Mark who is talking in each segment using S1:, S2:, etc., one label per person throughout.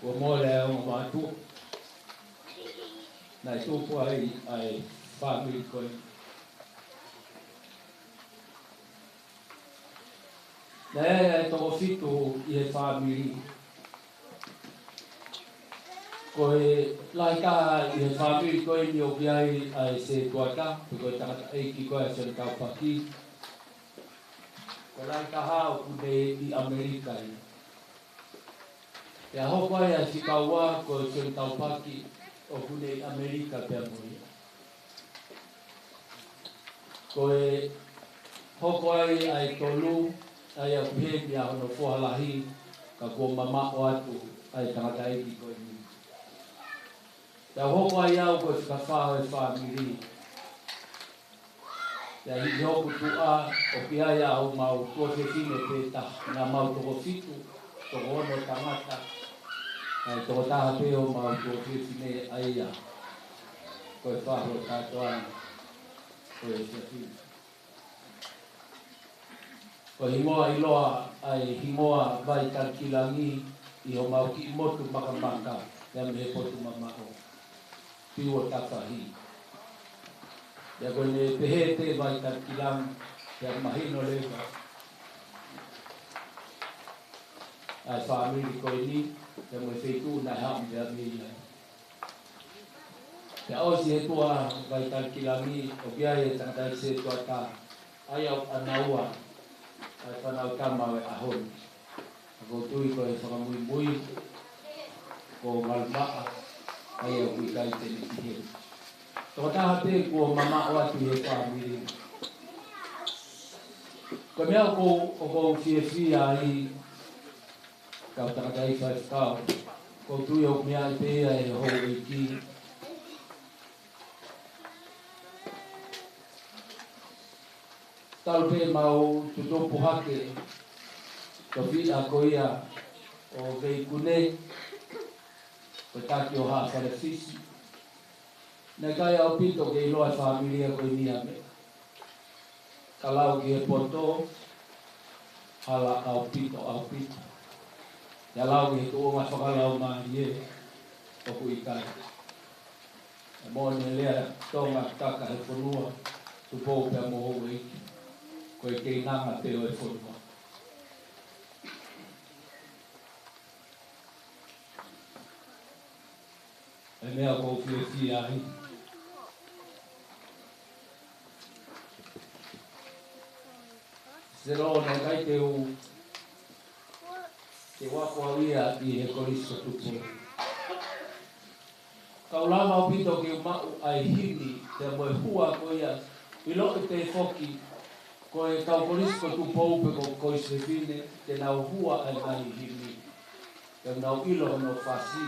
S1: Ua mole au matu. Nai tupu ai family koi. Nai toko fitu i he family. Koe laika i he family koi ni o piai ai se tuaka. Koe tangata eiki koe a Sione Taupaki. Koe laika hao kune i Amerika i. Te hoko ai a Sikaua koe Sione Taupaki o kune i Amerika pia moi. Koe hoko ai tolu ai a kuhemi a hono fuhalahi ka kua mamako atu ai tangata eiki koe ni. Te hoko ai au koe whikawhao e whamiri. Te hi hoku tua o ki ai au mau tua whiwhine pēta ngā mau toko fitu, toko ono tangata. Ai toko taha pēo mau tua whiwhine ai a. Koe whaho tātoana. Koe e whiwhine. Ko himoa iloa ai himoa vai tarkilangi i ho mau ki motu makamaka ya me potu mamako. Piwa takahi. Ya kone pehete vai tarkilang ya mahino leva. Ai family ko ini ya mo feitu na ham ya mila. Ya osi he tua vai tarkilangi o kia e tangata se tua ta. Ai au anaua. Ai whanau kama e ahon. Ako tui ko e whakamui ko malmaa ai au kui kai te nikihe. Toko taha te ko mama o atu he whamiri. Ko mea ko whia ai kau takatai whaifkau. Ko tui o mea i pēa e ho e ki. Tau pe mau tutopu hake ko whia ko ia o vei kune ko taki o haa whare fisi. Nei kai au pito ke iloa familia ko i niame. Ka lau ki he poto hala au pito. Ya lau ki he tuonga whakalau maa ie o ku i kai. E mōne lea tonga taka he whanua tupou pia moho iki. Ko e kei nanga te o e whanua. E mea ko whiwhi ahi. Sero ne kai te u te wako awia i he koriso tupu. Kau lama o pito ki umau ai hini te moe hua ko ia i lo te foki ko e kau koriso tupu pe ko koise fine te nau hua ai mai hini. Te nau ilo no fasi.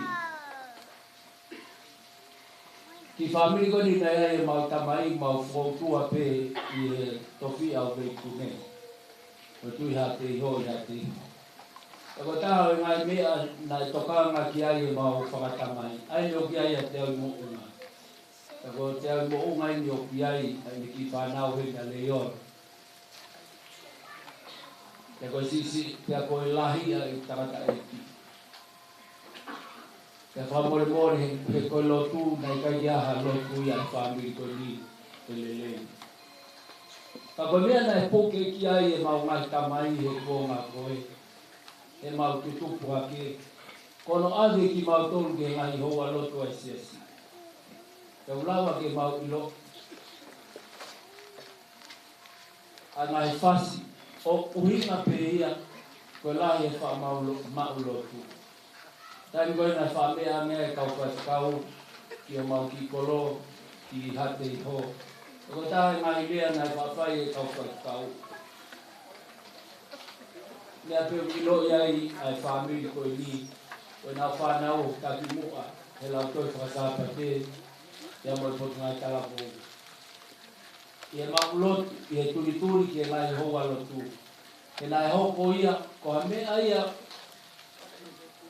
S1: Ki whamiri ko ni nei e mau tamai mau whautua pe i he tofi au vei kune. Ko tui hate i hoi hate i. E ko taha e ngai mea na i tokanga ki ai e mau whakatamai. Ai ni o ki ai a te au mo unga. E ko te au mo unga i ni o ki ai ni ki whanau he na leon. E ko sisi te a koe lahi a i tarata e ki. Te whamore he koe lotu na i kai aha lotu i a whamiri koe ni te lelei. Ka koe mea na e poke ki ai e mau ngai tamai he konga koe. E mau te tupu hake. Kono ave ki mau tolu ke ngai hoa lotu ai siasi. Te ulawa ke mau ilo. A ngai fasi. O uhinga pe ia. Koe lahi e wha mau lotu. Tai koe na wha mea mea e kau kau. Ki o mau ki kolo. Ki hate i ho. Ko tahe mai lea na whawhai e kau kau. Nea peo ki lo iai ai whamiri koe ni. Koe nā whanau taki mua. He lau toi whakasapa te. Ia moi potu ngai talapo. I e maulot, i e turituri ki e ngai hoa lotu. E nai hoko ia, ko ha mea ia.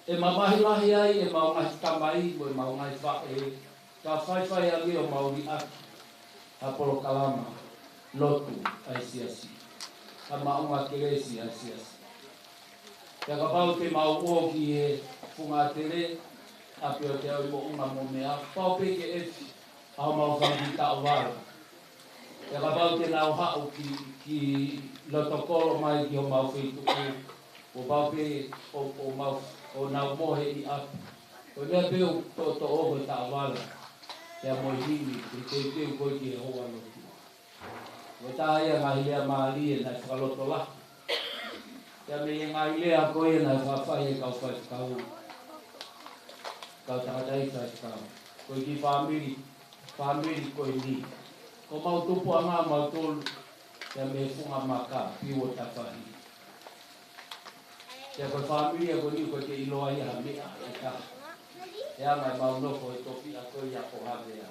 S1: E mamahilahi ai e mau ngai tamai mo e mau ngai whae. Ka whaiwhai a leo mauri aki. Apolo kalama, lotu ai siasi. Ha maunga keresi ai siasi. Te ka pau te mau o ki e funga tere apio te au mo unga mo mea pau pe ke efi au mau whangita o wara e ka pau te nau hau ki lotokolo mai ki o mau Fetu'u o pau pe o mau o nau mohe i api o mea peo to oho ta o wara te a moi hini te peo koi ki e hoa lotu o ta ia ngai lea maari e nai whakaloto la te a me ngai lea koi e nai whawhai e kau whai kau kau takatai whai kau koi ki whamiri koi ni ko mau tupu a ngā mau tolu te a me funga maka piu o ta whahi te a koi whamiri a koi ni koi ke iloa ia mea e ka e a mai mau noko e topi a koi a ko havea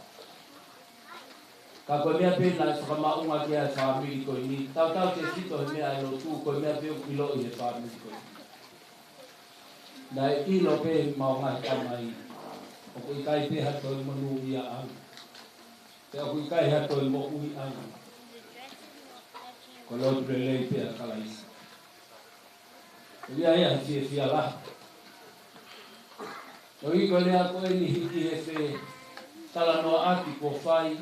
S1: ka koe mea pēna e whakamaunga ki a whamiri koi ni tau te sito he mea e lo tū koe mea pēu ilo i he whamiri koi na e ilo pē mau ngai tamai o kui kai pe hato i manu ia anga. Te a kui kai hato i mo ui anga. Ko lotu re lei pe a kalaisa. Ia ia fie fia la. No i ko lea koe ni hiki he fe tala noa aki ko whai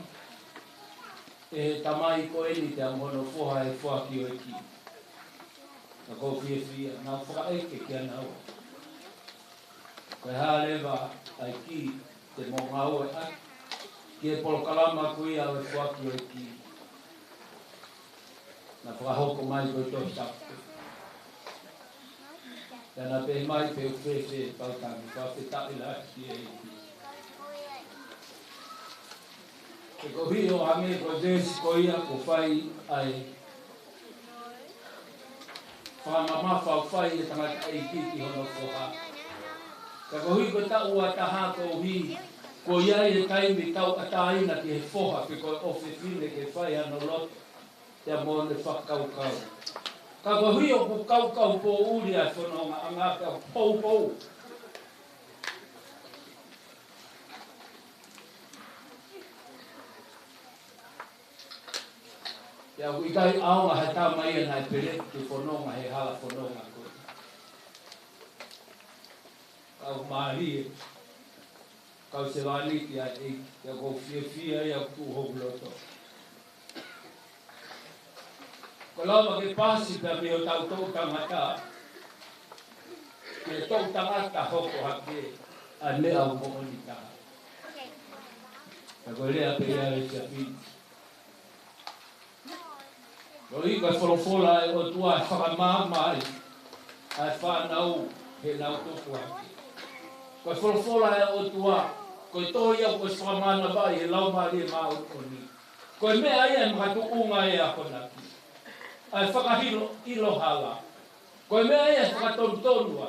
S1: e tamai koe ni te amono foha e whaki o e ki. Na ko fie fia, nā whakaeke ki ana ua. Koe haa lewa ai ki te mo ngau e ai. Ki e polokalama kui au e whaki o e ki. Na whakahoko mai koe tohi tapu. Tēnā pe mai pe uwhewhe pautami. Whawhetai la ki e ki. Te ko hio hange ko desi ko ia ko whai ai. Whamama whai e tangata e ki ki hono whoha. Ka ko hui ko tau a taha ko hi ko iai e kaimi tau a taina ki he whoha ki ko ofe whine ke whai ano lot te a mōne whakaukau. Ka ko hui o ku kaukau po uri a whanonga a ngā ka pou. Te a kui kai aonga he tā mai e nai pere ki whanonga he hala whanonga koe. Kau maari kau se wani ki a e te ko fia e a ku hou loto. Ko lawa ke pasi pe me o tau tau tangata ke tau tangata hoko hake a ne au mooni taha. Ka ko lea pe ea e se apiti. Ko i ka wholofola e o tua e whakamāmai a e whanau he nau toku hake. Koe wholofola e o tua, koe tohi au koe whakamana vai he laumari e maa oni. Koe mea ia e makatu unga e a konaki. Ai whakahilo ilo hala. Koe mea ia e whakatontonua.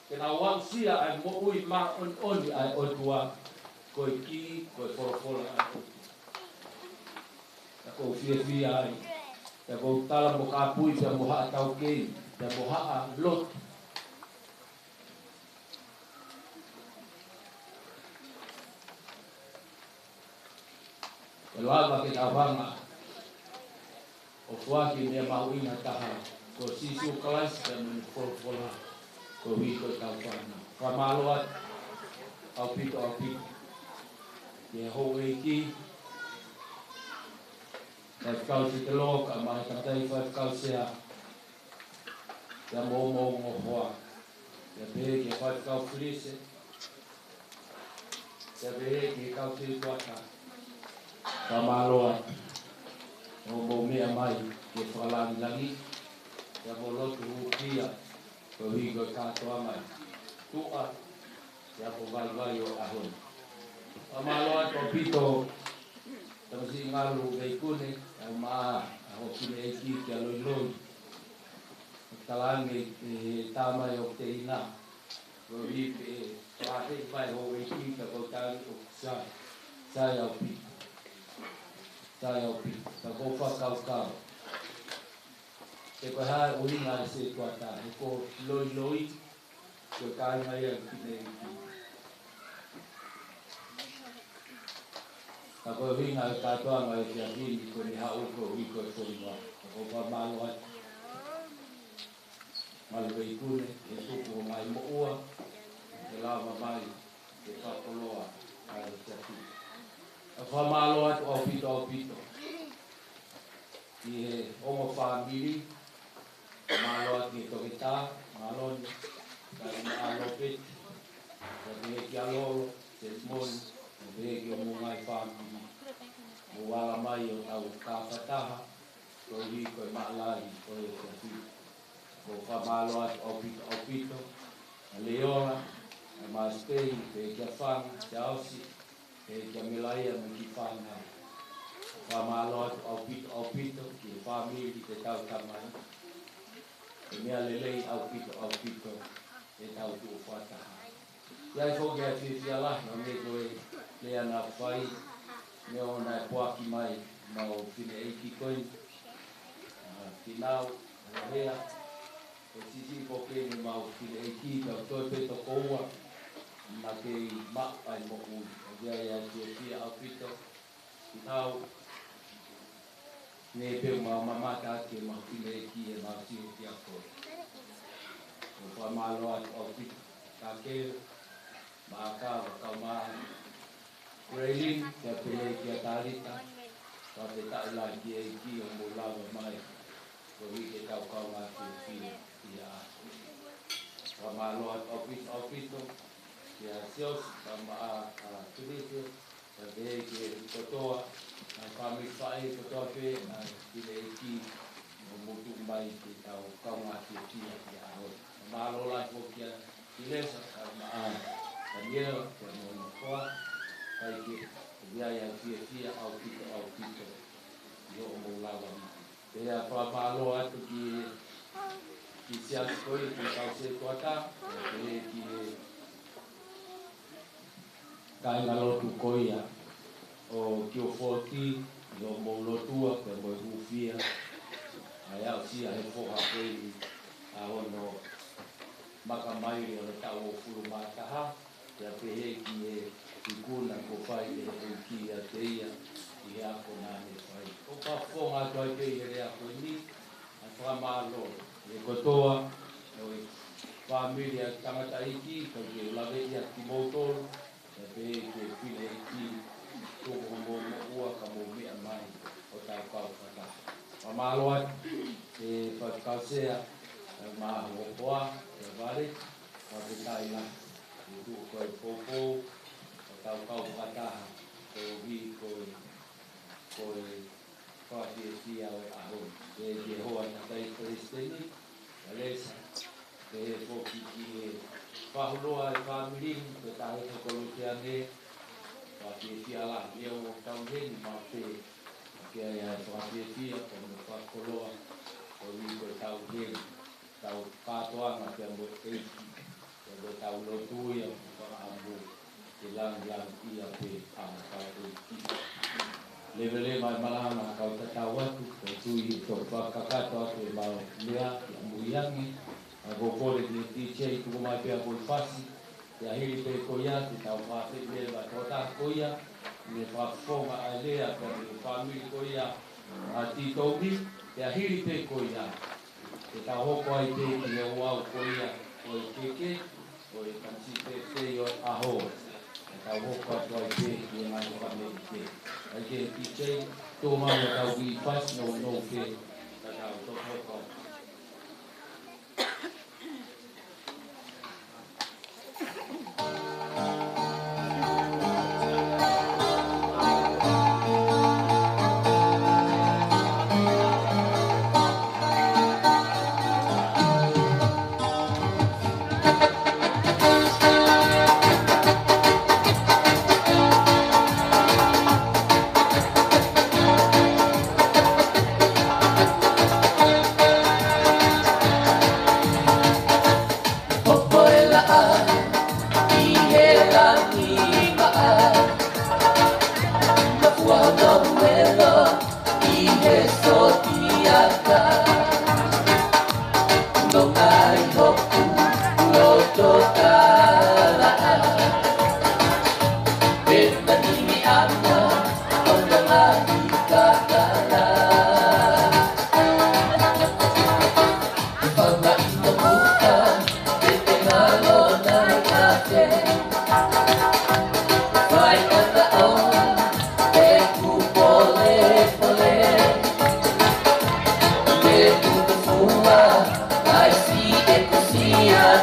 S1: Ke nā wau sia ai mo ui maa oni ai o tua. Koe ki, koe wholofola ai o tua. Ka kou fia ai. Ka kou tala mo ka pui pia mo haa tau kei. Pia mo haa lotu. E lava ke tā wanga o whaki mea mahuinga taha ko sisu kalasi ka mene wholofola ko hui ko tau whana. Whamaloa au pito. Ke hou e ki e whakau se te loka mahi katai whakau se a te mō hoa. Te pehe ke whakau whirise te pehe ke kau te tuata. Whamaloa o mō mea mai ke whakalani langi te mō lotu hūpia ko hui ko kātoa mai tua te mō vai o ahon. Whamaloa tō pito tamasi ngaru veikune au maa aho kine eki ki a loiloi talangi e tāmai o te ina ko hui pe whate mai ho veiki ka kotari o sai au pito. Tai au pi, ka ko whakau. Te koe hae uinga e se tuata, e ko loi, koe kai mai a kine eki. Ka koe uinga e katoa mai te a hini, koe ni hau ko hui koe whoriwa. Ka ko whamaloa. Malwei kune, e tuku mai mo'ua, e lava mai, e whakoloa, ai te atu. A whamalo atu au pito. I he ongo whamiri, malo atu i toki tā, maloni, kai maalo peti, ka te heki alolo, te smoni, o te heki o mungai whamiri. Mo wala mai o tau kāwhataha, ko hi koe maalari, ko e te atu. Ko whamalo atu au pito, a leora, a maastei, te heki a whanga, te ausi, te heki a milaia me ki whanga. Whamalo atu au pito, ki e whamiri te tau tamai. E mea lelei au pito, e tau tu o whataha. Iai whoki a whiwhia lahi, o me koe lea nā whai, me o nai poaki mai, ma o whine eiki koe, tinau, hea, e sisi pokene ma o whine eiki, ka toi peto koua, ma kei ma ai mo ui. O ia ia whiwhia au pito, tinau, ne pe ma mamata ake ma whine eiki e ma siu ki a koe. O whamalo atu au pito, ka kere, ma akawa kau maa, Kureilin, kia pele kia tarita, ka te taila ki eiki o mo lawa mai, ko hike kau kau ngā ki a asu. Whamalo atu au pito, kia sios, ka maa turite, ka te heke kotoa, nā whami whae kotoa pe, nā kire eiki, o motu mai ki kau kau ngā ki a hoi. Whamalo lai po kia kilesa, ka maa Daniel, kia mo koa, kai ke ia whiwhia au pito, i o mo lawa mai. Pea whamalo atu ki siasi koe, ki kau se koata, e ki kai ngalotu koia, o ki o 40, i o mo lotua, pe mo hufia, ai au sia he whoha koe a hono makamairi o le tau o furu mātaha, ia pehe ki i kuna ko whai e ki a te ia i ako nāne whai. O ka whonga toi pe i rea koe ni, a whamalo e kotoa, o i whamiri a tangata iki, ko ke lawe i a ki motoro, ia pehe ke whine iki, toko mo ua ka mo mea mai o tau kau whata. Whamalo atu, e whakausea, maha o poa, e ware, whaketai la. Tu koe popo, o tau kau whataha, ko hi koe whawhia o e aho. E ke hoa tatai Palestini, a lesa, ke he whoki ki e whahuroa e whamirihi, ko tahe kakolotia ne, whawhia la, leo o tau heni ma pe, ke ai whawhia, ko me whakoloa, ko hi koe tau heni, tau pātoanga kia mo eiki. Ko tau lotu ia ko ambu te lang ia pe ana kau ki levele mai malanga kau tatau atu ko tui to pakakato atu e mau lea ia muiangi a go pole ni DJ tu mai pe ko fasi ia hili pe ko ia te tau fa te le ba to ta ko ia ni fa fonga a lea pe family ko ia a ti tobi ia hili pe ko ia te tau hoko ai pe ki e wau ko ia ko keke Oi kansi te yo aho. Tau hoko atu ai te ki e mai whame te. Ai ke te tō mai o tau ki pas no ke tau tō hoko.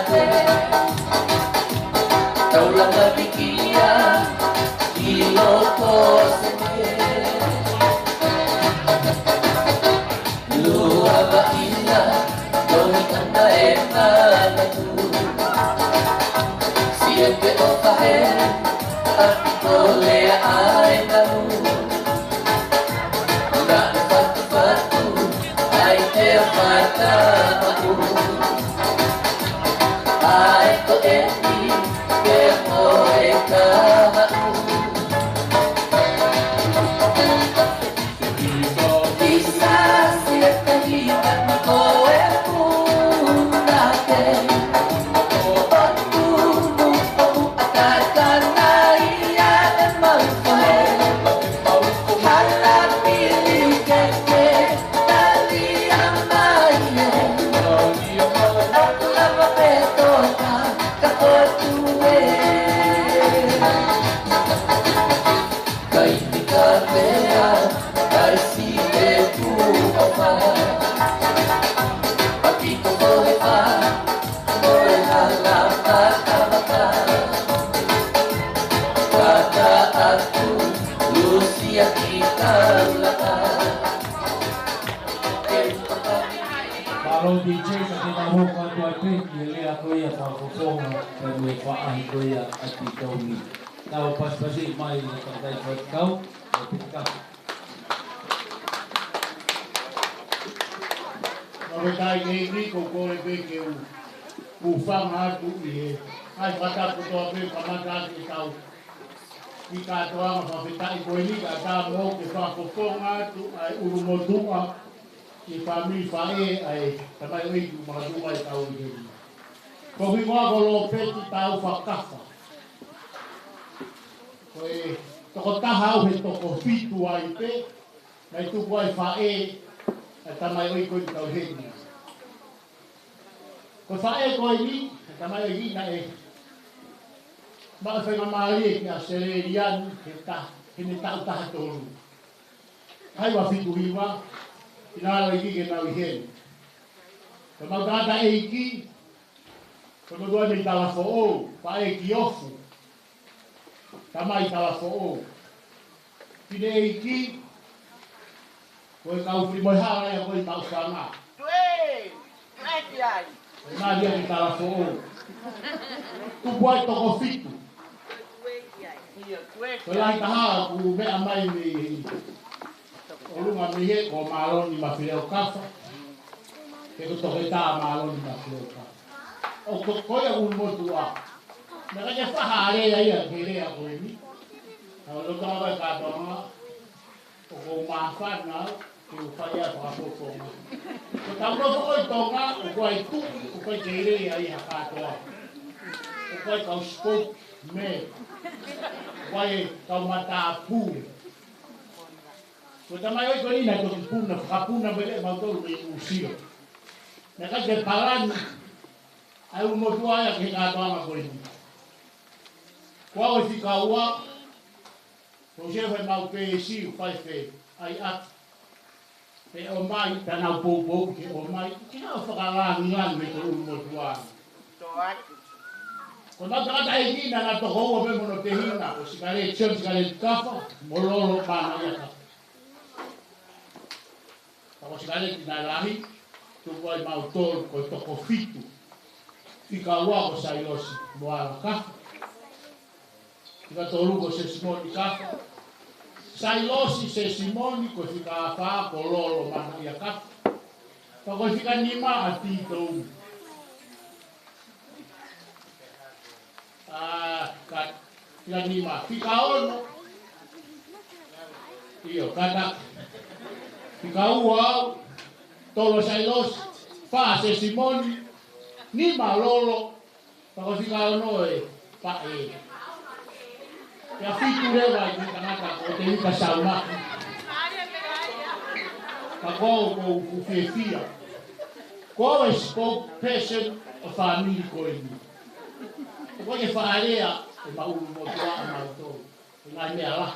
S1: Lisiate Taulanga pikia Iloko seke Lua baila Doni kanda ena Latu Siete opahe Artiko lea aena Nana fatu Ai te fata mau Ai ko eni Te moe kamau Bisa siete hita Ko Fetu'upongipongi
S2: Kalau DJ kita buka dua pin, jadi aku ya pakosong dan mereka aku ya ati kau ni. Kau pas pasti main kerja kau, ketika.
S3: Kalau kita ini kau lebih ke ufang hatu ini, ai kata kutu apa kamaran kita. Jika tuan kita ini kata mau kita pakosong hatu, ai urumotunga. Ifami fae ai tamai oi mahaduma tau ni. Ko vingoa ko lo peti tau fakafa. Ko e toko tahau he toko fitu ai pe. Nai tu ko ai fae tamai oi ko tau heni. Ko fae ko ni tamai oi na e. Ma fa na mali ki a sererian ke ta ni tau ta tolu. Ai wa fitu hiwa Tinala iki ke tau hen. Kama tata iki. Kama dua ni tala fo'o, pae kiofu. Kama i tala fo'o. Tine iki. Koe kau frimoy hala ya koe tau sana.
S4: Tue, kiai.
S3: Ma dia ni tala fo'o. Tu buai toko fitu.
S4: Tue kiai. Iya, tue.
S3: Koe lai taha ku me amai ni. Olunga mihe ko malon ni mafileo kafa. Ke ko toke ta malon ni mafileo kafa. O ko ya un motua. Na ka fa hare ya ya kere ya ko ni. Na lo ka ba ka to ma. O ko ma fa na ke u fa ya pa ko ko. Ko ta lo ko to nga o ko ai tu o ko kere ya ya ka to. O ko ka spok me. Wai ka mata pu. Ko tamai oi ko ni na to puna kapuna bele ma to me usio. Na ka ke paran ai un motua ya ke ka to ma ko ni. Kwa o si ka wa ko je fa ma pe si fa fe ai at. Pe o mai ta na po po ke o mai ki na fa ka la ni an me ko un motua.
S4: Toat.
S3: Ko na ta ta ni na to ho be mo no te hina o si ka le chen si ka le kafa mo lo pa na ya ka. Ako sikale kinalahi, tuko ay mautol ko toko fitu. Ikawa ko sa ilosi, moala ka. Ika tolu ko se simoni ka. Sa ilosi se simoni ko fika fa ko lolo mana ya ka. Ko fika nima ati to. Fika nima, fika ono. Iyo, kata Fika ua, tolo sailos, fa se simoni, ni malolo, pako fika ono pa Ya fitu rewa i tangata ko te ika sauna. Pako ko ufefia. Ko e spokesperson o family ko ini. Ko e faarea e maulu motua amauto. Ngai mea la.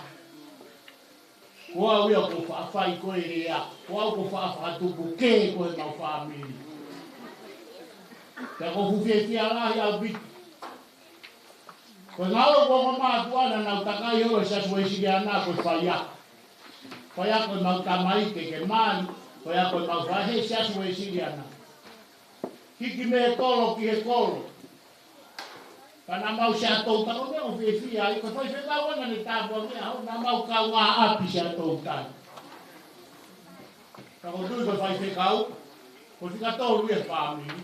S3: Wa wia ko fa fai ko rea. Wa ko fa fa tu buke ko na family. Te ko fufi ala ya bit. Ko ngalo ko ma tuana na utakai oro sa suesi ana ko faya. Faya ko mau tamai ke man, faya ko mau fahe sa suesi ana. Hiki me tolo ki e kolo. Kana mau sa to ta ko me fufi ai ko foi fela wana ni tabo me au na mau ka wa api sa to ta. Ka ko du ko fai fe kau. Ko fika to lu e family.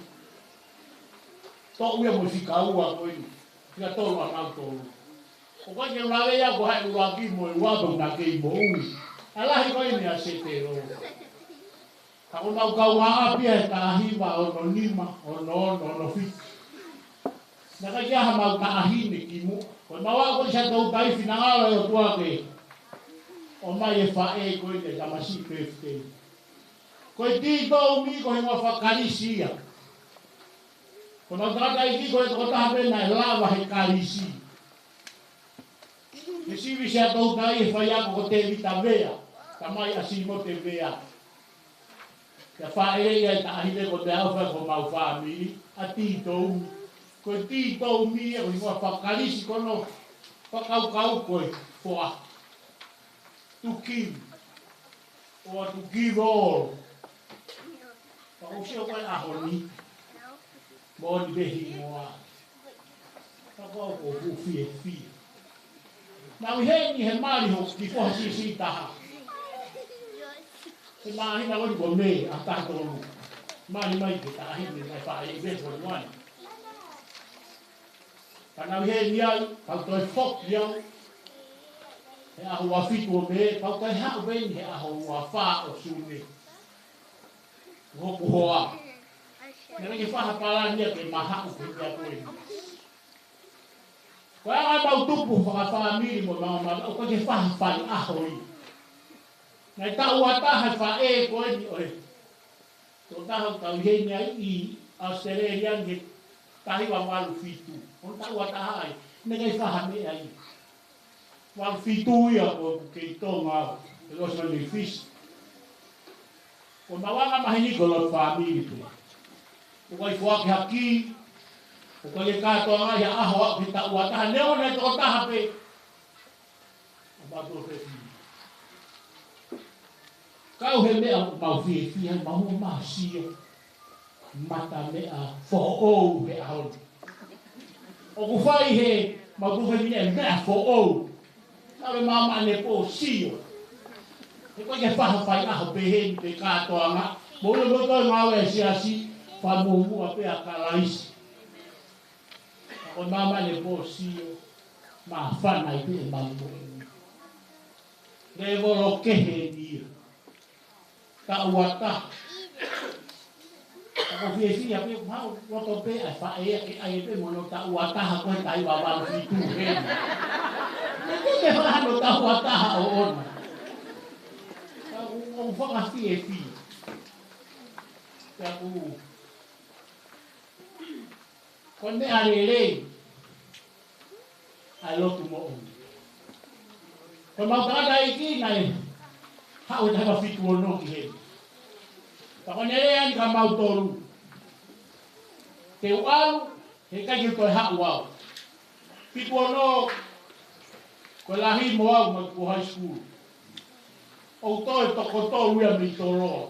S3: To u e mo fika u a ko ni. Fika to lu a mau to. O ko ke la ya ko hai lu a ki mo wa do na ke mo u. Ala hi ko ni a se te ro. Ka ko mau ka wa api e ta hi wa o no lima o no fi. Na ka ya ha mau ka hi ni ki mo. Ko ma wa ko sa to tai fina ala yo tua ke. O mai e fa e ko ni ka ma si pe te. Ko ti do mi ko mo fa kalisia. Ko no trata i ko to ta be na lava he kalisi. Ke si vi sia to dai fa ya ko te vita vea. Ta mai asi mo te vea. Ka fa e ya ta hi ko te alfa ko mau fa mi a ti do. Ko ti do mi ko mo fa kalisi ko no. Pa kau ko fo. To kill or to give all. Kau siapa yang ahoni, mau dibehi mua, kau fi. Nah ini hemari hok di posisi taha. Semahin kalau di bome atas tolu, mai kita ini mai fai besok wan. Karena dia kalau tu fok dia, aku wafit bome, kalau tu hak bome aku wafa osune. Hoa. Nang ke fa pala dia ke maha ko dia ko ni. Ko ang mau tupu fa family mo ma ko ke fa ahoi. Nai ta uata ha fa e ko ni oi. To ta ha he ni I Australia ni tahi wa walu fitu. On ta uata ai. Ngai fa ha me ai. Wa fitu ya ko ke to ma. Los manifis. O mawanga mahini golot family tu. O kai fuak haki. O kai kato nga ya aho kita uata leo na to ta hape. Ba to fe. Kau he me mau fi mau ma si. Mata me a fo o he aho. O ku fai he mau tu fe ni me fo o. Sabe mama ne po si. Ko ke fa fai a be he te ka to nga mo lo to ma we si fa mo mu a pe a kalais ko mama le po si ma fa na I be ma mo le vo lo ke he di ta wata ko fi a pe ma lo to pe a fa e pe mo no ta wata ha ko ta I ba ba fi tu he ke fa no ta wata o on o fa fi ya ku kon me arele a lo tu mo ko ma ta dai ki nai ha o ta fi tu no ki he ta ko ne an ka mau toru te ualu he ka ki to ha wa fi tu no ko la hi mo au ma ku high school o to to ua mi toro.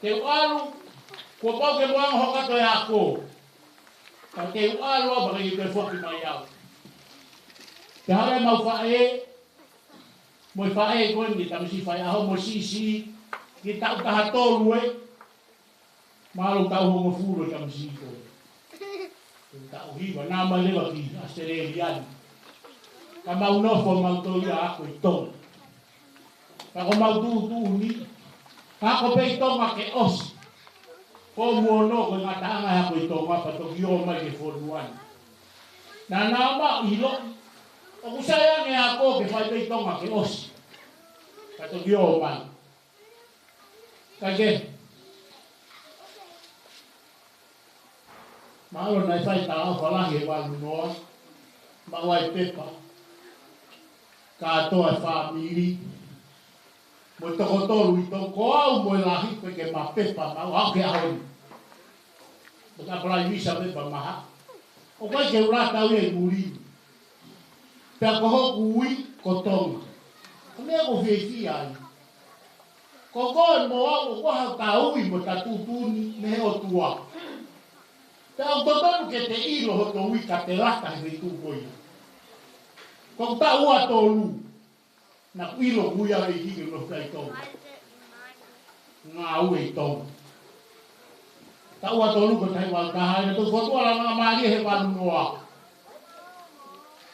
S3: Te ualu, kua pau ke moanga hokato e ako. Ka te ualu a baka I te whoki mai au. Te hare mau whae, moi whae koe ni tamisi whae aho mo si, ki tau taha tolu e, mahalo tau hongo furo tamisi koe. Tau hiwa, nā mai lewa ki Australiani. Ka mau nofo mau to ia ako I tonu. Ako mau tu ni. Ako pe tonga ke os. Ko muono ko ngatanga ako tonga pa to yo mai ke foruan. Na nama ilo. O saya ne ako ke fai pe tonga ke os. Pa to yo mai. Kage. Malo na fai ta fala he wa no. Ma wai pepa. Ka to family. Mo toko tolu I toko au mo lahi pe ke ma pepa ma au ke ahoni. Ka pala visa me pa maha. O ka ke ura ta we muri. Pe ko ho kui ko tong. Me ko fe ai. Ko mo o ko ha ta ui mo ta tutuni me o tua. Pe o totonu ke te ilo ho to ui ka te lata he tu koi. Ko ta ua tolu. Na ilo kuia e hiki no kai tong. Nga ue tong. Ta ua tolu ko tai wal ka ha to ko tua la ma he walu noa.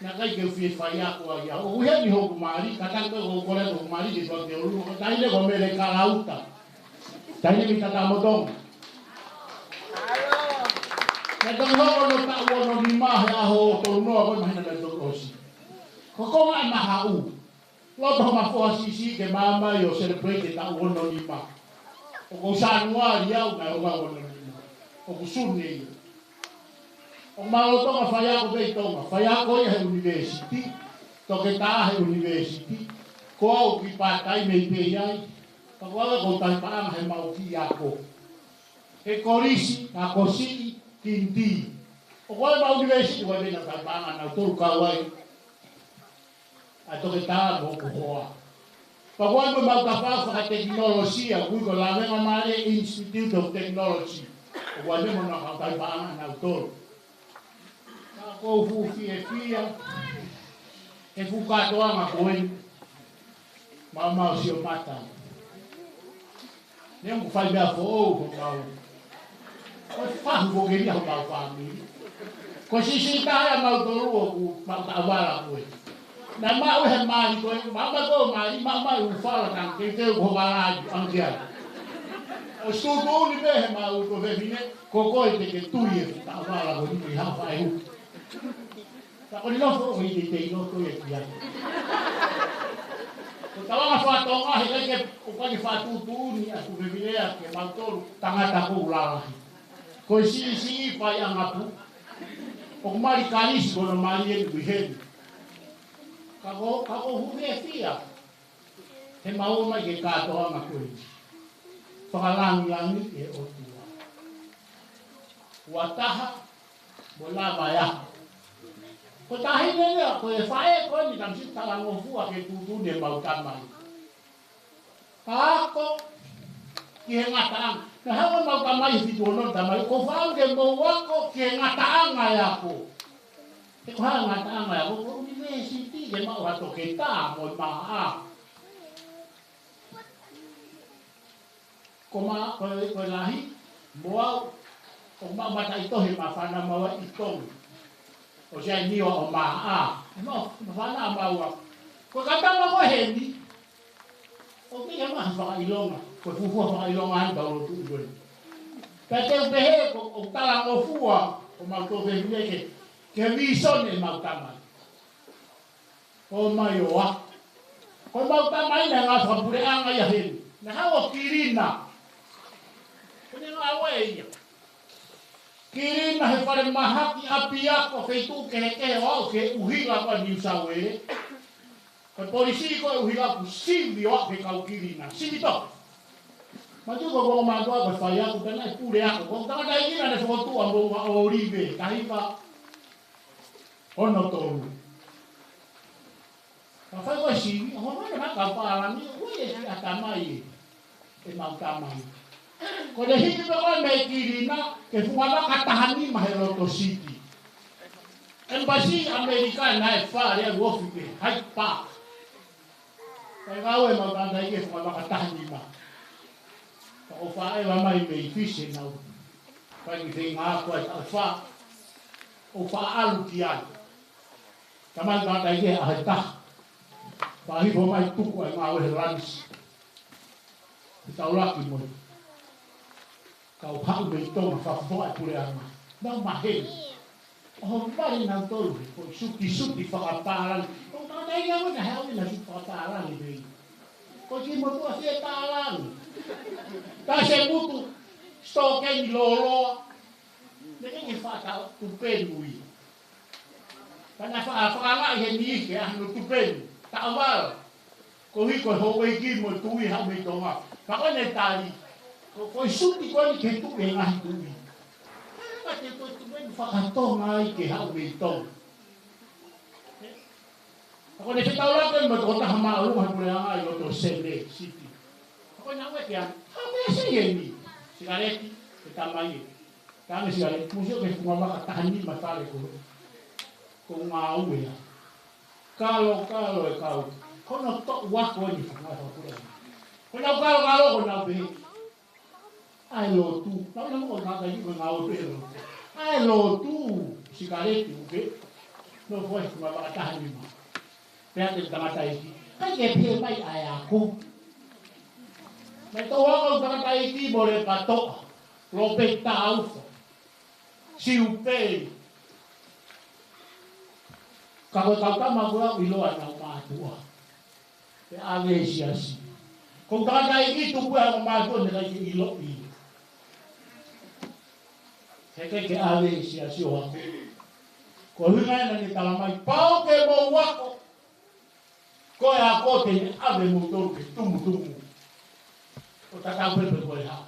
S3: Na kai ke fi fa ya ko ya. O he ni ho mari ka ta ko ko le ko mari de so te ulu. Ta ile ko me le kalauta. Ta ile mi ta mo tong. Na to ho no ta ua no ni ma ha ho to no ko ma na to kosi. Ko ko ma ha u. Lo to ma fo si ke mama yo celebrate ta ua no ni ma. O ko Januari au na o wa no. O kusuni. O malo tonga faya ko be tonga. Faya ko e university. To ke ta he university. Ko au ki pa kai me pe ai. Ka wala ko tai pa he mau ki ako. E korisi ka kosi kinti. O ko ba university wa be na ta pa na to ka wai. A to ke ta mo ko hoa. Pa ko mo mau ka fa teknologia ku ko la venga mare Institute of Technology. Wale mo na kau pa na autor. Ko fu fia e fu ka to nga ko en. Mama si o mata. Nem ko fai bia fo ko ka. Ko fa ko ke ria ka fa mi. Ko si ta ya ma autor ko ma ta bala ko. Na ma o he ma ko mama ko ma u fa la kan ke ko bala an dia. O studo ni be ma u ko vine ko ko te ke tuie ta bala ko ni ha fa e. Ta ko ni no fo ni te no ko e kia. Ko ta wa fa to nga he ke ko ka ni fa tu ni a ku vine ke ma to tanga ta ko la. Ko si fa ya ngapu. O mari kanis ko no mari e bihen. Ka ko hu fia. He ma o ma ke ka to nga ko. Pangalangi e o tua. Wataha bola baya. Ko tahi ne ko e fae ko ni tam sit tala ngofu a ke tutu ne mau tamai. Ako ki ngataang. Na hawa mau tamai fi tono tamai ko fa ke mo wako ki ngataang ya ko. Ke ko ngataang ya ko university ke mau ato ke ta mo ma. Ko lahi moa o mata ito he mafana mawa itong o siya niwa o maa no mafana mawa ko kata ko hendi o kaya ma ilonga ko fufu fa ilonga ba o tu do kate behe ko tala o fuwa o ma to be ke vision e ma tama o mayoa ko ma tama ina nga fa pure anga ya hen na hawa kirina. Kini away. Kiri na he pare mahaki apia ko Fetu ke o ke uhila ko ni sawe. Ko polisi ko uhila ku sivi o ke kau kiri na. Sivi to. Maju ko ma do ko faya ko na pure ako. Ko ta dai ni na foto ambo oribe kaipa. Ono to. Ka fa ko sivi, o ma na ka pa ni o ye atamai. E mau tamai. Ko le hiki pe ko me kirina ke fuama katahani maheroto city. Embassy American na fa re ofike Hyde Park. Kai gawe maganda ke fuama katahani ma. Ko fa e wa mai me fish na. Kai ni nga ko fa. O fa alu kian. Kaman ba dai ke ahta. Ba hi bo mai tu ko ngawe ranch. Taulaki mo. Kau hau me toma fa foa pure ama. Não mahel. O mari na tolu. O suki fa paran. O ta dai ya na hau na suki fa paran ni. Ko ki mo tu se talan. Ta se mutu sto ke ni lolo. Ne ke fa ta tu penui. Kana fa la ye ni ke anu tu pen. Ta awal. Ko hi ko ho we ki mo tu ha me toma. Ka ko ne tali. Ko suti ko ni ke tu e ngai tu. whakatonga i ke hau i tong. Ako ne se tau lake ma tō taha maa unga pule anga i oto Sele City. Ako na ue kia, hau se ye ni, sigareti, ke tamai e. Tāne sigareti, musio ke funga waka tahani matale ko ngā ue ya. Kalo e kau. Kono to wako ni funga whakura. Kono kalo kono behe. Ai lo tu, tau na mo ngaka i ngā ue lo. Ai lo tu, sigareti uke. No foi funga waka tahani ma. Pea te tangata iki. Kai ke pē mai ai aku. Mai tō waka tangata iki mo le patoa. Lope taufa. Siu pē. Kako tau tama kura iloa nau mātua. Pe ave siasi. Kung tangata iki tupu hama mātua ne kai ke ilo i. Heke ke ave siasi o aku. Ko hunga na ni talamai. Pau ke mo wako. Ko e a kote ni ave mo tōru ke tumu. O tatau pepe koe ha.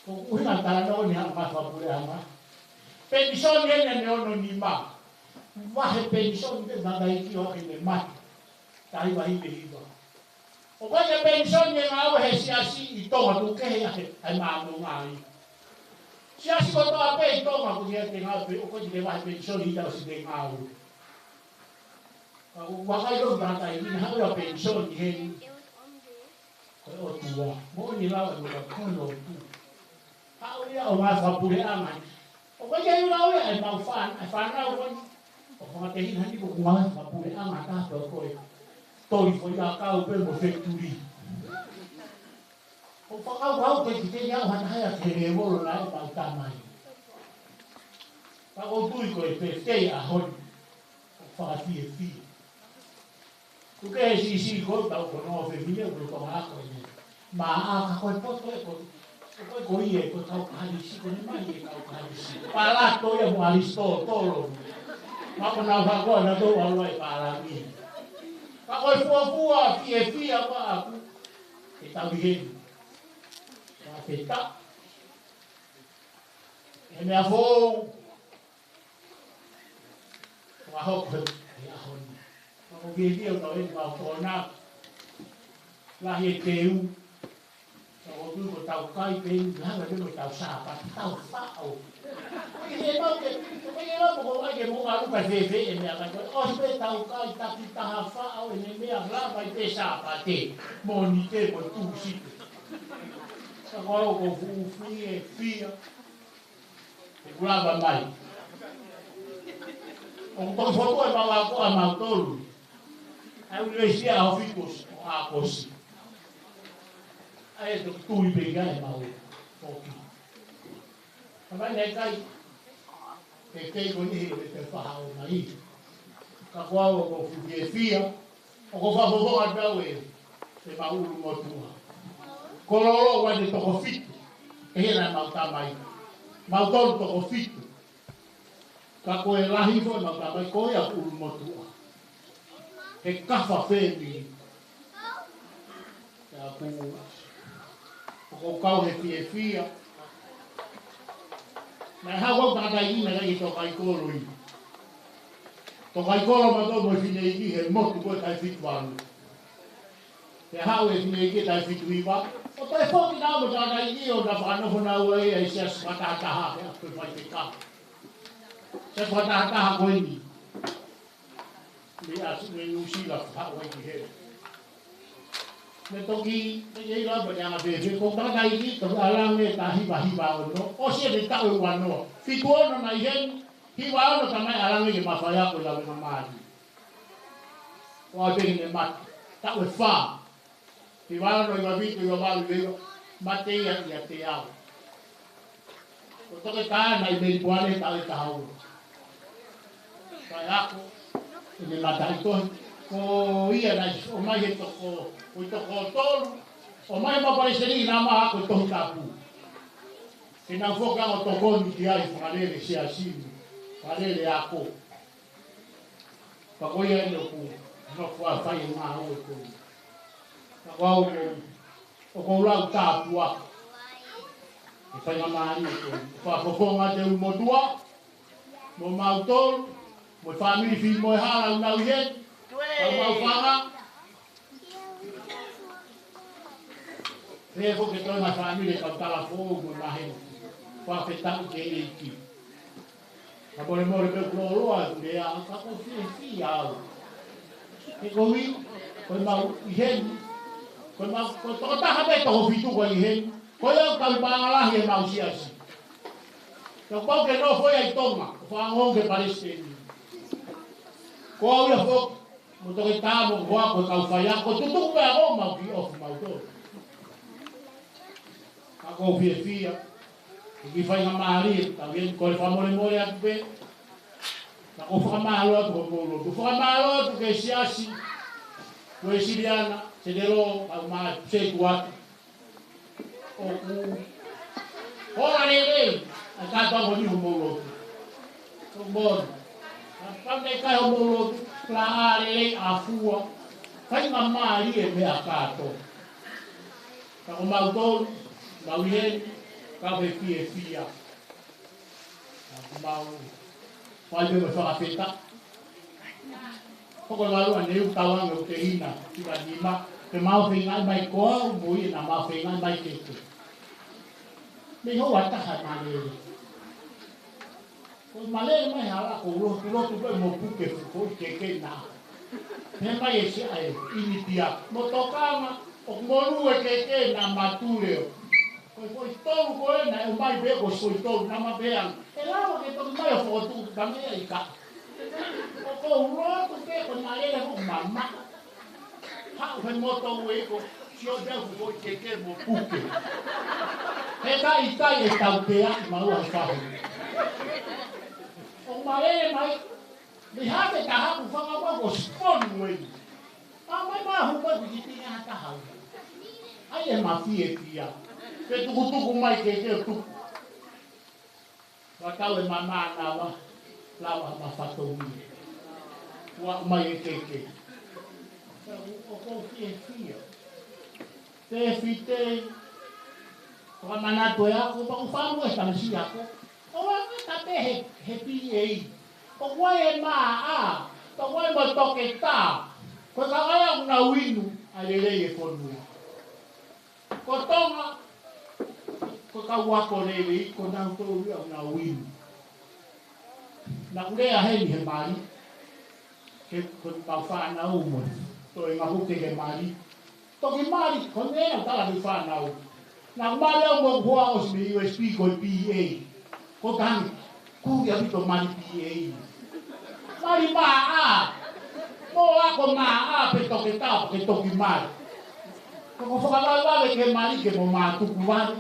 S3: Ko uhinga tāna o ni hama whapure hama. Pensoni ene ne ono ni ma. Wahe pensoni te nagaiki o ke ne mati. Tai wahi te hiwa. O koe ke pensoni e ngā he siasi i tonga tu kehe ai māmo ngāi. Siasi ko toa pe i tonga ku te ngā pe. O koe te wahe pensoni i tau si te ngā uru. Wakai lo tata ini hau ya pension hen. Ko tua. Mo ni la o ka kono tu. Hau ya o ma fa pure ama. O ko ye la o ai ma fan, ai fan na o. O fa te hin hani ko ma fa pure ama ta ko e. Toi foi ya ka o pe mo factory. O fa ka ke te ya ha na ya ke re mo la pa ta mai. Pa o tu ko e pe te a hon. Fa ti e fi. Kuke he si ko tau ko no femia ko to ha ko ni. Ma a ka ko poto e ko ie ko tau ka si ko ni mai e ka ka si. Pala to e mo alisto tolo. Ma ko na fa ko na to wa lai para mi. Ka ko fu fi apa aku. E tau hi. Ka peta. E me afo. Wa ho ko ya ho. O video no e ma fona la he teu o tu ko tau kai pe la ga mo tau sa pa tau fa o e no ke ko ai ke mo alu pa fe e me aga o se tau kai ta ki ta fa o e me la vai pe sa pa te mo ni te ko tu si sa ko fu e fia e grava mai o to foto e ba ko a mautolu. A universidade ao ficos a cosi. Aí do tu e pegar e mal pouco. Mas nem cai. Que bonito de falar o aí. Cacoal o fia. O que faz o a dawe. Se mau no motua. Coloro o de to fito. Era mal tamai. Mal todo to fito. Cacoal lá hivo mal tamai coia o motua. He kafa whēmi. Ka ku o kau he fia. Mai hau tata i na i to kai kolo i. To kai kolo ma to mo fine i he motu ko kai fitu anu. He hau e fine i kai fitu i wa. O to e foki na mo tata i o na whanofo na ua e se whatataha he aku whai te ka. Se whatataha koe ni. Me asu me usila fa wa ki he. Me toki me ye la ba ya be fe ko ta dai ni to ala me ta hi ba o no. O se de ta o wa no. Fi ko no na yen hi wa no ta mai ala me ma fa ya ko la me ma ni. Wa be ni ma ta o fa. Hi wa no ga vi ko wa le ma te ya te ya. O to ke ta na me bo ale ta ta ho. Fa ya ko ne matai ko ia na o mai he toko o toko tolu o mai ma pareseri na ma ko to tapu e na foka o toko ni ai farele se asini farele ako pa ko ia no ku no fa fai ma o ko pa ko o ko la tapu a e whainga maari e tō. Whafofonga te umotua, mo mautolu, mo whamiri fi mo e hala unau hen, tau mau whanga. Reo ke toi mai whamiri kau tala fōu mo mahen, whawhetau ke e ki. Ka more more pe kuloa tu lea, ka ko fi au. E kowi, koe mau i hen, koe mau, koe toko taha me toko fitu koe i hen, koe au kau pangalahi e mau siasi. Ka pau ke no foi ai tonga, whaangong ke Palestini. Ko au ia fok, mo toke tāmo hoa koe kau whaia, ko tutuku mea o mau ki ofu mau tō. Ka ko fia, ki whainga maari, tau hen koe whamore more atu pe, ka ko whakamahalo atu ko mōlo. Ko whakamahalo atu ke siasi, koe siriana, se dero, au maa se kuatu. O ku, hora rei, a katoa mo ni ho mōlo. O mōlo. Pame kai ho mōlo, la a rei a fua, whainga maari e mea katoa. Ka o mautolu, mau hen, ka me fia. Mau, wai me whakawheta. Hoko larua neu tawanga o te hina, tika nima, te mau whengai mai koa, mui na mau whengai mai kete. Me ho ataha malere. Ko malere mai hala ko lotu koe mo puke fuko keke na. Me mai e si ae, ini tia. Mo tokanga, o monu e keke na matureo. Koe foi tolu koe na e mai beko foi tolu na mabeang. E lawa ke toki mai o fotu kamea i ka. O ko urotu ke ko malere ho mama. Ha o he moto ue ko sio deu fuko keke mo puke. He kai e tau te aki maua i whahu. O malere mai, mi hate ka haku whangawau o sponu ui. A mai mahu koe kujitinga hata hau. Ai e mawhie pia. Pe tukutuku mai keke o tuku. Wakau e mama nawa, lawa ma whatoumi. Wa mai e keke. O ko fie. Te fitei. Ko manatu e ako, pa ufamu e tamsi ako. O waka tape he piei. O wai e maa, to wai mo toke ta. Ko kawaya una winu, alelei e fonua. Ko tonga, ko kawako lele, ko nau tōru una winu. Na ulea heni he mari, ke ko pau whanau mo, to e ngahuke he mari. Toki mari, ko nena tala ni whanau. Na mari au mo hua os me USB ko PA. Ko tangi, kuri abito mari PA. Mari maa, mo ako maa pe toke tau, ke toki mari. Ko whakalalawe ke mari ke mo mātuku wari.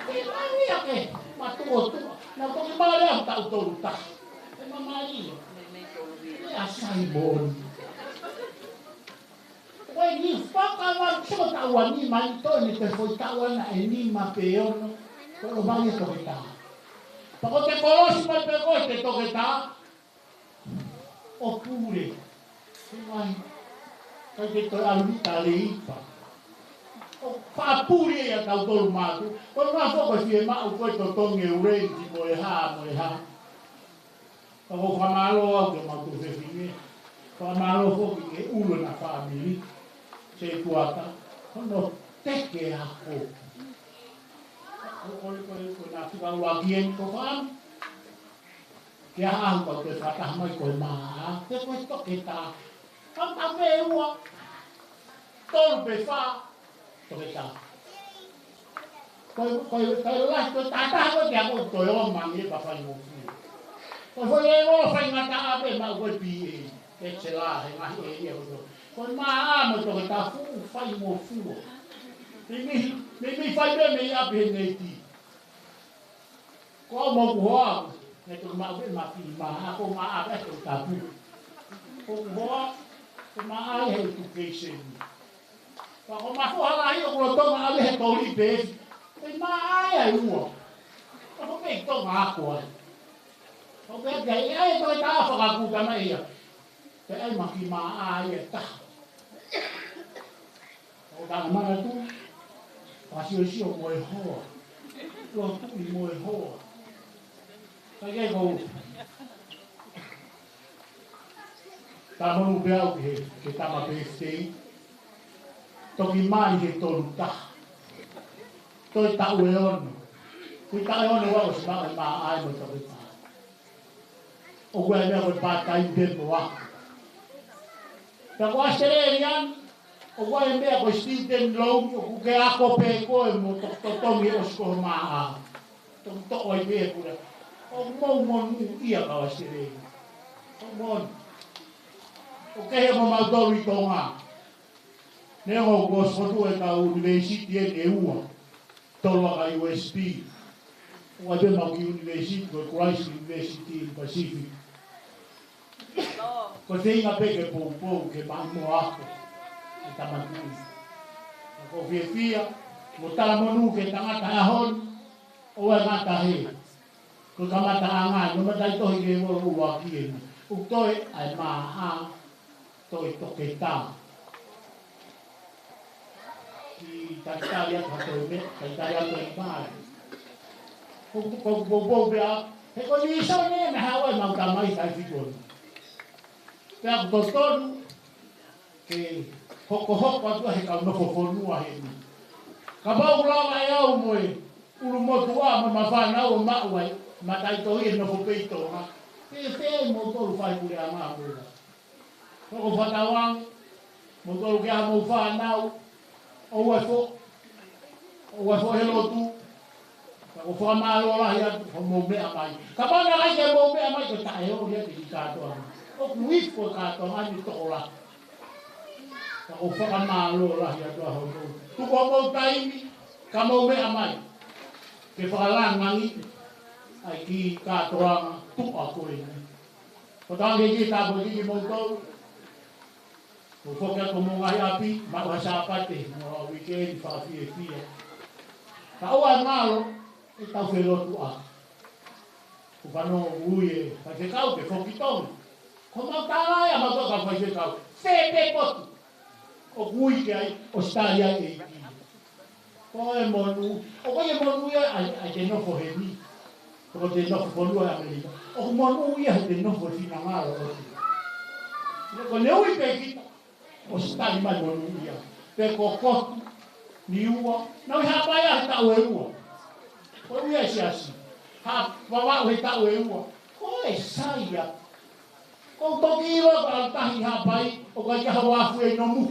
S3: Ke mari ake, matuotu. Na toki mari au tau toru ta. E mamari. E asai mori. Koe ni whakawa, so taua ni mai tōne te whoi taua na e ni ma pe ono. Koe o mai e toke tā. Pako te kolosi mai pe koe te toke tā. O pure. Te mai. Koe te toi alumita le ipa. O whaapuri e a tau toru mātu. Koe ngā whoko si e mau koe to tonge urengi mo e ha. Pako whamaro au ke mau tu whewhine. Whamaro whoki ke ulo na whamiri. Se tuata, kono teke ako. Ko na whakau kien ko wham. Ke ahu kau te whakah mai koe maa. Te koe toke tā. Kanta me ua. Tolu pe wha. Toke tā. Koe lai koe tātā koe te ako toi o mangi e pawhai mo fu. Koe hoi e o whai ngata ape mau koe PA. Ke te la he ngahi e ia hoto. Koe maa mo toke tā fu whai mo fu. Mi whai me me ape he nei ti. Ko mo kuhoa. Ne toke mau pe ma fi maa. Ko maa ape toke tā fu. Ko kuhoa. Ko maa ai he education. Ko maa fuhanga hi o kuro tonga ape he tori pe. Ko maa ai ai ua. Ko me tonga ako ai. Ko pe kai ai toke tā whakakuka mai ia. Te ai maki maa ai e taha. O tāna mana tu, pasio sio moe hoa. lo tu ni mo e ho kai ke go ta mo be au ke ta ma pe stay to ki mai ke to ta to ta u e on ku ta e on wa o sa ma ai mo to ta o gua me ko pa ta i de mo wa ta wa serian o gua me ko stiten lo ku ke a ko pe ko mo to mi o sko ma a to o i be ku o mo ia ka wa serian o mo o ke mo ma do ri tonga ne o go so tu e ka university e ua tolo ka USP o de ma ki university ko Christ University in Pacific ko te inga pe ke po ke ma mo ako e tamatu ko fia mo tala mo nu ke tangata ahon o e ngata he ko kamata anga no ma dai to ke mo ua ki o toi ai ma a toi to ke ta ki tatalia ka to me tatalia to mai ko bea he ko ni so ne me ha wa ma ka mai sai fi ko pe ko ton ke hoko atu he ka no fo nu a he ka ba ula mai au mo ulu mo tua ma fa na o ma wa ma tai to i no fo peito ha pe mo to fai ku ya ma mo ko fa ta wa mo to ke ha mo fa na o wa fo he lo tu o fo ma lo la ya mo me mai ka ba na ke mo me mai ko ta e o ye ki ka to o kui ko ka to ani to la o fo ma lo la ya to ho tu ko mo tai ka mo me mai ke fa la ngangi ai ki ka to tu a ko ni ko ta ke ki ta bo ki mo to o foca como ngai api ma wa sa pate no weekend fa fia ta o malo e ta felo tu a o vano uie fa ke kau ke foki tong como ta ya ma to ka fa ke kau se pe pot o ui ke ai o staria e ki ko e monu o ko e monu ai ke no fo hemi ko te no fo lu a me o monu ia te no fo fina malo ko ne ui pe ki o stali mai mo ia pe ko ni ua na ha pa ya ta o ua o ia si asi ha wa o ta o ua ko e saia ko to ki ro ka ta hi ha pai o ka ha wa fu e no mu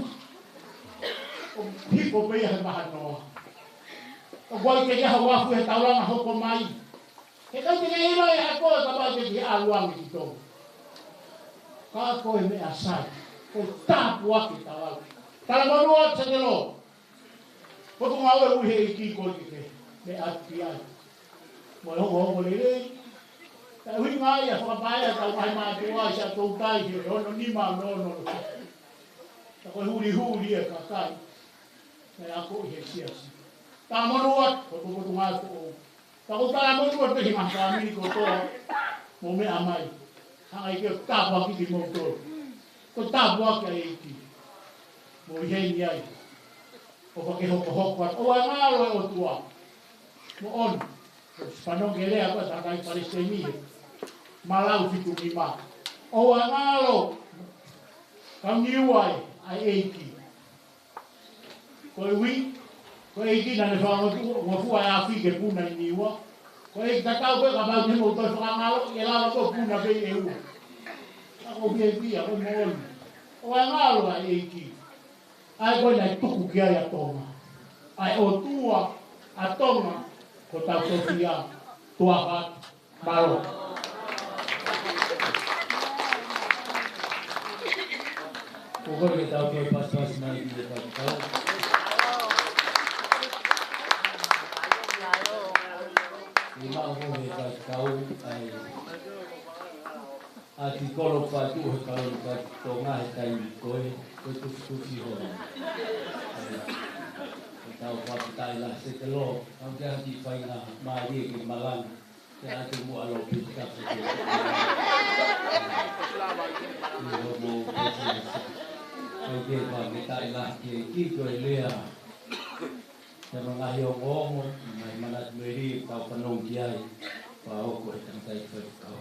S3: o hipo pe ya ma no o ko ke ha wa fu e ta la ho ko mai e ka te e ro e ko ka ba ke a luang ki to ka ko e me asai o tapu ake tawau. Tala manua tangelo. Ko tu ngau e uhe i ki ko ke me ati ai. Mo ho le le. Ta hui ngai a whakapai a tau mai maa tua sa tau tai he ono ni ma no. Ta ko huri e kakai. Me ako i he siasi. Ta manua ko tu ngau ko. Ta ko tala manua te hi ngā ko toa. Mo me amai. Hangai ke tapu aki ki mo toa. Ko tapu ake a eiki. Mo i hei ni ai. O whake hoko at. O ai ngāro e o tua. Mo on. O whanonge rea koe takai pareste mihe. Malau fitu ki ma. O ai ngāro. Kam niuai ai eiki. Koe wi. Koe eiki nane whangotu. Mo fua e a whike puna i niua. Koe eiki tatau koe ka mau te mo toi whangangaro. E lawa koe puna pei e ua. Ako bia ko mon. O ai ngalo ai eiki. Ai ko nei tuku ki ai atonga. Ai o tua atonga ko tau Sofia tua hat malo.
S2: Ko ko ke tau ke pas mai di tau. Ima ko ke tau ai ati kolo patu he kalo ka tonga he kai koe ko tu si ho. Tau pa tai la se te lo, au ke ati fai na mai ki malang. Ke ati mo alo pita se. Mo mo. Ai ke pa tai la ki koe lea. Te mga hiongongo, may manat meri, tau panong kiai, paoko e tantai whaikau.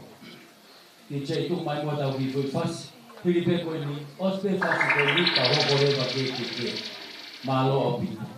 S2: Ki che tu mai mo tau ki fui fasi, Filipe koe ni, ospe fasi koe ni, tau hoko rewa ke, malo o pito.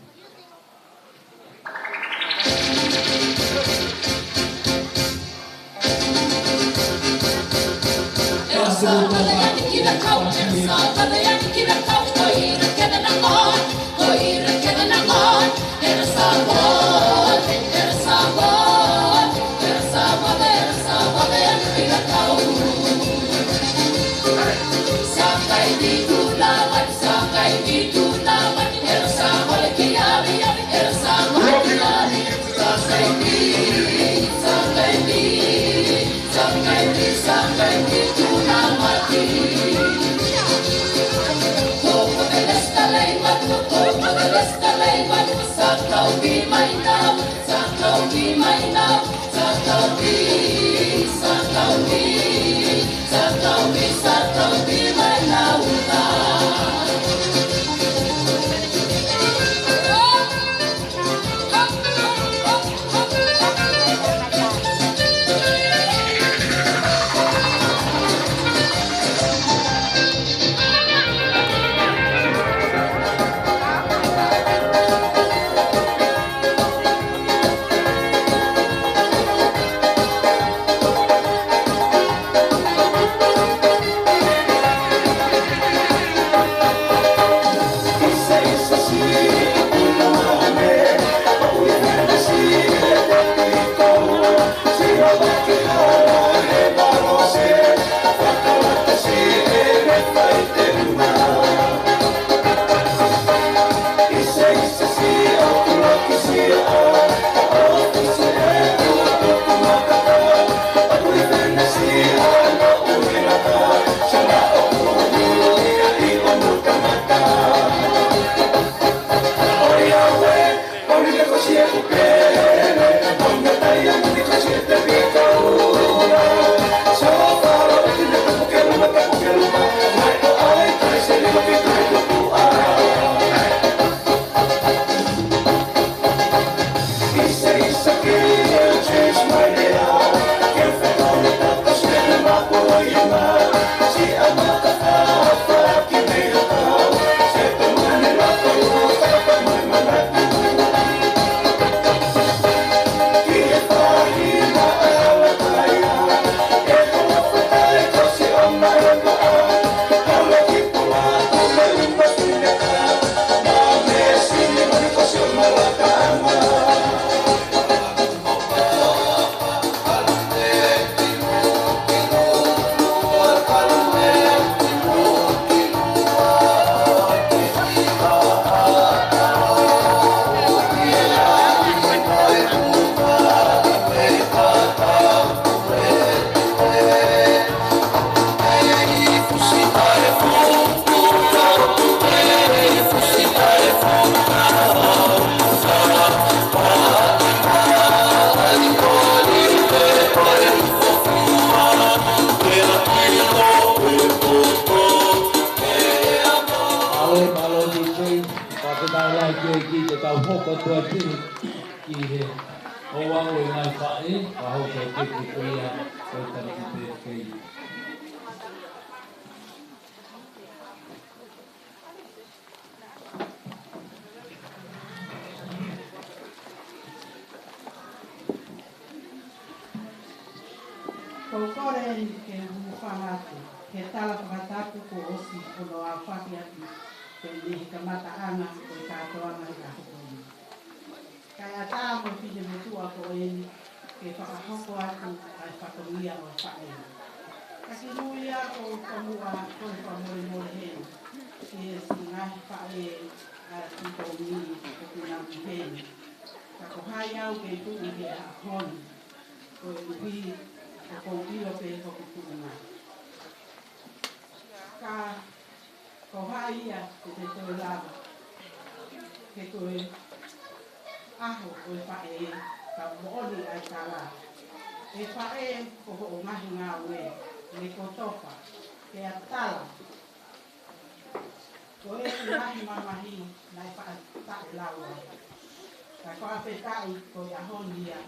S5: Ka whawhetai ko ia honia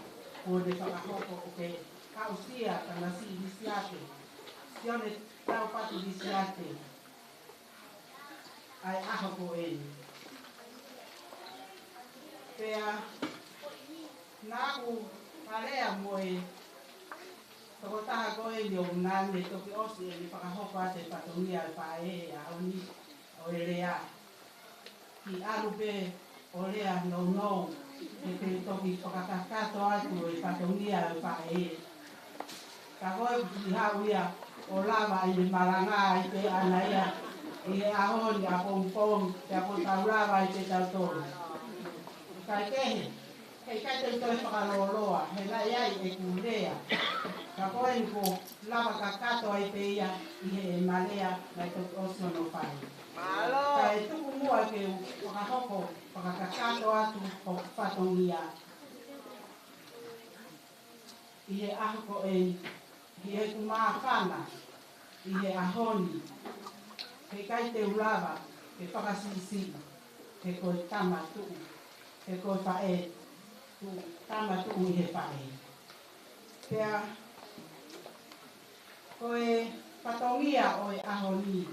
S5: o le whakahoko o ke kausia tanasi Lisiate. Sione Taupaki Lisiate. Ai aho ko eni. Pea nāku parea moe toko taha koe ni o nane toki osi e ni whakahoko a te patongia e whae a oni o e rea. Ki alu pe o rea nou e te toki whakakakato atu e patongia e whae. Ka koe ki hau ia o lava i ni maranga i te ana ia i he ahoni a pongpong te a tau lava i te tautori. Kai kehe, hei kai te toi whakaloloa, he lai ai e kurea. Ka koe ni ko lava kakato ai pe ia i he e malea mai toki osio no whai. Kai tuku mua ke whakahoko, whakakakato atu o whatongia. I he ahoko e, i he kumaa whana, i he ahoni. He kai te ulava, ke whakasisi, ke koe tama tuu. He koe whae, tama tuu i he whae. Pea, koe patongia o e ahoni,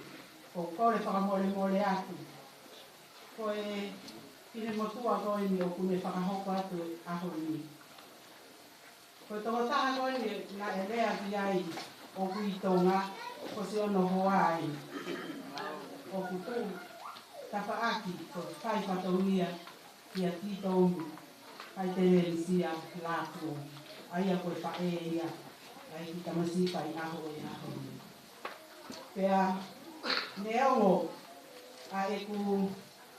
S5: ko kore whakamole atu. Koe, kine motua koe ni o kune whakahoko atu e ahoni. Koe toko taha koe ni na e rea ki ai o kuitonga, ko se ono hoai. O kutu, tapa aki, ko whai patongia, kia titomu, ai te Lisiate Latu. Aia koe whae ia, ai ki tamasipa i aho e aho. Pea, ne ongo, a e ku,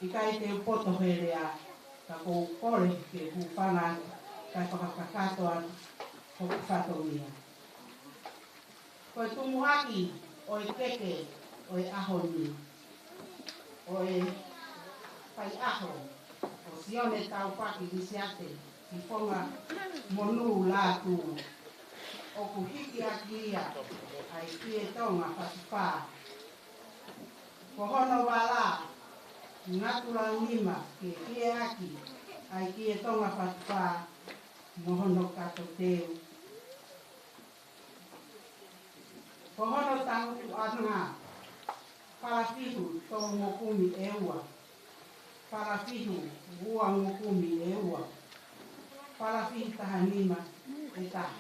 S5: i kai te upoto herea, ka ko kore ke ku whana, kai whakakakato atu, ko whatongia. Koe tumuhaki, o e keke, o e ahoni, o e pai aho, o Sione Taupaki Lisiate Hifongamonu Latu. O ku hiki aki ia, ai kie tonga whatiwha. Ko hono wala, ngātura ngima ke kie aki, ai kie tonga whatiwha, mohono kato teo. Ko hono tangu anga, parafihu tō ngokumi e ua. Parafihu ua ngokumi e ua. Parafihu taha nima e taha.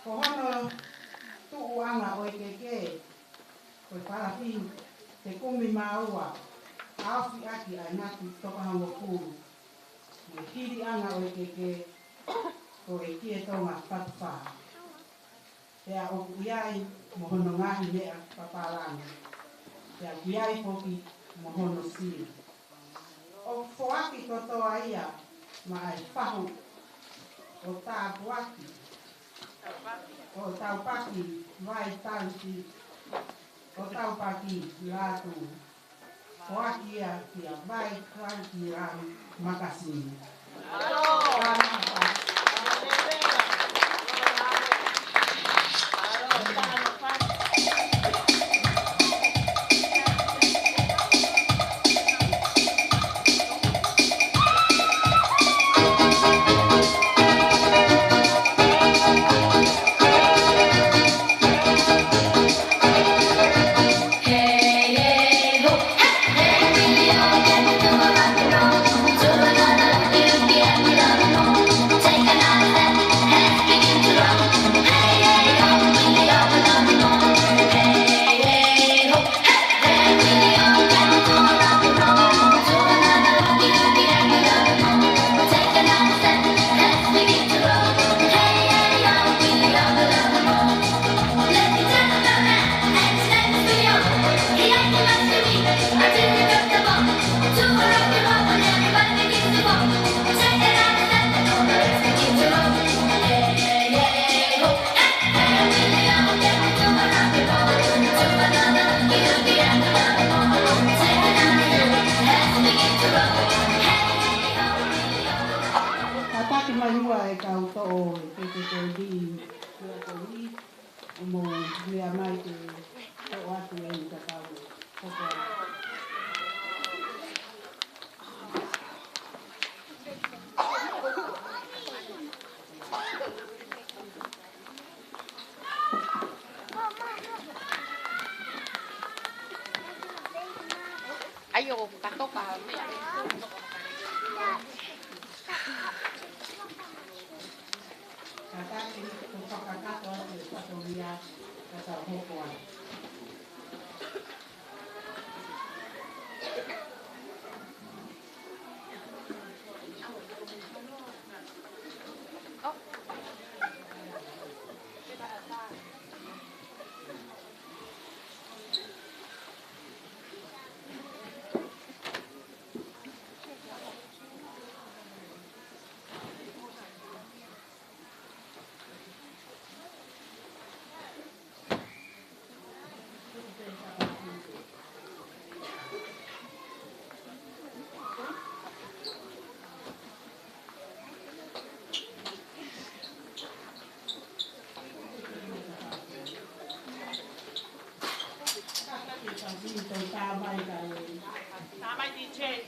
S5: Ko hono tuu anga o e keke, ko parafihu te kumi maua. Awhi aki ai ngati toka hango kuru. Me hiri anga o e keke, ko e kie tonga whatuwha. Pea o kuiai mohono ngahi mea paparanga. Pea kuiai poki mohono siri. O foaki kotoa ia, ma ai whahu o tāpuaki. O Taupaki vai tanti, o Taupaki Latu. Foaki ia kia vai tanti ram makasini. Kata ini untuk kata tuh patogia kata hokwan.
S4: Tabai di cek.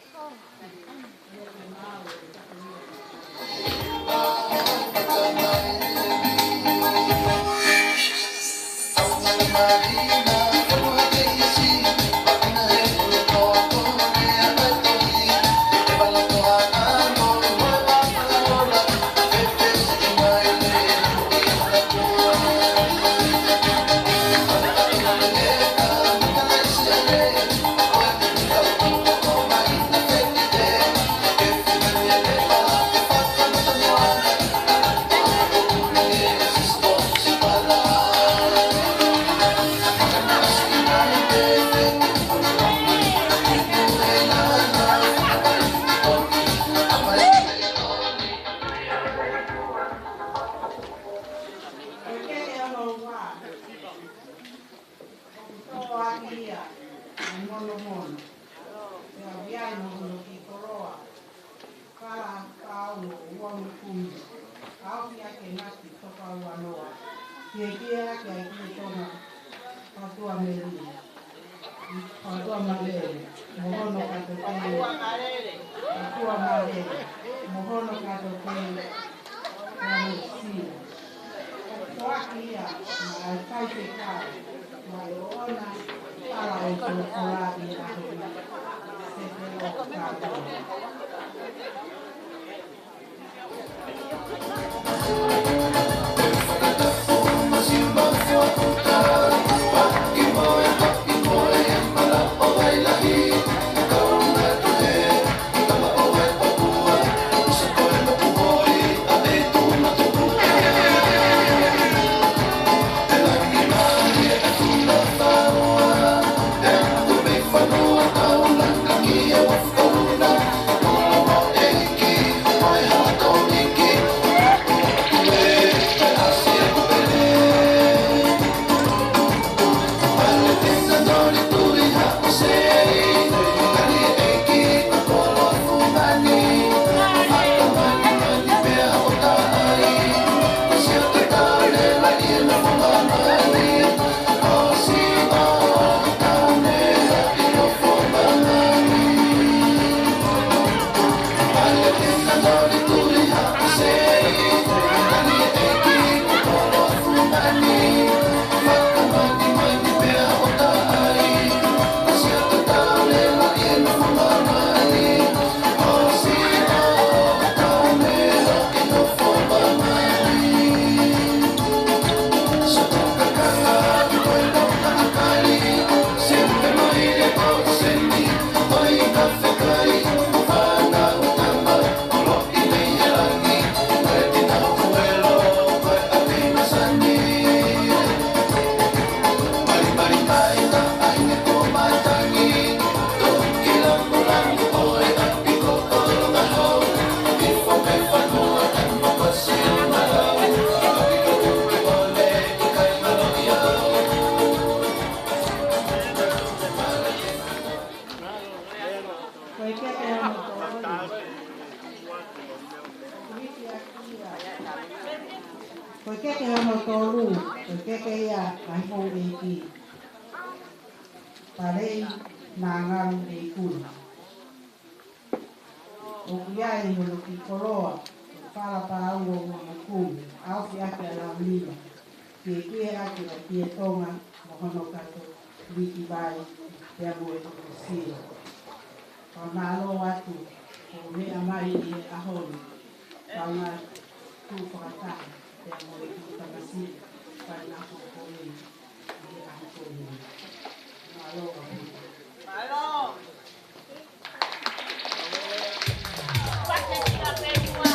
S5: Pamalo atu, o mea mai i ahoni. Pama tu whakataka, te amore ki tamasi, pai nako koi i aho koi. Malo apu.
S4: Malo. Pate tika penua.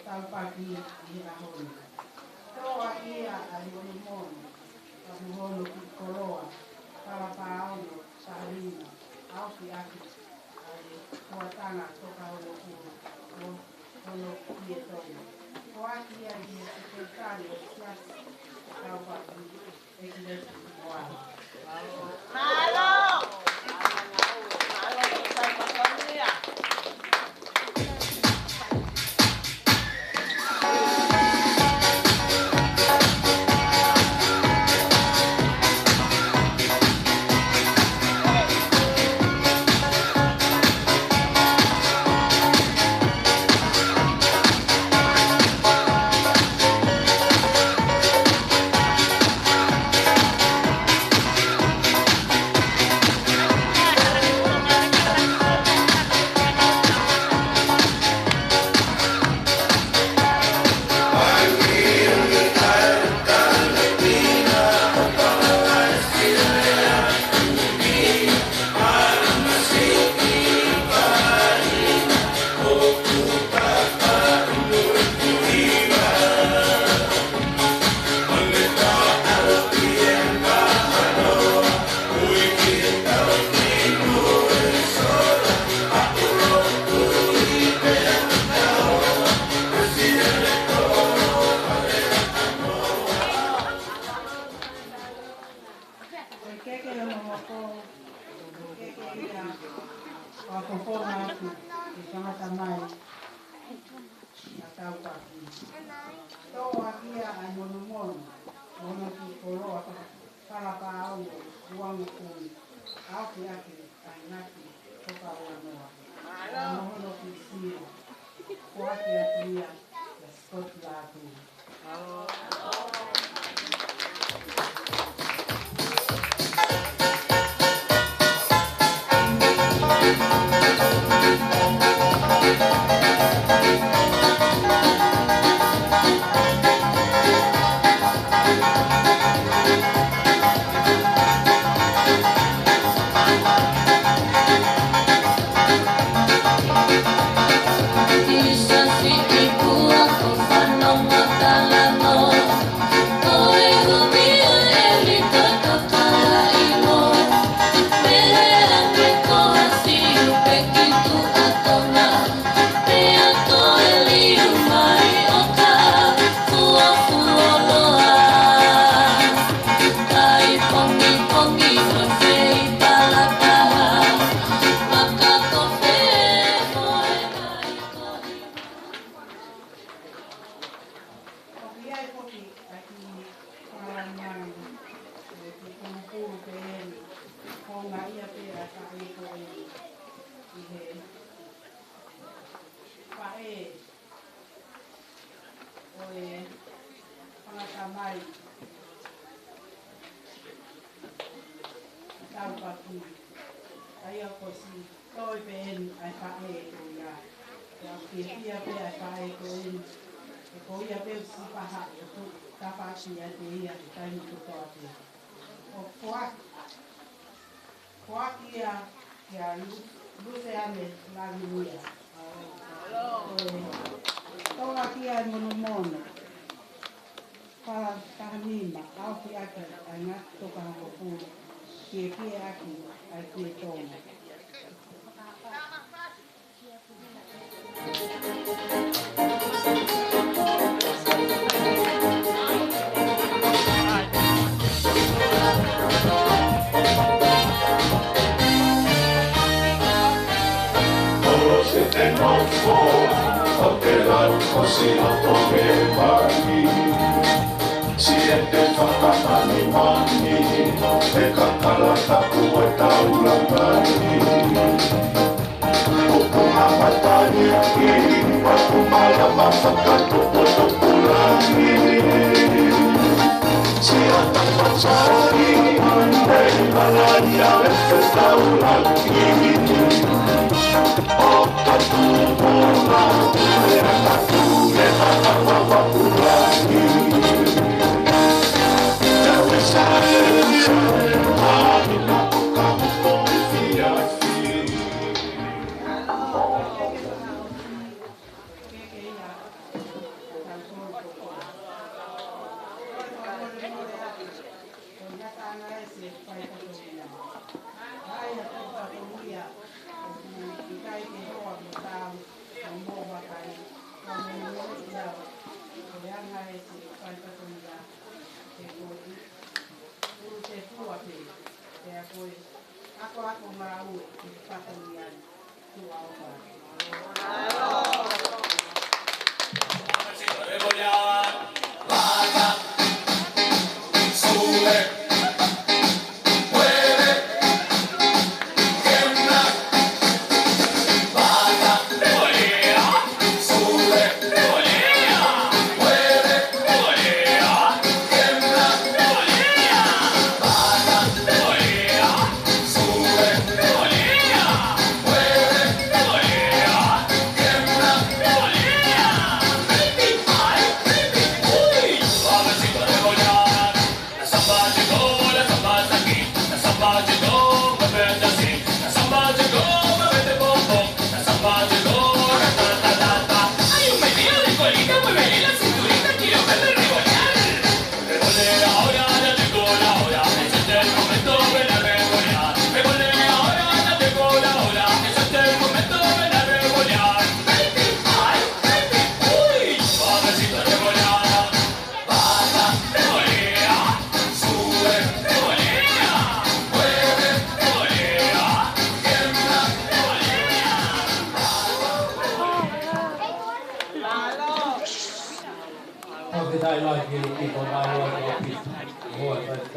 S5: Taupaki Lisiate Toa ia Hifongamonu Latu ki koroa Parapaono Sarina Auki aki Kuatana toka ono kietono Toaki ia Sekretari Siasi Taupaki Lisiate Hifongamonu
S4: Malo. Malo kita patolia.
S5: keke no moko, keke ia, wakaponga aku, e tangata mai, a Taupaki. Toa kia ai mono mono, mono ki koroa palapa au, uangu kui, au ki ake, ai ngaki, toka ua noa. Mono ki sia, kua ki atuia, la skoti la aku. Taupaki, ai o kosi, toi ben ai pae ko ia. Ja kia pe ai pae ko in. E ko ia pe si paha e ko tapaki ai te ia te taimi ko toa te. O koa kia luse ane lagi uia. Toa kia ai mono mono. Para tahanima, au ki ake ai ngā toka hako pūra. Kia aki ai kia tōna.
S6: Se non fuori, o che l'altro sia come mani, siete whakamani mani, e kakala taku e taula mani. Upuna matani ki, upumala mawhakato o topulani. Siata pasari, e malania e te taulani.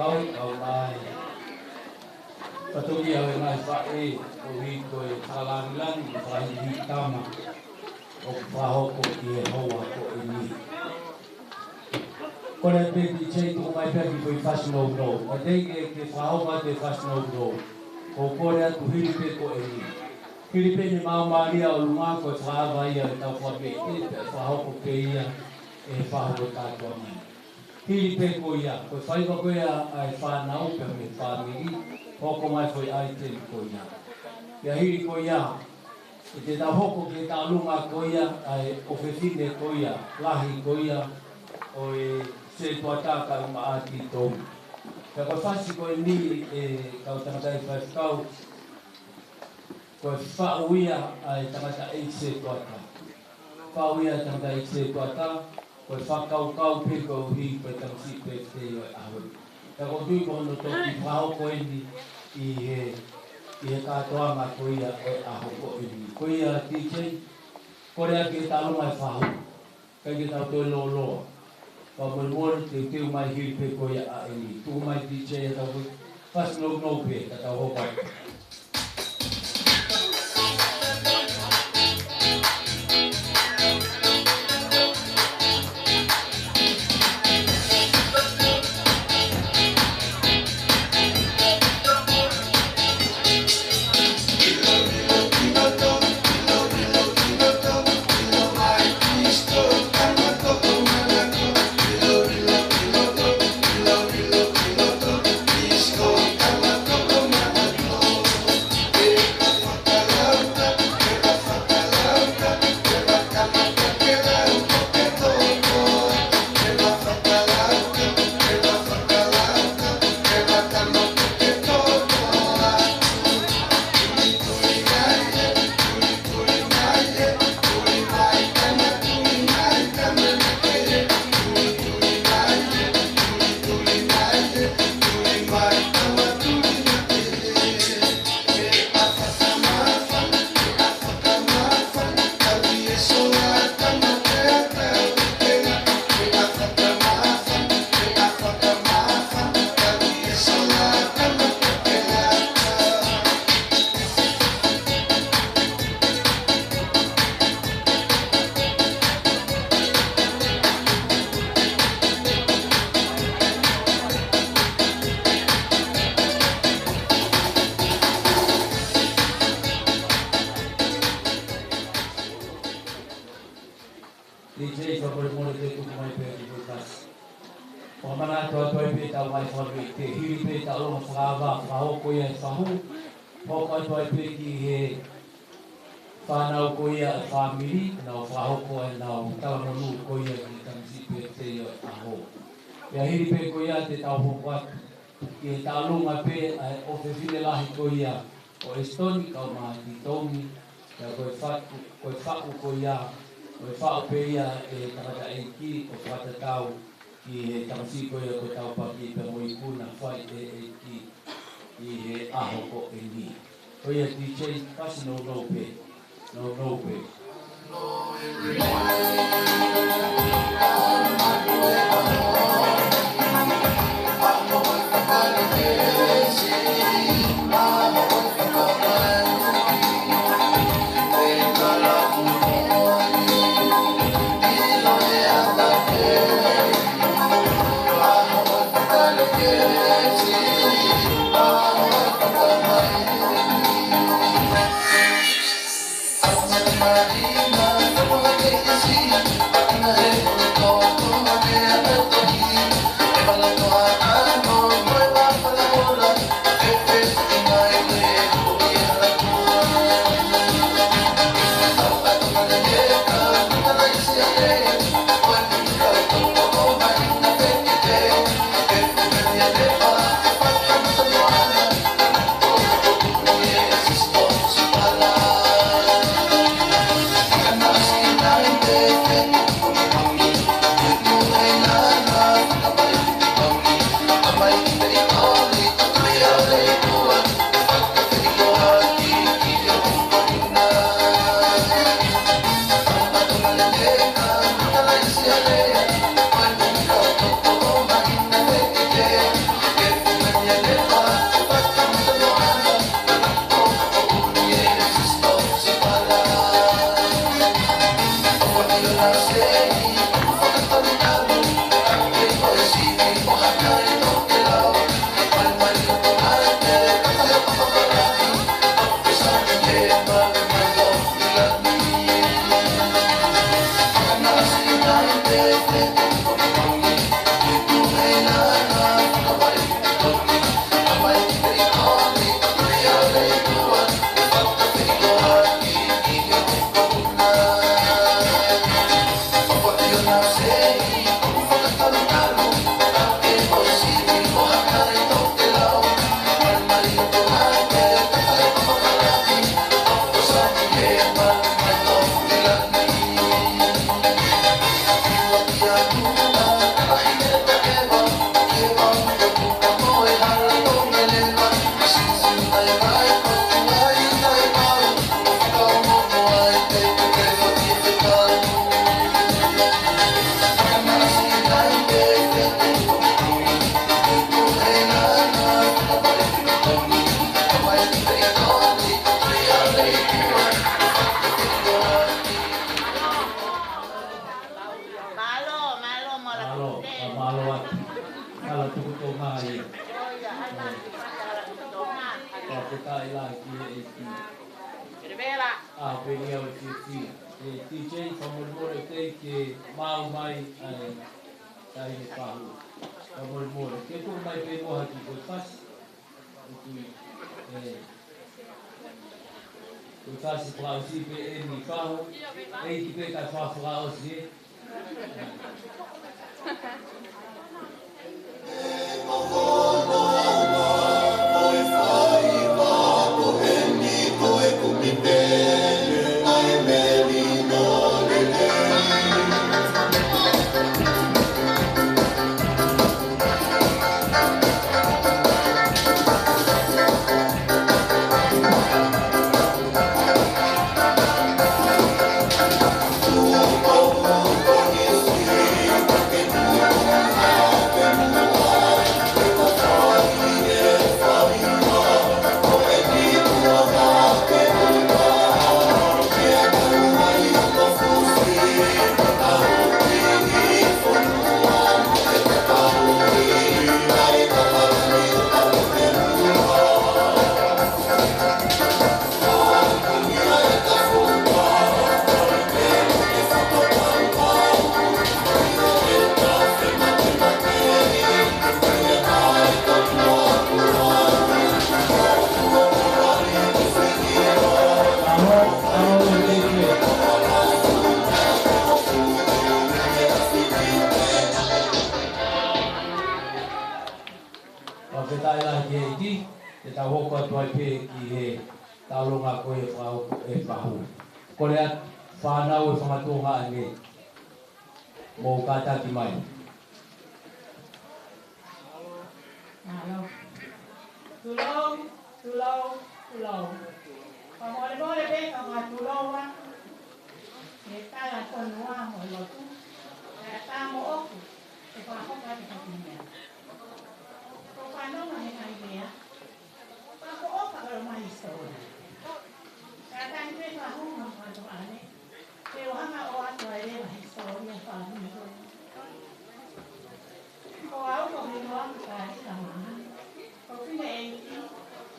S2: kau mai. Patugi awe mai whae o hiko e whakalangilani o whahihi tama o whahoko i e hoa ko e ni. Kone peti chei tuku mai peki koe whasino no. O teike ke whahoka te whasino no. Ko kore atu hiripe ko e ni. Hiripe ni maumaria o lunga koe whaava ia e tau whake e whahoko ke ia e whahoko tātua mai. Hiripe ko ia, koe whaiva koe a e whanau pe me whamiri. Hoko mai foi ai te ko ia. Ia hiri ko ia. E te tau hoko ke tā lunga ko ia, ai o whewhine ko ia, lahi ko ia, o e se tuataka i maati tōu. Ka koe whasi ko e ni e kau tangatai whaiskau, koe whauia ai tangata e se tuataka. Whauia tangata e se tuataka, koe whakau peko hi koe tangasi pe te o e ahoi. Ka koe tui kono toki whahoko e ni, i he kātoanga ko ia e aho ko ini. Ko ia TJ, kore ake tālunga e whahu, kai ke tau toi loa. Ka mori te teu mai hiri pe ko ia a ini. Tuku mai TJ e tau koe, whasino no pe, ka tau hokai. Whanau ko ia e whamiri, nau whahoko e nau talamonu ko ia ki tamsi pe te o e aho. Ia hiri pe ko ia te tau hoko atu. Ki e tālunga pe o whewhine lahi ko ia o Estoni, kau maati tongi. Ia koe whau ko ia, koe whau pe ia e tangata e ki o whatatau ki he tamsi ko ia ko Taupaki pe moikuna whai e ki i he aho ko e ni. Ko ia DJ Kasino no pe. No way.
S6: Marina,
S1: Kita ilahi ki e ki.
S4: Rivera.
S1: Penia o ti. DJ Hifongamonu ke mau mai ai tai ni pahu. Hifongamonu ke tu mai pe moha ki ko pas. Tu fasi para o si pe e ni pahu. E ki pe ka fa para o si. Whanau e whangatoha ane mō kātaki mai.
S5: Malo. Tulou. Pamole pe ka tulou wa. E tala tonua mo lotu. E ta mo oku. E pa ko ka te kapinia. Ko pa no ma he kai dia. Pa ko oka o mai stoa. Ka ta ni pe ka hu ma ka to ane. Te o hanga o atu ai le mai stoa ni pa ni. Ko au ko ni no ka ta ma. Ko fine e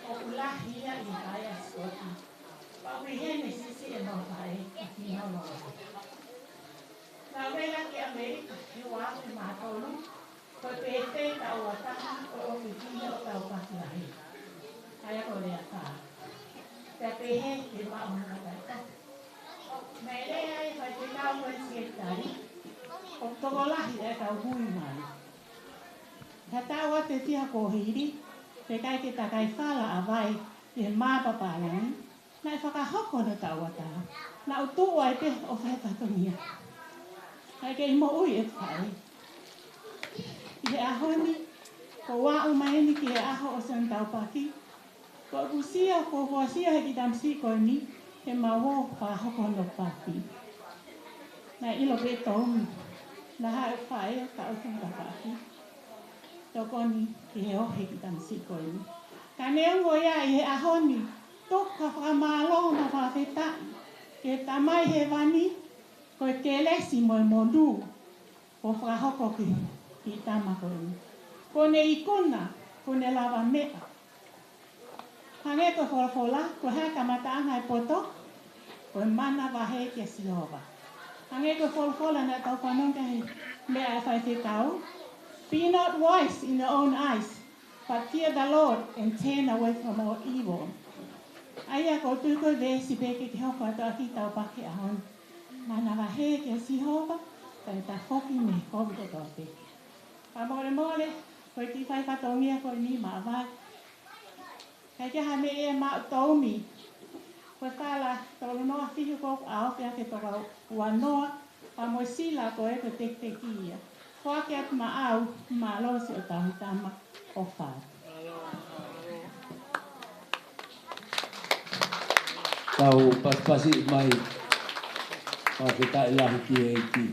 S5: o kula hia i haya skoti. Pa we hene sisi e no vai ki no no. Na vela ki Amerika e wa e ma tolu. Ko te te ta o ta ko o ki ni o ta o pa lai. Aya ko le ata. Te pe he ki ma o na ta. Me le ai fa te na o si tari. O to la hi e ta hui mai. Ta ta wa te tia ko hiri. Te kai te takai whala a vai i he māpapa alani, na e whakahoko na tauata, na o tō ai pe o whai katongia. Hai ke imo ui e whai. I he ahoni, ko wā o maeni ki he aho o Sione Taupaki, ko kusia ko huasia he ki tamsi ko ni, he mawo whakahoko no paki. Na ilo pe tōmi, na hae whai ka o Sione Taupaki. Tokoni ki he ohe ki tamsi koini. Ka neongo ia i he ahoni, toka whakamalo ma whawhetai, ke tamai he wani, ko e ke lesi mo e mondu, ko whakahoko ki tama koini. Ko ne ikuna, ko ne lava mea. Hange ko wholafola, ko hea kamataanga e poto, ko e mana wahe ki a Sihova. Hange ko wholafola na tau whanonga he mea e whaithetau, be not wise in your own eyes, but fear the Lord and turn away from all evil. Aia ko tuko vesi peke ki hoko ato aki taupaki ahon. Mana wahe ki a Sihova, tai ta hoki me kovi to peke. Pa mole, koe ti whai katongia koe ni maa vai. Kai kia ha me e maa toumi. Koe whala tolo noa whihu koko a oke ake toka ua noa, pa mo sila koe ko tek tekia. Whake atu ma au, ma losi o tahutama o whai.
S1: Tau paspasi mai whaketa ilahi ki e ki.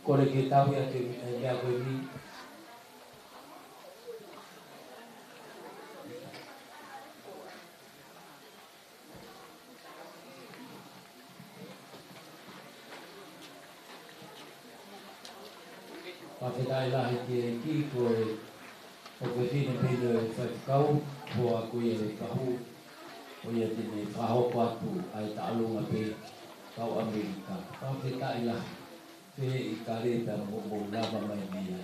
S1: Kore ke tau ia ke mea koe ni.
S2: Whawhetai lahi ki e ki koe o koe tine pino e whaikau hoa koe e kahu o ia tine whahoko atu ai ta'alunga pe kau Amerika. Whawhetai lahi pe i ka reta mo lava mai mea.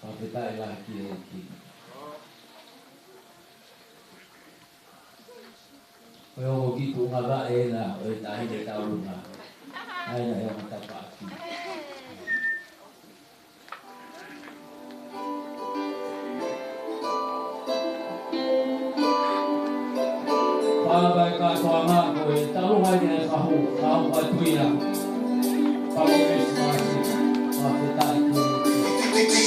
S2: Whawhetai lahi ki e ki. Koe o ki tu ngā ra e na o e tahine ta'alunga. Aina e o matapa aki. Pāpai ka toa ngā koe, ta'alunga i e kahu kai tuia. Palo Christmas, whawhetai ki e ki.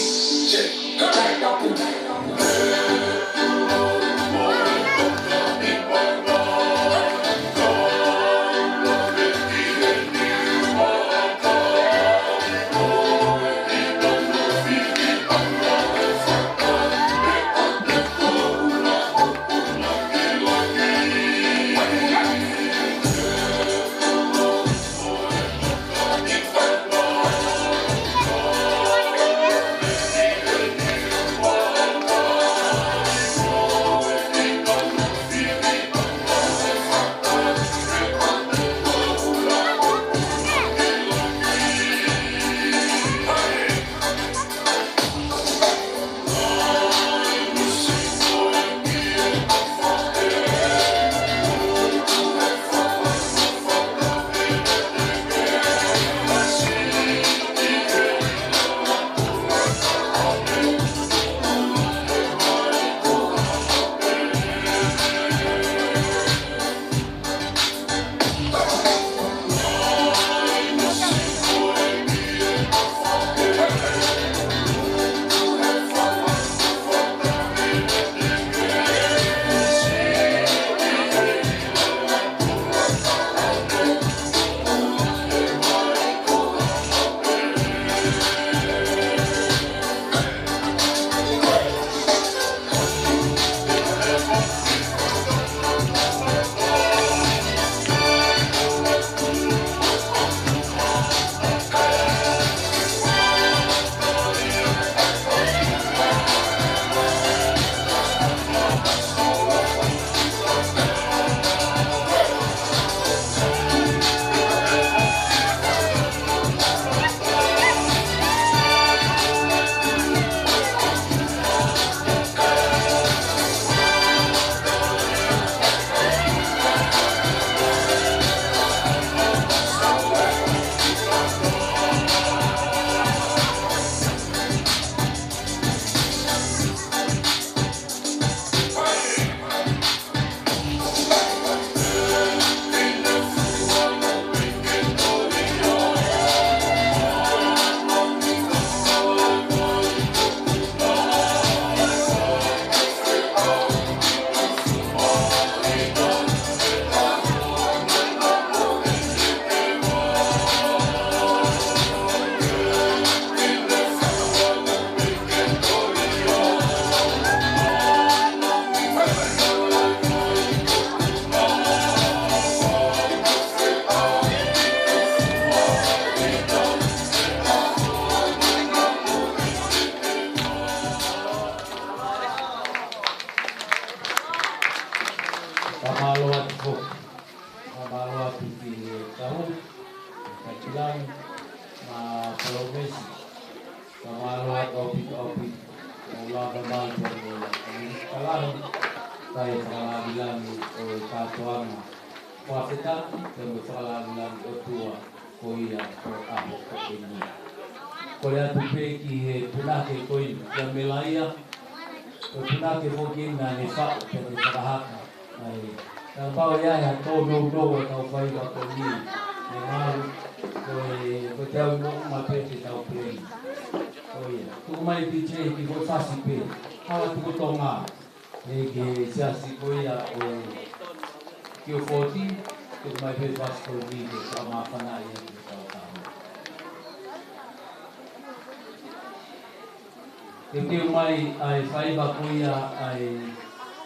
S1: Ke teo mai ai whaiva koia ai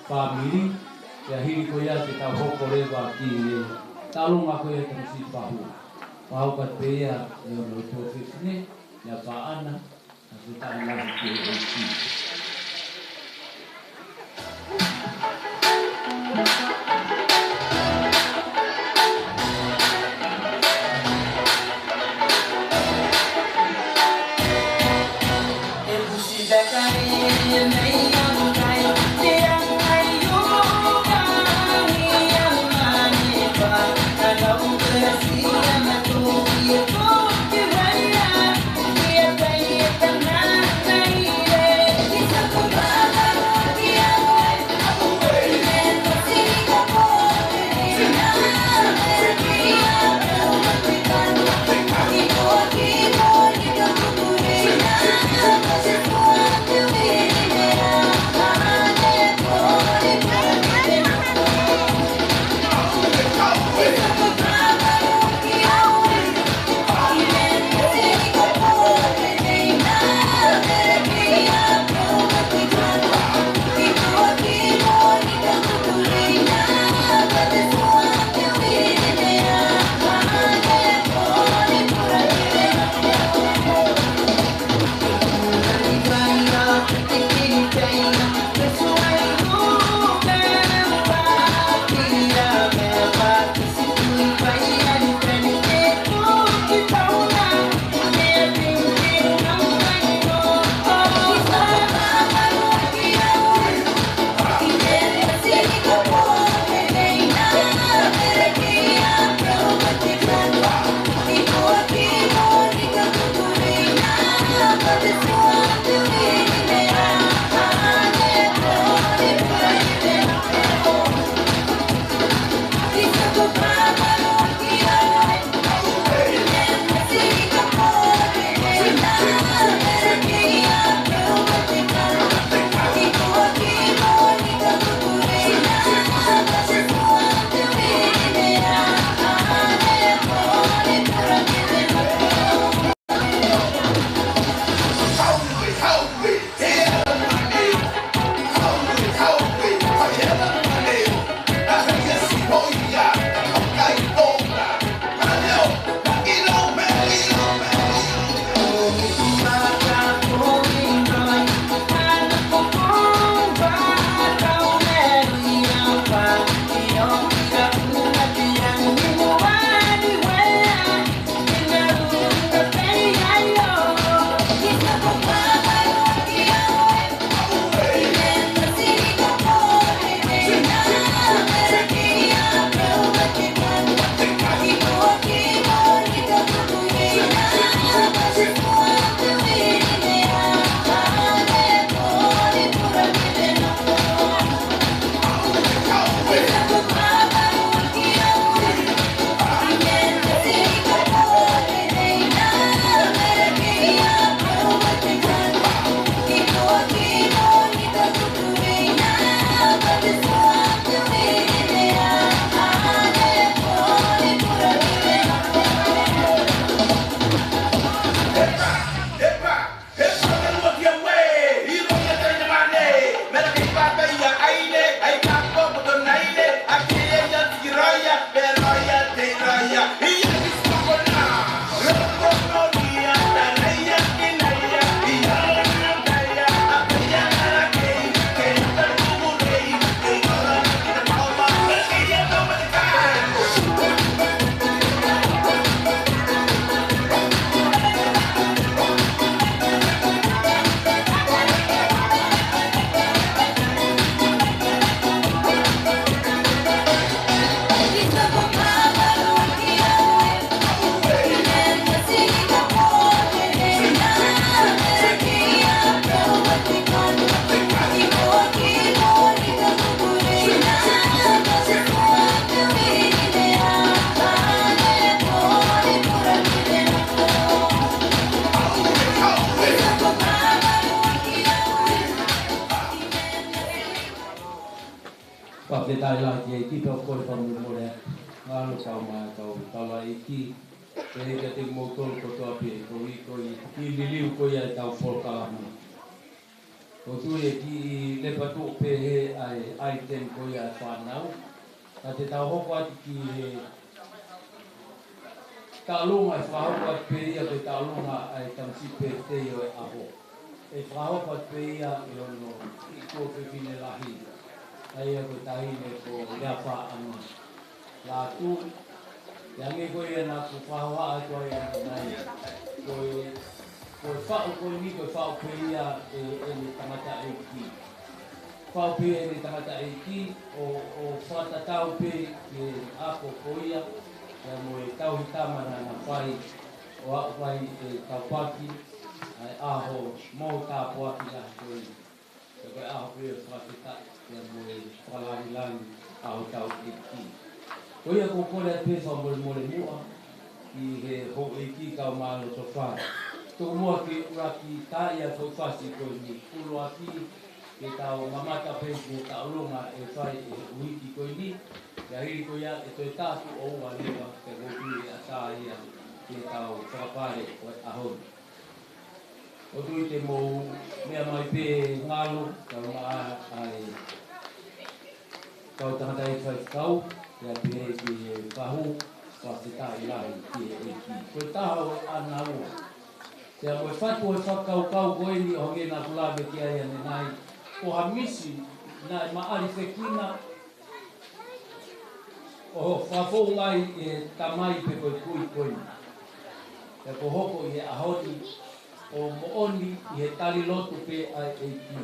S1: whamiri, e hiri koia te tau hoko rewa ki e talunga koia te msi whahu. Whauka te ea e ono tō whiwhine,
S2: ya whaana, a whetau lahi ki e ki. Whawhetai la ki e ki peo kore pamu more ngalo kau mai kau tala i ki e heke te motoro ko toa pia ko i ki liliu ko ia tau polkalamu. Ko tu e ki le patu pe he ai ten ko ia whanau. Ka te tau hoko ati ki he
S1: Talunga e whahopa pe ia pe talunga ai tamsi pe te o e aho. E whahopa pe ia e ono I ko whiwhine lahi. Ai e koe tahine ko leapa anu. Latu, te ange koe ia nā ku whahoa atua ia nai. Koe whao koe ni koe whao pe ia e ni tamata e ki. Whao pe e ni tamata e ki o whatatau pe e ako koia. Ia mo e tau hitamana na whai o whai e taupaki ai aho mō tāpuaki la koe. Ia koe aho pe e whakita ia mo e whalari aho tau e ki. Ko ia ko kore a pefa mole mua I he ho e ki kau malo to whai. Toko mua ki uraki tā ia tau whasi koe ni kuro aki ke tau mamata pe ke tau longa e whai e uiki koe ni. Ia hiri ko ia e toi tātu o ua lewa te hoki a tā ia ke tau whakapare o ahoni. O tui te mō mea mai pē ngalo, tau maa ai tau tangata e whai kau, ia pē ki whahu, whase tā I lahi ki e ki. Koe taha o ana ua. Tea moe whatu e whakau kau koe ni o honge nā kulabe ki aia ne nai, o hamisi nai maari whekina, o whafou ngai e tamai pe koe kui koe. Te ko hoko I he ahoni o mooni I he tali lotu pe ai e ki.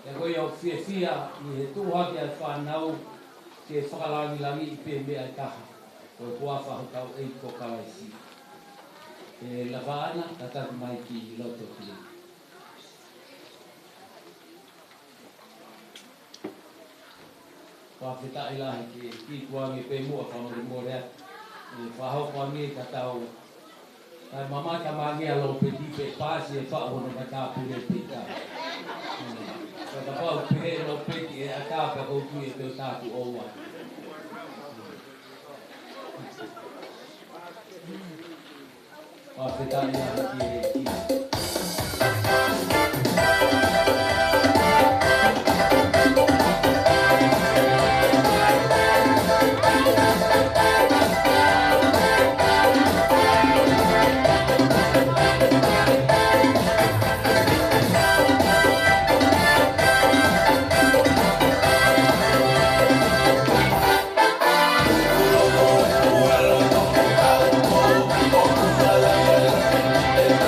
S1: Te koe au fia I he tūhaki ai whanau ke whakalangi I pe me ai taha. Koe kua whahokau e ko kawaisi. E lawa ana tataki mai ki loto ki. Whawhita I lahi ki kuangi pe mua whamuri more atu. I whahau kuangi ka tau. Kai mama ka mangi alo pe dipe pāsi e whahono ka tā pure pita. Ka pau pehe lo peti e a tāpa koutu e teo tātu oua. Whawhita I lahi ki.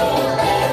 S6: Oh,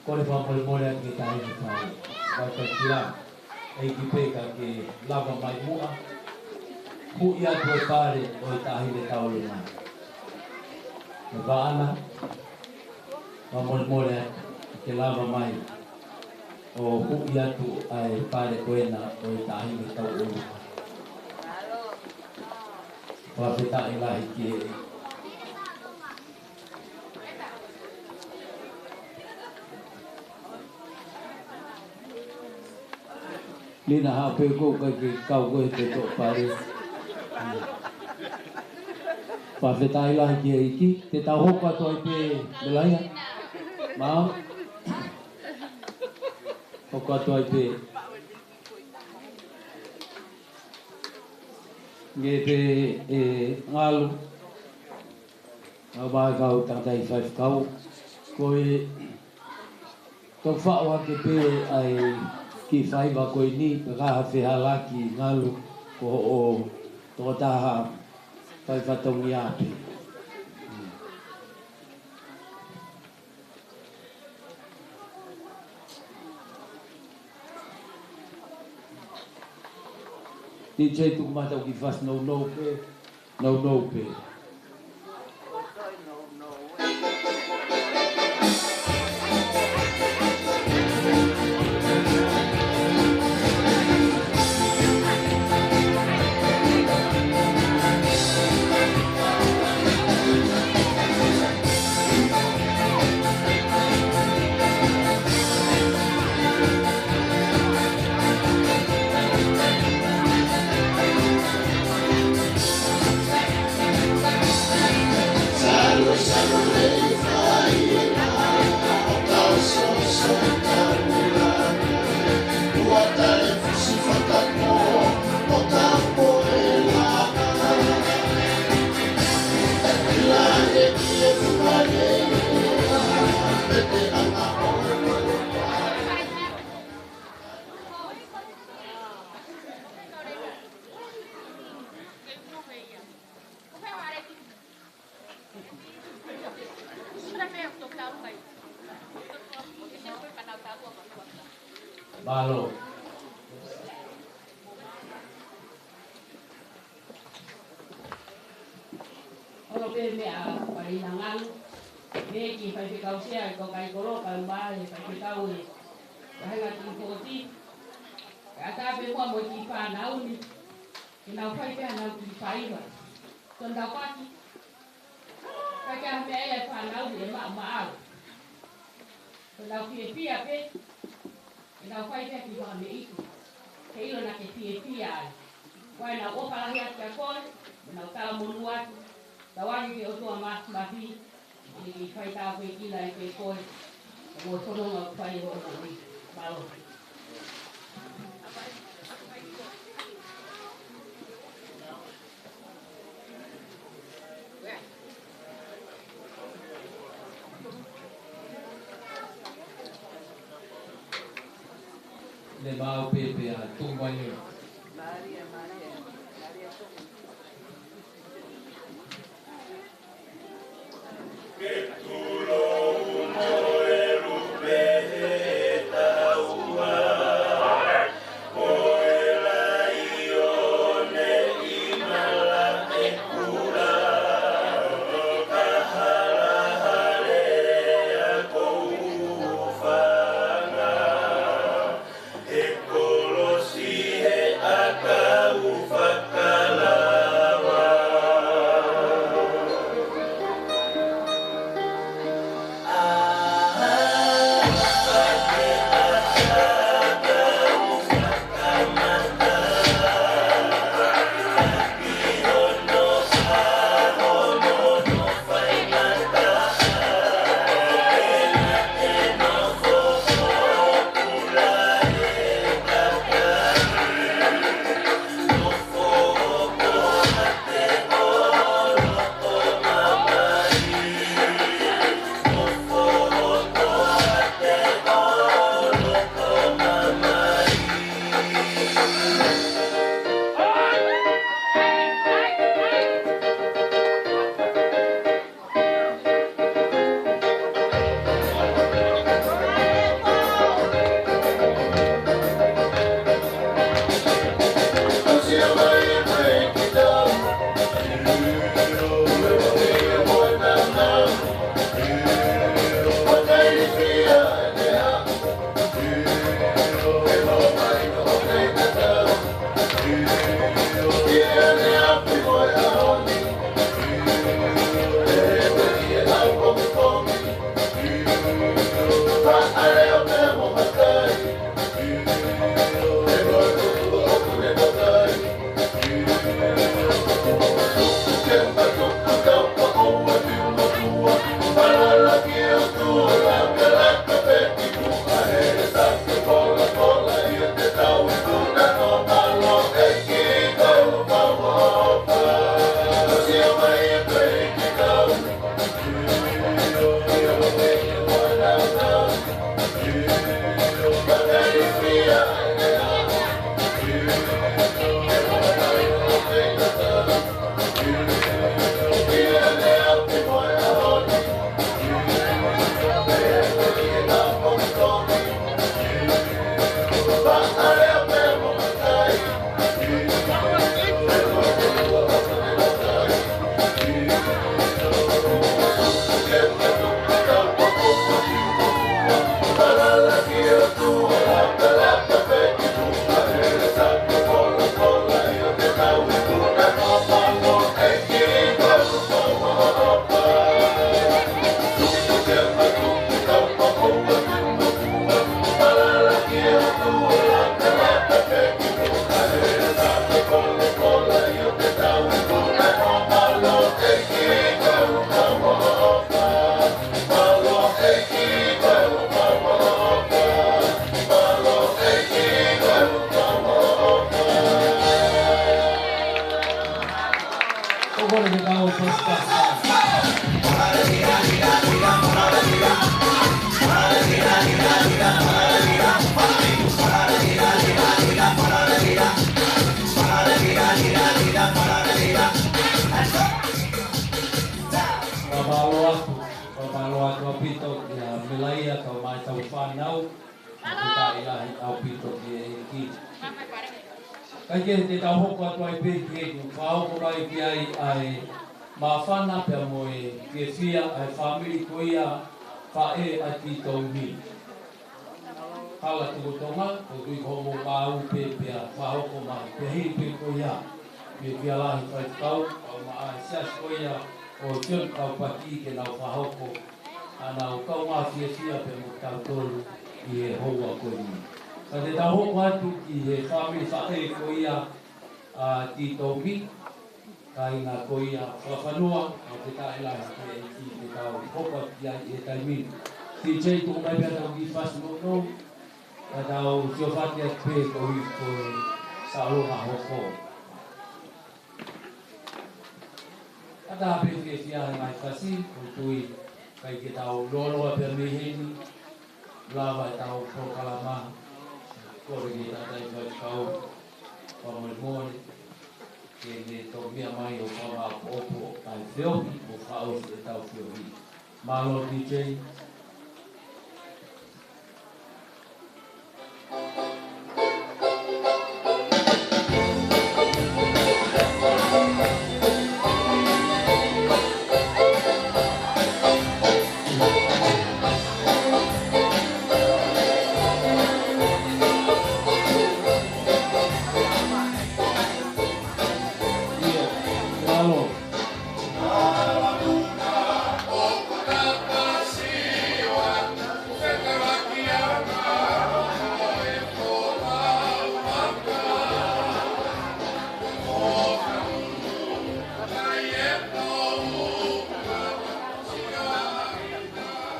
S2: Kore whapole more ake ka hei whai. Wai kai tira. Ei ki peka ke lava mai mua. Hu ia tue pare o i tahi le taole mai. Me vaana. Wapole more ake ke lava mai. O hu ia tu ai pare koena o i tahi le taole mai. Wapeta i lahi ki e.
S1: Lina ha pe ko ka ke kau ko te to pare. Pa fe tai la ki iki te ta ho ka to pe belaya. Ma. Ho ka to pe. Nge pe ngalu. Ba ka u ta tai fa kau ko e to fa wa ke pe ai ki whai wa koe ni, kaha whihala ki ngalu ko o tō taha whai whatongi api. Ti chei tuk matau ki whas no pe. Balo.
S5: Ono pe mea parina ngalu. Neki whai whikau sea ko kai koro kai mai whai whikau e. Wahenga ki koti. Ka tape mua mo ki whanau ni. Ki nau whai pēha nau ki whaiwa. Ton Taupaki. Kai kia mea e whanau ni e maa. Ton nau pia pe. Ki nau whai pēha ki whame iku. Ke ilo na ke pia ai. Wai nau opalahi atu kia koe. Nau tala monu atu. Tawangi ke otua mahi. Ki whai tāu koe kila e ke koe. Mo tononga whai ho ni. Balo.
S1: Le mau pepe a tumbanyo.
S6: Ekolosi he
S2: melaia kau mai tau whanau. Kita ilahi au pito ki e ki. Kai ke te tau hoko atu ai pe ki e ku whaoko kai ki ai mawhana pia mo e ke fia ai whamiri ko ia whae a ki tau mi. Hala tuku tonga, ko tui homo pāu pe pia whahoko mai. Pia hiri pe ko ia. Pia kia lahi whai tau, au maa sias ko ia o Sione Taupaki ke nau whahoko. Ana o kau maa fia pe mo tau tolu i he hoa ko i. Ka te tau hoko atu ki he whamiri whae ko ia ki tau mi. Ka inga ko ia whawhanua, o te tae lai ki te tau hoko ki ai e taimini. Ki tei tuku mai pia tau ki whasi no. Ka tau tio whati at pē ko i ko sa aloha hoko. Ka tā pē ke whiahe mai whasi, ko tui kai ke tau loloa pia meheni, lawa e tau prokalama, kore ke tatai whai kau, whamore ke ne tō mea mai o whamau opo ai whiohi o whaos e tau whiohi. Malo DJ.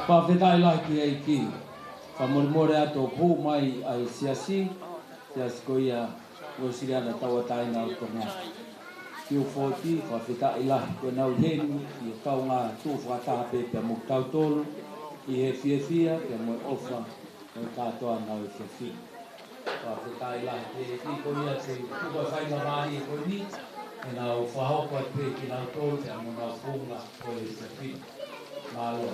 S2: Pawhetai laki ai ki. Whamoremore ato pū mai ai siasi ko ia Rosiriana taua taina o tonga. Kiu fōti, whawhetai laki ko nau henu, i kau ngā tū whakatape pia muk tau tolu, i he fia pia moe ofa, o katoa nau e fia. Whawhetai laki ki ko ia te tuka whainga mahi e ko ni, e nau whahoko at pe ki nau tolu, pia mo nau pūnga ko e fia. Mālo.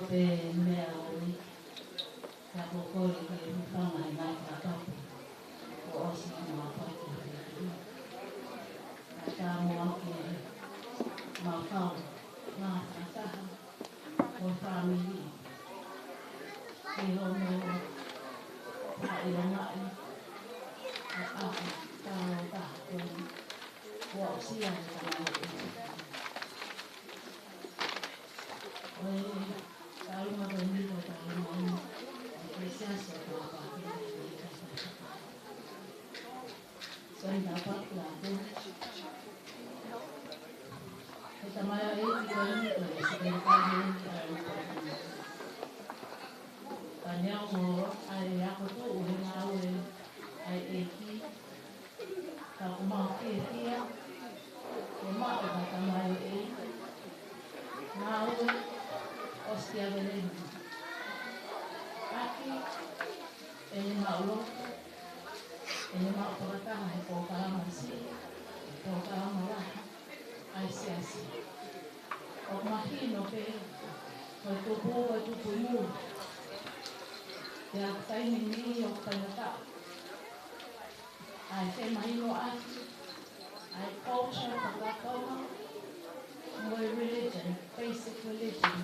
S7: Pe mea oi, ka kokore ke whanga i mai ka tapu, o osi ki mā paki ki. Ka tā mua ke mā whau, ngā whataha, o whamiri. Ki hono, ka i rangai, ka ahu, tāo taha koni, o osi ai ka mai ki. Oi, Tauma Granville NSW, Lisiate Taupaki Sione Taupaki Latu. He tamaya e ki koe ni koe, se kei kāne ni kai o koe. Ka neau mo ai ako tō uhe ngau e ai e ki. Ka kumau ki e kia, ke mao ka tamaya e. Ngau e, ostia veneno. Aki, ele maulo, ele mau paratanga he pōkarama si, pōkarama laha, ai siasi. O mahino pe, koe tupu koe tupu iu, te aktaini ni o kainata. Ai te mahino aki, ai culture, pakatoma, moe religion, basic religion,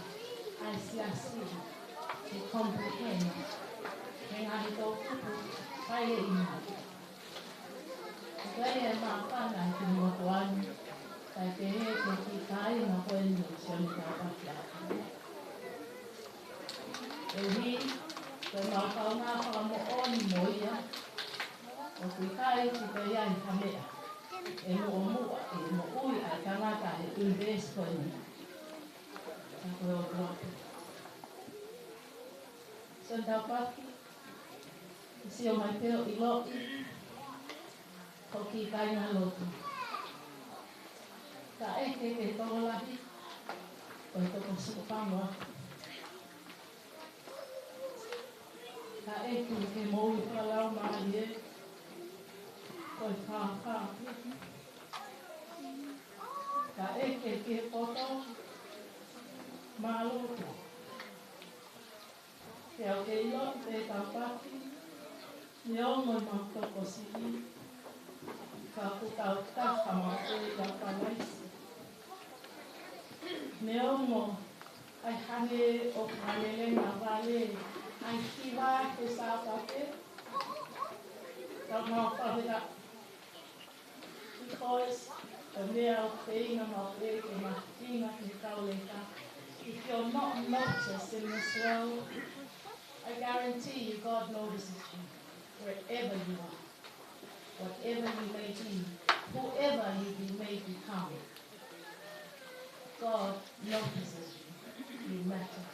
S7: ai siasi, te comprehend, he ngahi tau tupu, kai e ina. Kai e māpana ki motoani, kai te he te ki kai na koe ni Sione Taupaki Latu. E hi, koe māpau ngā whakamo oni mo ia, o kui kai ki te iai kamea. E mo mua, e mo ui ai tangata e invest koe ni. Ka koe o dropu. Sione Taupaki, si o mai peo i loki, ko ki kai ngā lotu. Ka eke ke tō lahi, o i toko sukapanga. Ka eku ke mou whalau mahi e, o i whāwhā piki. Ka eke ke poto, māloto. Ke au ke ilo te taupaki, ni ongo i mātoko sihi, ka kutau taha mā te iapanaisi. Me ongo ai hane o kanelenga vale, ai hiwa ke sāpate, ka mā whawera. Because the mea o te inga mā te ke mā tinga ke kauleka. If you're not noticed in this world, I guarantee you God notices you wherever you are, whatever you may be, whoever you may become. God notices you. You matter.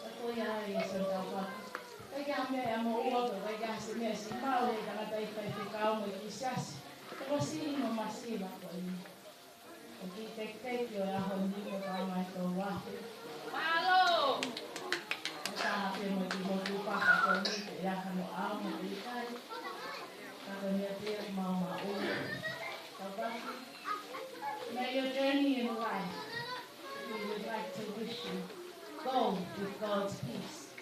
S7: Ako ia e sa taupaki. Kaya mea mo uaga, kaya si mea si maule ka tai kai te kao mo ki siasi. Ako si ino masiva ko ini. O ki te teki o aho ni ko ka mai tō wahi.
S4: Malo!
S7: Ka hape mo ki mo tupaka ko ni te iaka no ao mo te ikai. Ka mea te mau ma ua. Taupaki. May your journey in life, we would like to wish you, go with God's peace.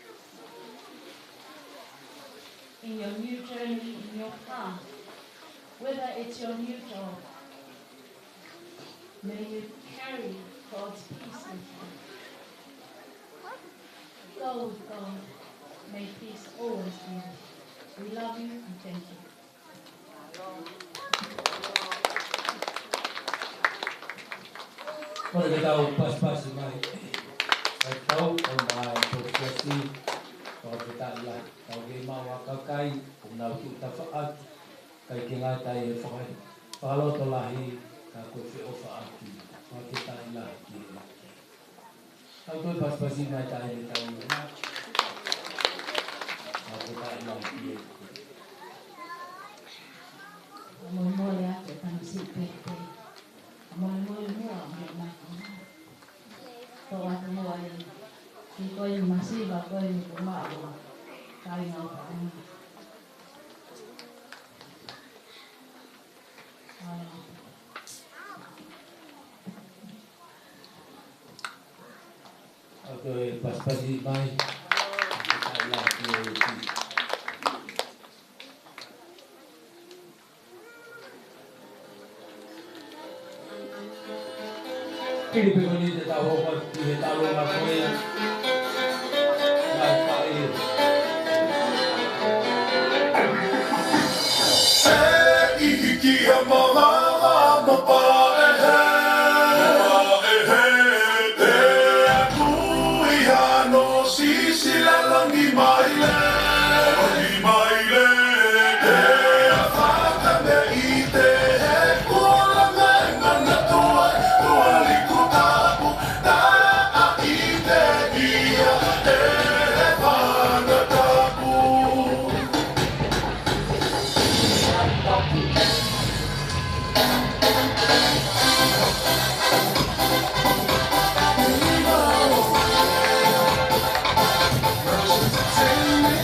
S7: In your new journey, in your path, whether it's your new job, may you carry God's peace with you. Go with God. May peace always be with you. We love you and thank you.
S2: Kore ke tau pas-pasi mai. Ai tau o mai prosesi o te tāia. Tau ke maua kakai, o nau ki utawha atu. Kai ke ngai tai e whakai. Whaloto lahi, ka koe whi ofa atu. Wa ke tai lahi ki e. Tau koe pas-pasi mai tai e tau i ngā. Wa ke tai lahi ki e.
S7: Mole ate tanu si pepe. Mole mua me mai. Ko atu mua e. Ki koe ni masiva koe ni ko maa. Kai ngau paana.
S2: Tau koe pas-pasi mai. Ke tai lahi ki e. Kiri pe koni te tau hoka ki he talo ngā koea. Ngai kai e.
S6: E ihiki a mamama mapa e he. Mapa e he. Te aku I hano sisi la langi mai le. Langi mai le. Te a whaka me I te he. Kula me ngana tuai. Tuali kutapu. Ta a I te ia. Te he whanga tapu. Take me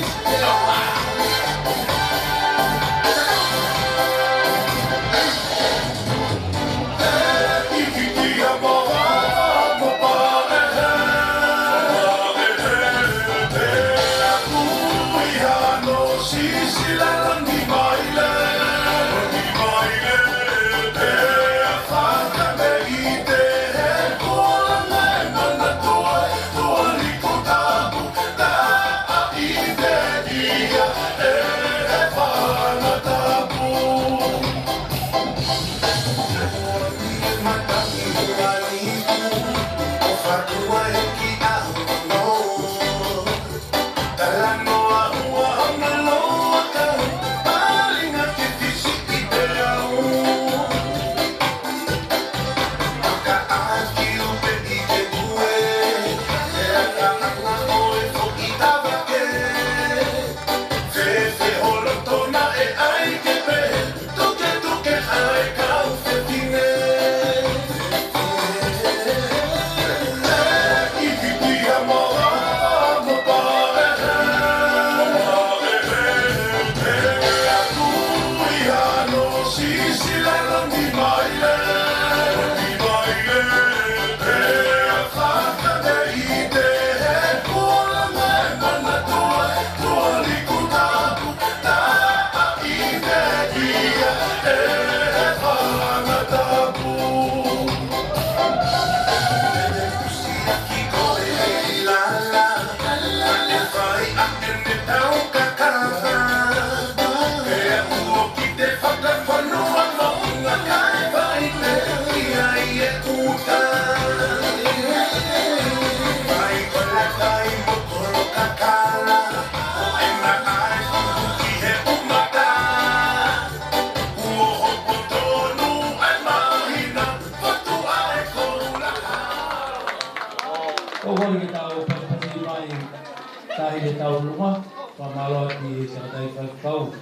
S2: tahi le tau lunga, pamalo ki sa tai kau,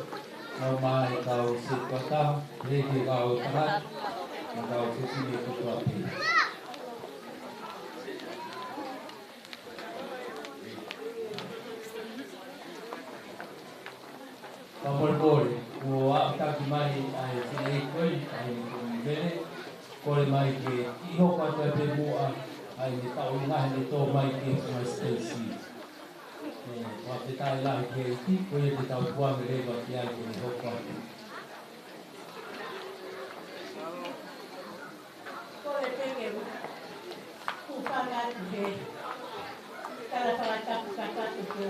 S2: mau mai kau si kota, le ki kau tahat, kau sini kau api. Pamol ko ata ki mai ai sini koi ai ni vele, kore mai ke iho kata te mua ai ni tau lunga ni to mai ke mai stesi. Wa te tai la ke ti ko ye te tau puang le wa ki ai ni ho kwa.
S5: Kore peke kupanga te kala para tapu kata tu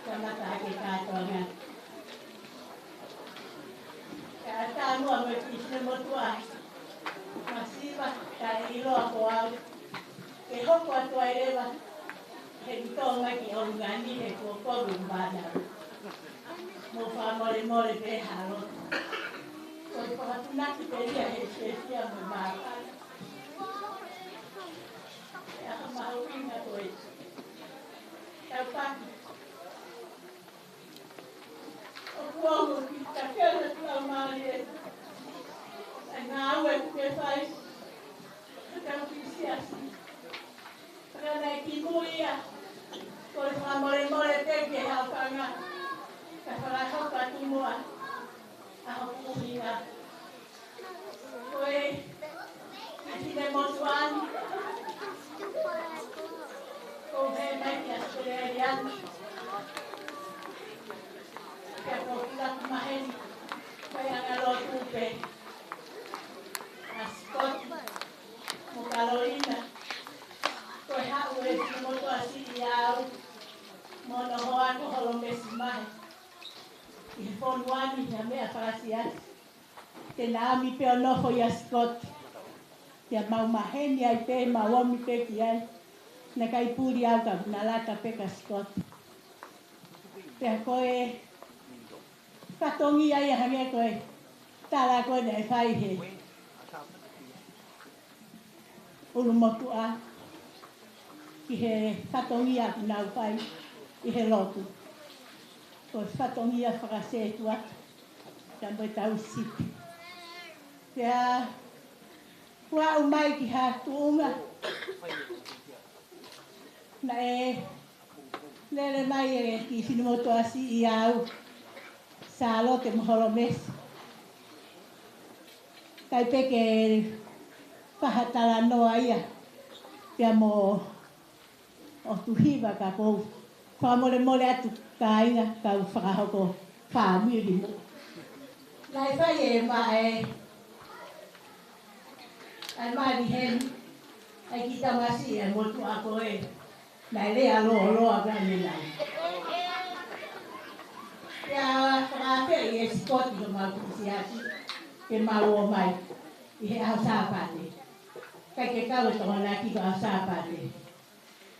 S5: sama tak kata nga. Kata anu ame kisne motua masih bah kali ilo aku au ke hoko atu aireba he tonga ki organi he koko rumbana mo fa mole pe halo ko pa tunaki pe dia he spesia mo ba ya mau ina to e Taupaki o kuomo ki takela tlamali na awe ke faz Taupaki Lisiate para ki muia ko fa mole pe ke ha panga ka para ha pa tu moa a ho kuia ko e ki de motuan ko he mai ki aspererian ke ko la mahen ko ya ngalo tupe askot mo Carolina ko ha ue mo to asi iau mo no hoa ko holombe simai I fonwani ya me afasiat te nami pe no fo ya skot ya mau mahen ya te mau mi pe ki ai na kai puri au ka na lata pe ka skot te ko e katongi ai ha me ko e tala ko ne fai he ulu motu a ki he katongi a na fai I he lotu ko katongi a frase tua tambo tau sit ya wa umai ki ha tuunga na e lele mai e ki sinimoto asi I au salo te moholomes kai peke pahatala noa ia pia mo o tuhiva ka kou whamole atu ka inga ka whakahoko whamiri mo lai whai e ma ai maari hen ai ki tamasi e motu ako e nai lea loa gani nai ia whakawheri e sikoti o mau Lisiate ke mau o mai I he au sāpate kai ke kau e tonga nā ki ko au sāpate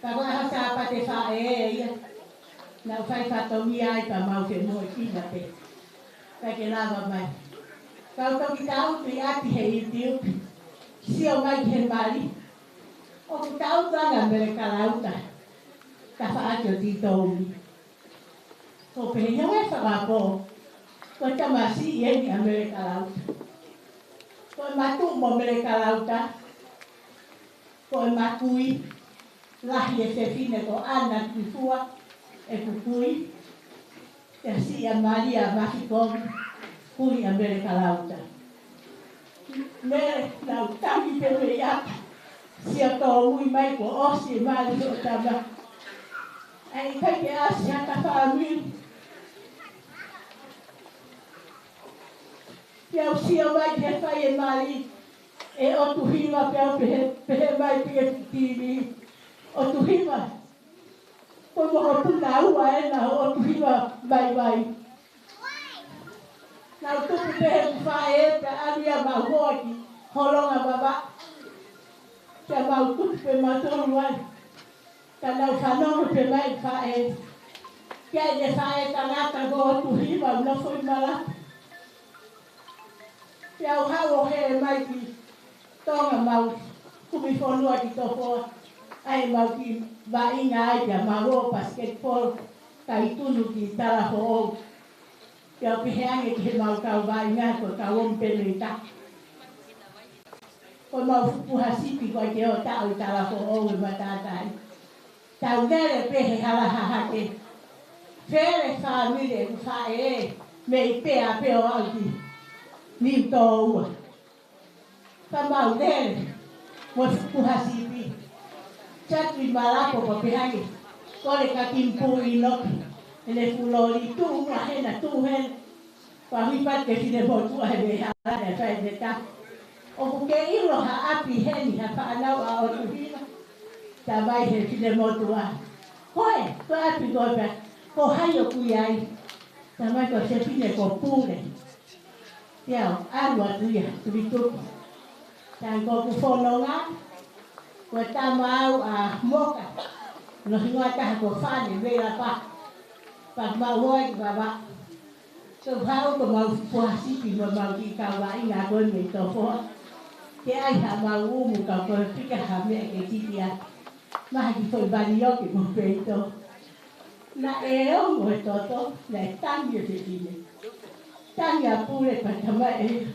S5: ka koe au sāpate wha ia nau whai whatongi ai pa mau ke moe kina pe kai ke lawa mai kau toki tau tui ati he itiu sio mai ki he mari o ku tau tanga mere kalauta ka whaatio ti toumi ko pehe nyawe whakapo ko tamasi I ni a mere kalauta ko matu mo mere kalauta ko makui lahi e fefine ko ana kifua e kukui e si a Maria Mahikong kui a mere kalauta mere lautangi pe me iata si a tō mui mai ko osi e mali o tama ai kai ke asi haka whaamiri Piau sia mai ke whai e mali e o tuhima piau pehe mai pia tini o tuhima ko moho puna ua e na o tuhima mai na o tupu pehe kuwhae e pe aria mau hoaki holonga baba kia mau tupu pe matonu ai ka nau whanongo pe mai whae kia e whae tangata go o tuhima unofo I mala Piau hau o he mai ki tonga mau kumi whanua ki topoa ai mau ki vainga ai pia mau basketball kai tunu ki tala ho o. Pia piheange ki mau kau vainga ko kau ompele ta. Ko mau fupuha sipi ko ke o tau tala ho o matatai. Tau vere pehe hala hahake. Fere famile fa e me pea peo alti. Ni to ua. Pa mau vere. Mo fupuha sipi. Chatu i malapo pa pihangi. Kore ka kimpu i noki. Ele fulori tu mua hena tu hena. Pa hui pate fide mo tua he me hala ne fai de ta. O kuke ilo ha api heni ha pa anau a o tuhina. Ta vai he fide mo tua. Koe, ko api koe pe. Ko hai o kui ai. Ta mai ko se fine ko pule. Iau, arua tuia, tui tuku. Ta ko ku whanonga. Ko tamau a moka. No hingoa taha ko whane vera pa. Pa mau hoi baba. So hau ko mau puasipi mo mau ki kawa inga koe me to fo. Ke ai ha mau umu ka koe pika ha mea ke titia. Maha ki foi bani oki mo peito. Na e o mo e toto, na e tangi o te tine. Tangi a pule pa tama e.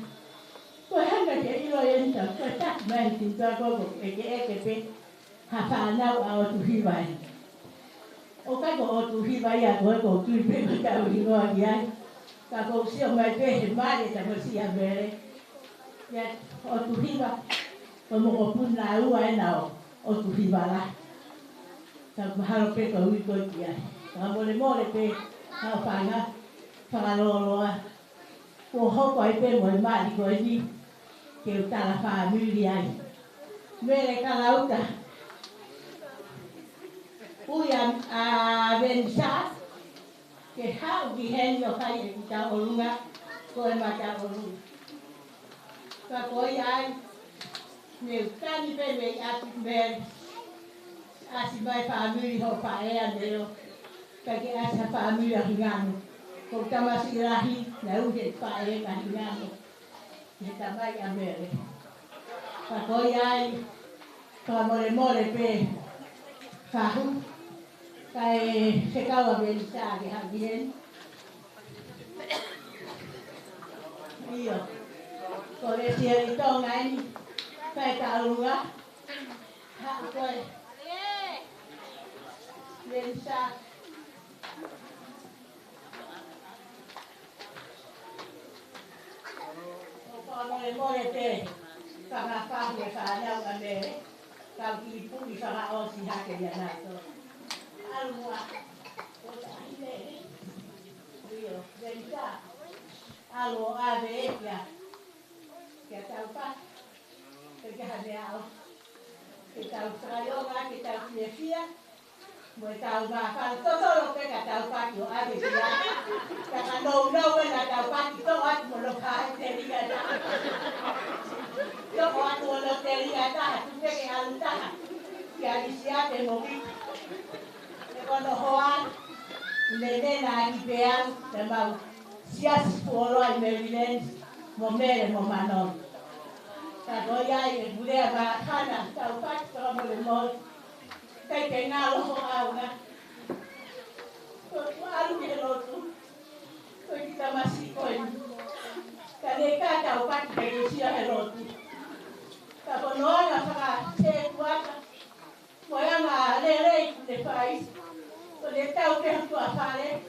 S5: Ko hanga ke ilo enta, ko tak mai tinta koko e ke pe. Ha whanau a o tuhiwai. O kai ko o tuhiwai a koe ko tui pe ko tau ingoa ki ai. Ka ko sio mai pe he mare ta ko si a mere. Ya o tuhiwa, ko mo ko puna ua e na o tuhiwa la. Ta mahalo pe ko ui ko ki ai. Ka mole pe hao whanga, whangaloloa. Ko hoko ai pe mo e mari ko e ni. Ke utala whaamiri ai. Mere ka lauta. Ui a Vensat. Ke hao ki heni o kai e ki ta olunga. Ko e mata olunga. Ka koi ai. Me utani pe me ati mere. Asi mai whaamiri ho whaea neo. Ka ke asa whaamiri a hingano. Ko tamasi rahi na uhe whae ka hingano. He tamai a mere. Ka koi ai. Ka more pe. Whahu. Ka e whekaua venisa ke hangien. Iyo. Ko re siari tonga ini. Ka e taurunga. Ha koe. Venisa. More te. Whakawhahu e whanau a mere. Kau ki puni whakaosi hake ia nato. Alua. O tahi mere. Rio. Venisa. Alu ave e kia. Kia Taupaki. Ke hane ao. Ke tau whakaionga, ke tau whiawhia. Mo e tau mawhana. Totoro pe ka Taupaki o ave kia. Ka ka nou e na Taupaki. Tō atu mo lo kahe te ringa taha. Tō atu mo lo te ringa taha. Tu peke alu taha. Kia Lisiate mo vitu. E kono hoan. Nene na aki pe au. Te mau siasi puolo ai Maryland. Mo mere mo manon. Ka koi ai e bulea mahana. Taupaki toka mo le moi. Kai te ngalo ho au na. Ko alu ke lotu. Ko kita masih koin. Ka le ka Taupaki ke sia he lotu. Ka konoanga whaka te kuaka. Mo yanga rei te whai. Ko le tau ke hatua whare.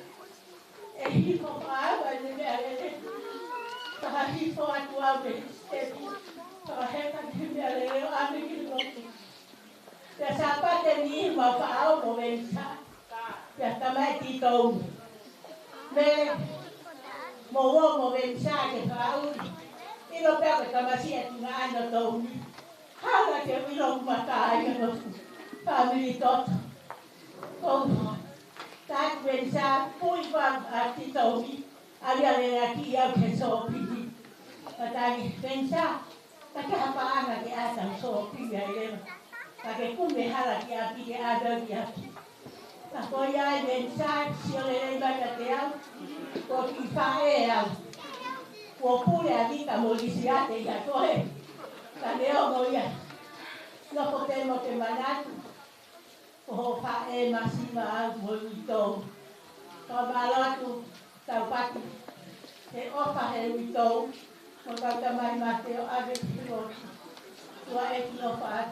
S5: E hifo whaawa ne mea rere. Whaka hifo atu au me stepu. Whaka heka te mea rere o ame ki lotu. Te sapate ni ma whaau mo venisa. Te tamai ti tau. Me mo wo mo venisa ke whaau. Ilo pea ke tamasi e tunga ano tau ni. Hala ke wilo kumatai no family tot. Kong tak venisa pui wang ati tau ni. Alia le aki au ke so piti. Patagi venisa. Taka hapa anga ke asam so piti ai lema. Kake kume hala ki api ke ada ki api. Kako iai venisa siole rei baka te au. Ko ki whae au. Ko pule a vika mo Lisiate ia koe. Ka leo mo ia. Noko te mo te manatu. Ko e masima au mo ito. Ko malatu taupaki. He ofa he ito. Ko tamai mateo ave kilo. Tua e kilo fa.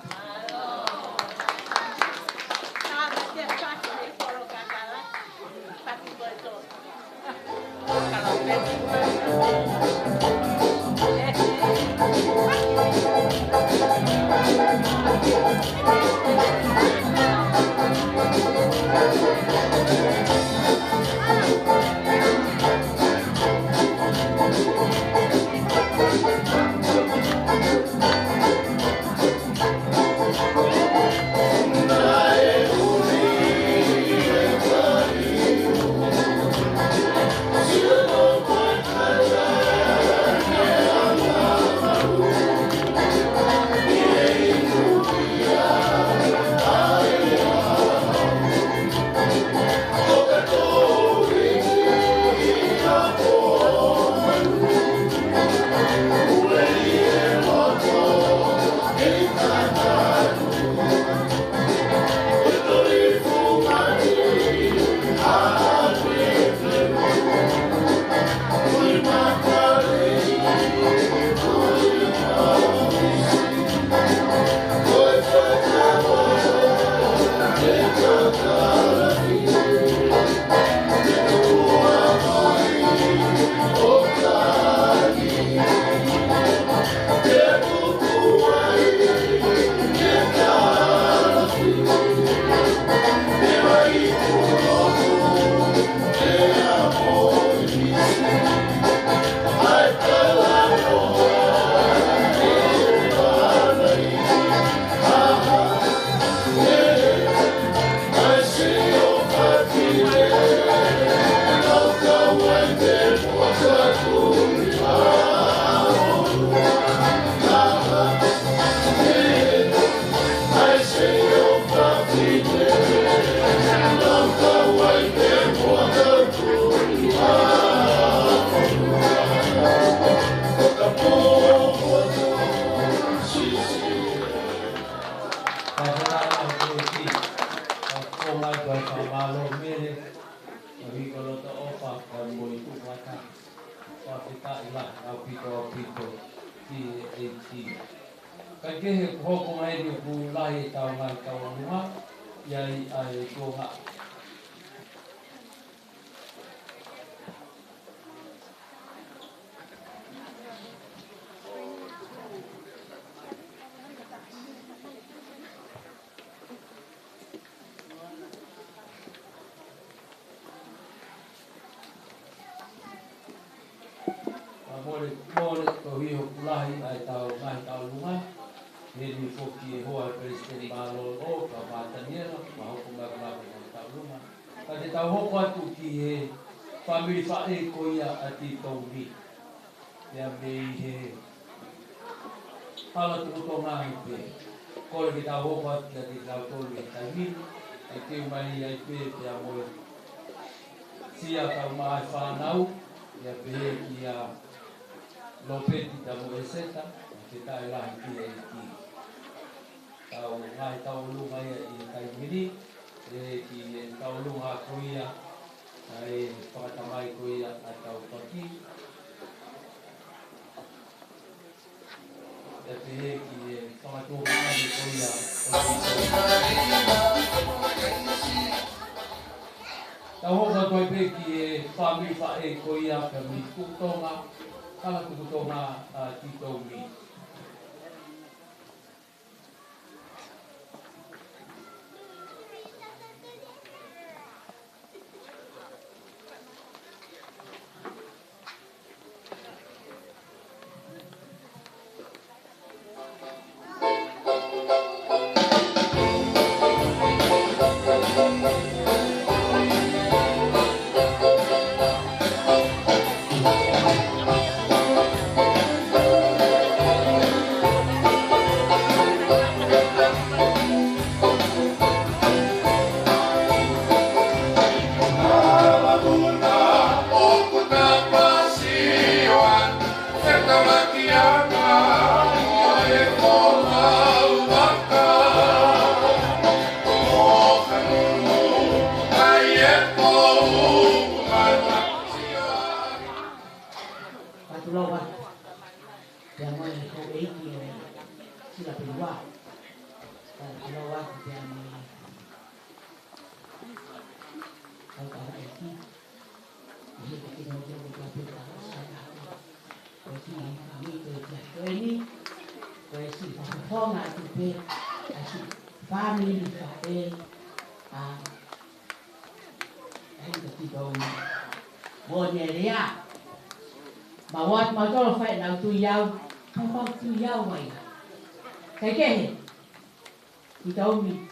S2: Mole ko hiho kulahi ai tau mai tau lunga. Heli foki hoa kristeni malo o ka mataniera ma hoko mai mai tau lunga. Ka te tau hoko atu ki he family fa e ko ia ati tau ni. Ia mei he hala tu to ngai pe. Ko le ki tau hoko atu ki tau tolu e tai ni. E te umani ai pe te amoe. Sia tau mai whanau. Ia pe ki a Lopeti da Moeseta, que está lá aqui aqui. Tau ngai tau lunga ia I tai mini, ki tau lunga koia, ai whakatamai koia a Taupaki. E pehe ki whakatohu ane koia. Tau hoka toi pe ki whamiri whae koia ka mi kutonga. Kala kukutonga tito mi.
S5: Patulawa. Yang mana kau eki sila pelua. Patulawa yang kau tahu eki. Ini kita mau jauh berapa tahun saya. Kau ini kau ini kau si performa tu be, si family fae. Anh được đâu buồn nhẹ đấy à mà what mà cho phải nào tùy nhau không có tùy nhau vậy cái thì đâu mình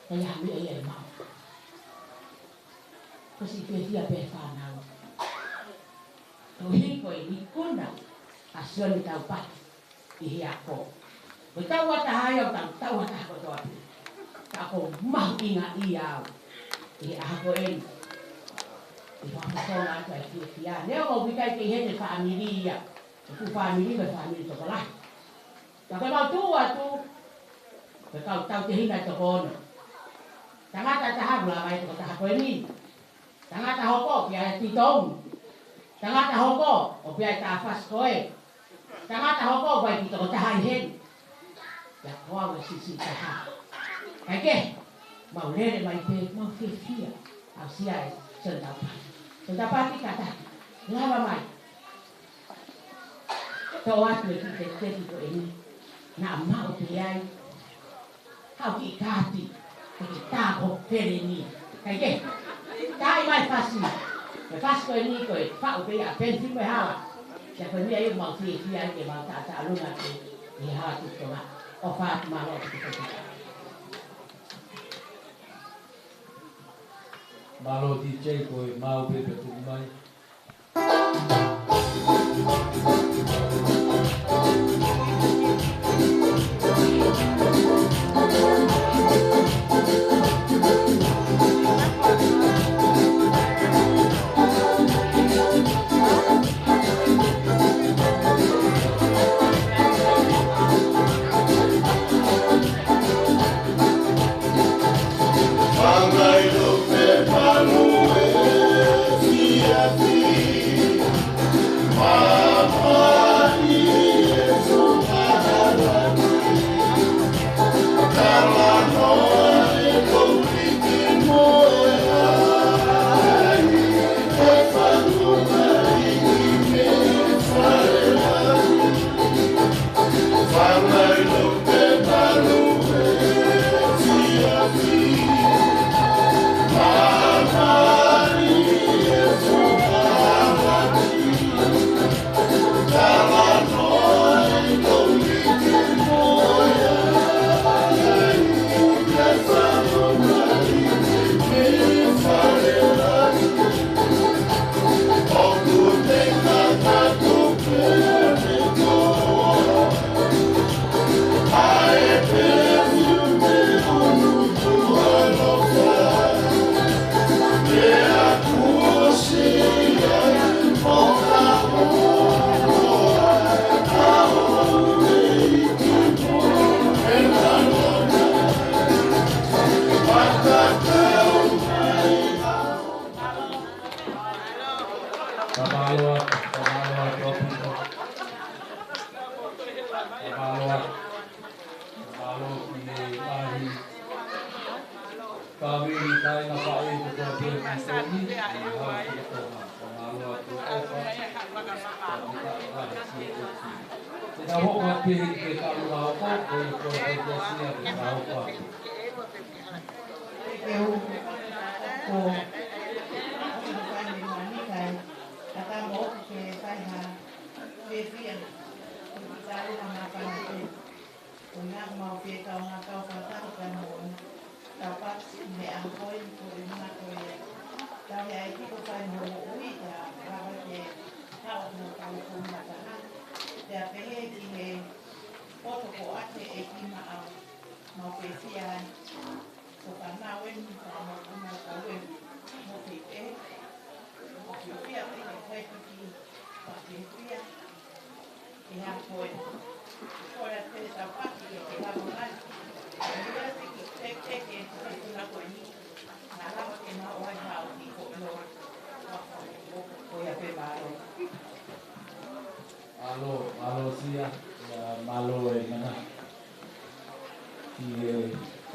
S5: cái làm bị ấy mà có gì kia thì bé phàn nào rồi coi đi con nào Sione Taupaki Lisiate với tao qua ta yêu tao qua ta có rồi tao không mang ingat ia thì aku ini di mana saya dia nếu mau bikin kehidupan family ya itu family sekolah tapi mau tua tu kau tahu kehidupan sekolah jangan tak tahu lah baik kau tahu ini jangan tahu kok biar titong jangan tahu kok biar tafas koi jangan tahu kok baik kita tahan hen ya kau masih tahan okey mau lele mai pe mau fia asia Taupaki kata lama mai tawat le kita ini nak mau piai hau ki kati kita kok ini kayak kai mai pasti pas ko ini ko fa o ya pensi ko ha ya ko ni ayo mau fia ke mau ta lu ngati ni ha tu ko o fa ma lo
S2: Malo DJ koi mau bebe tumbai.
S5: Taupaki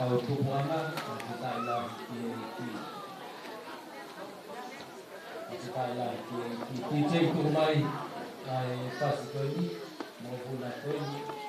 S2: Tau tupuana, kita ilah ki. Kita ilah ki cek kumai ai pas koni maupun koni.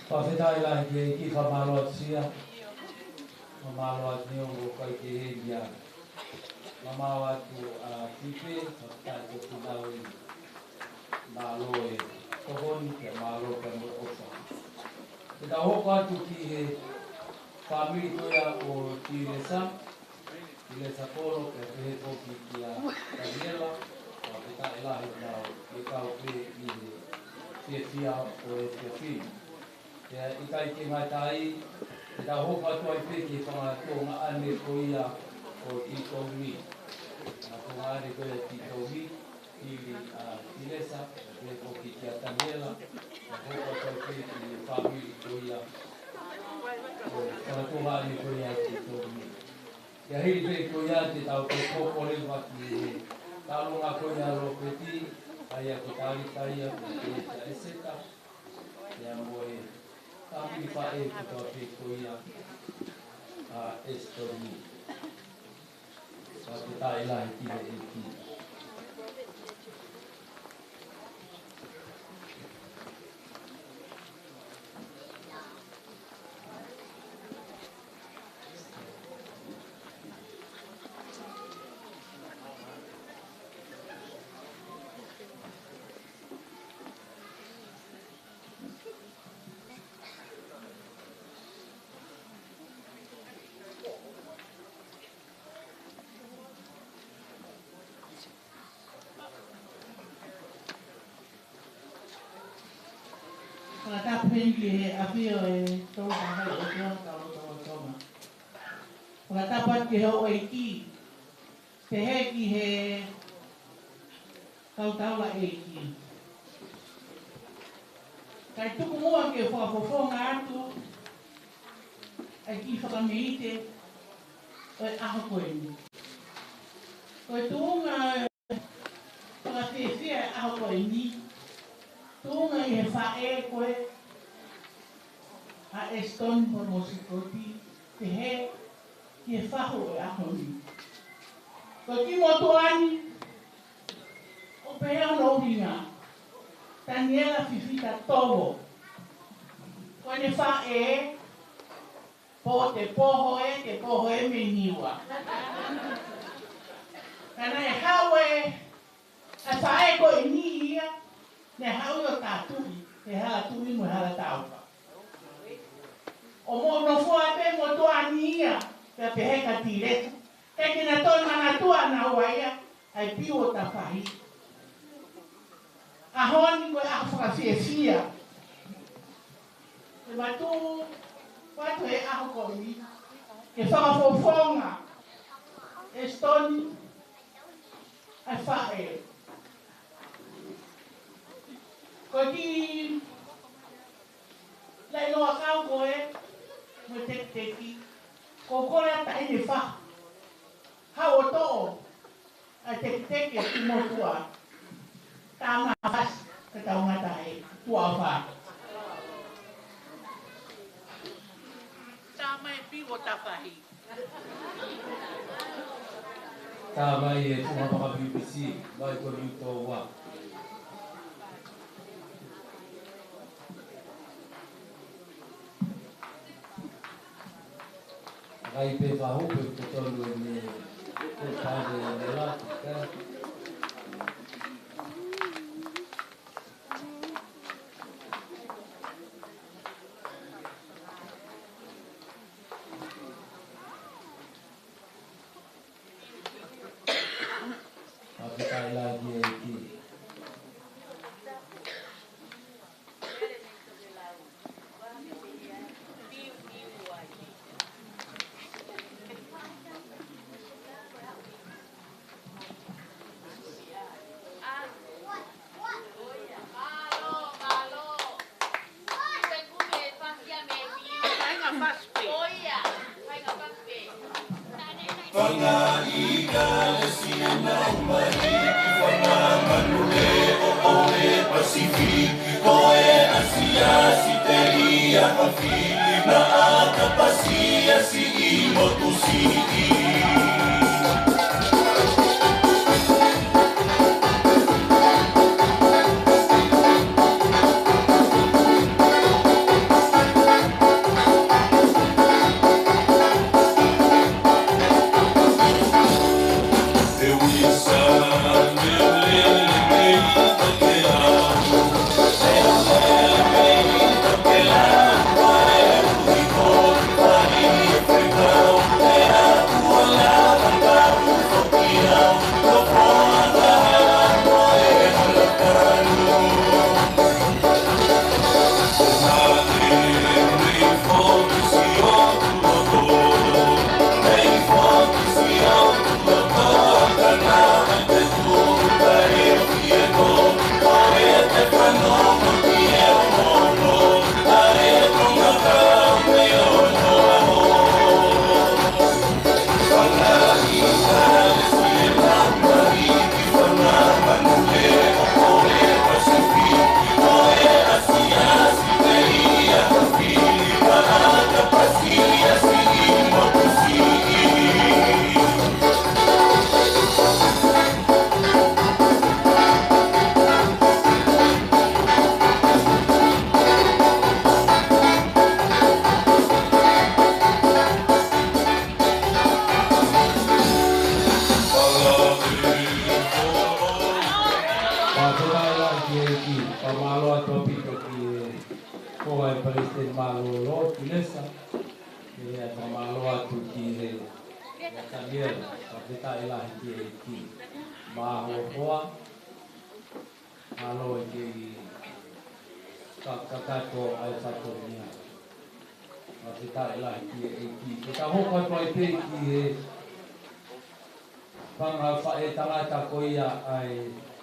S2: Pafetai ki whamalot sia, mamalot ni o kai ki hea. Mamawa tu tipe, tai ko tunawi malo e tohoni ke malo ke mo osa. Kita hoko atu ki he family toia o Tilesa polo ke he koki ki a Daniela, pafetai lahi nao e kau pe i he fia o e fia. Ya ikai ke matai kita hoko atu ai pe ki whangatonga ane koia o i tomi. Ako ngari koe i tomi, i Tilesa, e koki ki a Daniela, hoko atu ai pe ki whamiri koia o whangatonga ane koia i tomi. Ya hiri pe koia te tau pe kokore waki e talonga koia lo peti, ai a ko tari taia ko te eseta, ya moe Tapi pae kita pekoia estori. Satu tailah kita iki.
S5: Ka pengi he afio e tau tahai o tau tau tau. Ka tapat ki ho e ki. Te he ki he kautaula e ki. Kai tuku mua ke whakafofonga atu, ai ki whakameite, oi aho koe ni. Koe tuunga whakawhiawhia aho koe ni, tuunga i he whae koe, a Eston Pormosikoti, te he, ki he whaho e aho ni. Koe ki motu ani, o pēa no ringa, Daniela Fifita Togo. Koe ne whae, po te poho e me niwa. Kana e hawe, a whae ko e ni ia, ne hawe o tātui, te hala tui mo hala taupa. O mo no fua pe mo toa ni ia, te peheka tireta. Te kina toi mana tua na waia, ai piu o ta whahi. A honi koe a whakawhiawhia. Te matu, watu e aho koni, ke whakafofonga, Estoni, ai whae. Ko ki lai loa kau koe, mo teki, ko kore ata ene wha. Hau o to'o, a teki ki motua. Tama has, ka taungata e, tua wha. Tama e piwo tapahi.
S2: Tama e tuma paka BBC, vai ko rito wa. Ai pe vahu pe tolu e me ko pade e la ka.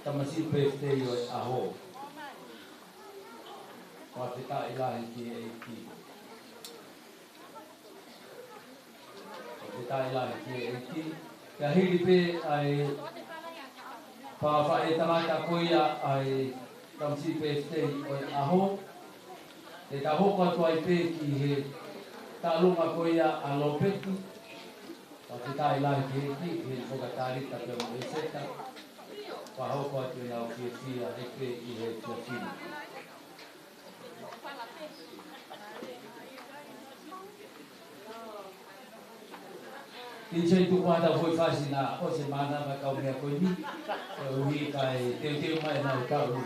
S2: tamasi peste yo aho. Wapita ilahi ki eiki. Wapita ilahi ki eiki. Ya hili pe ai pa e tamata koia ai tamasi peste yo aho. E ta hoko atu ai pe ki he talunga koia alopeti. Wapita ilahi ki eiki. He whakatarita pe mo e seta. Pa hoko atu e nao ki e fia e pe i he fia fina. Tinha itu quando foi fácil na você manda para cá o meu comi eu vi cai teu mais na o carro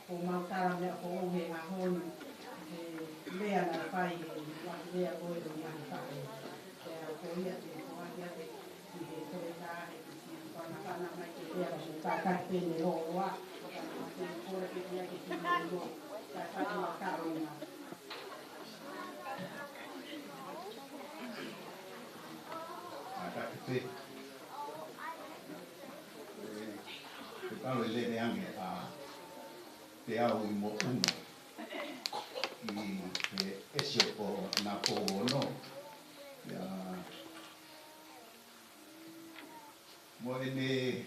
S5: ko mautara mea ko ohe ngā honu lea na whai waki lea koe do ngai whae ko ia te ko aki ate i he tore tāhe ki whanakana mai ke lea ko tātai pene ho roa te kore ke tia ke tina ro ka whai wa karunga
S8: Te kalo le ne ange te au I mo uno I te esio ko na ko no ya mo ne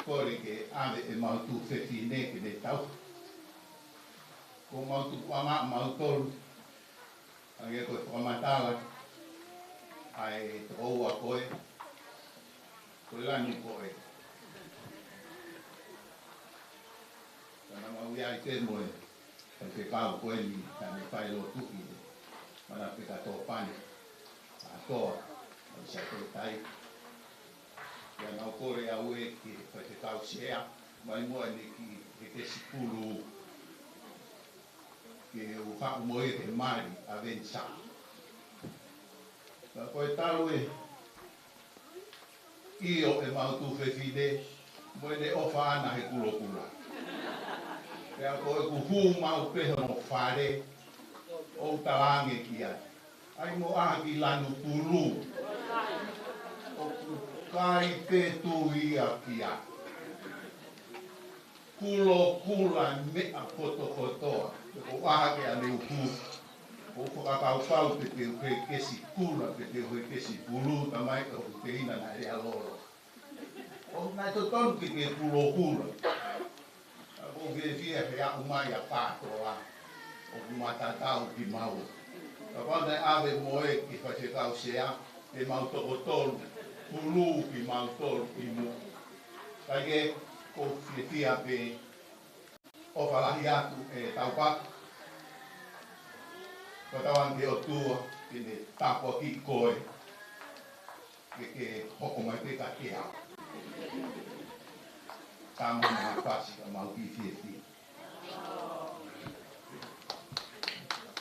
S8: kore ke ave e mau tu fefine ke ne tau ko mau tu ama mau tol ange ko pamatala ai toa koe koe lani koe kana mau ia I te moe te kau koe ni tane whai lo tuki mana pika tō pane a toa o sa koe tai ia nau kore a ue ki te kau sea mai moe ni ki te sipulu ki u hau moe te mari a vensa koe taro Io e mautu whewhine, moene ofa ana he kulokula. Pea koe ku hū mau peho no whare, o talange kia. Ai mo ahi lanu pulu, o ku kai petu ia kia. Kulokula mea kotokotoa, o ahi ane uku. O whakakau te te uhe kesi kula, te te uhe kesi pulu, tamai ka o te ina na rea loro. O nai to tonu ki te pulo kula. O ke fia he a umai a pātoa, o kumatatau ki mau. Ka wanda ave moe ki whakekau sea, te mau toko tolu, pulu ki mau tolu ki mu. Kai ke ko fia pe o whalahi atu e taupaki. Katawan ke o tua, ke ne Taupaki koe, ke hoko mai te ka ke au. Tama mai pasi ka mau ki fie.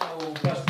S2: Au pas.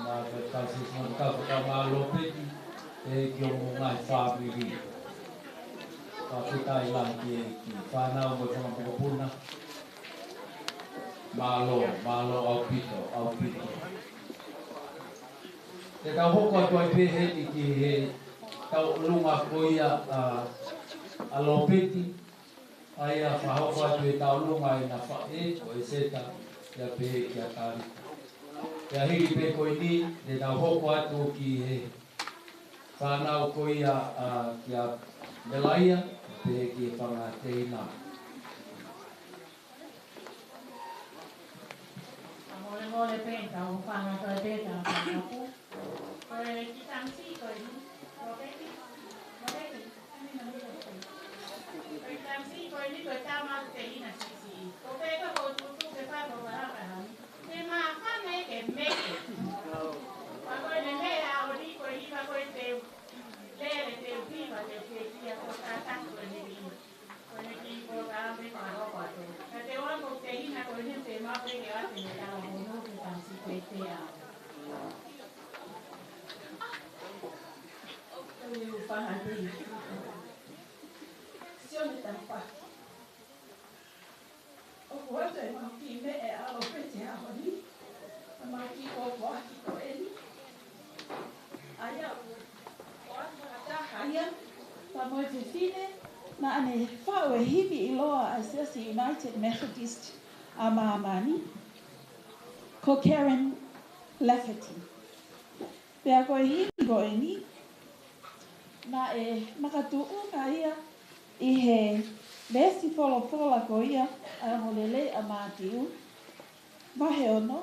S2: ma kasi semua kau malu peti kio ngai family kita ilang ki fana mo sama puna malo au pito te kau hoko toi pe he ki he kau lunga koia alo peti ai a whahoko atu e tau lunga e na whae o e seta kia pe kia tari. Kia hiri pe koe ni, e tau hoko atu ki he whanau koia kia melaia pe ki e whanga te ina.
S5: Mole penta, o whanga koe penta, whangapu. Koe ki tamsi koe ni, moreki, tamsi koe ni koe tamau te ina sisi. Ko peka ko tutu ke whako waraka. Te maa whame ke meke. Wakoe ne mea o ni koe hiwa koe te lere te upiwa te kia ko tātatu koe ni ringu. Koe ne ki ko tārampe whakako atu. Ka te wanko te ina koe ni te maa peke ate me tāwa hono ke tamsi koe te ao. Koe u whaha te Sione Taupaki. O kuata e maki me e alo pete aho ni. A maki o kuaki ko eni. Aia o atu ataha ia. Pa moe whiwhine. Na ane whao e hivi i loa a Sesi United Methodist a Maamani. Ko Karen Lafferty. Pea koe hivi ko eni. Na e makatu'u ka ia. I he lesi fola ko ia a molele a mātiu. Wahe ono,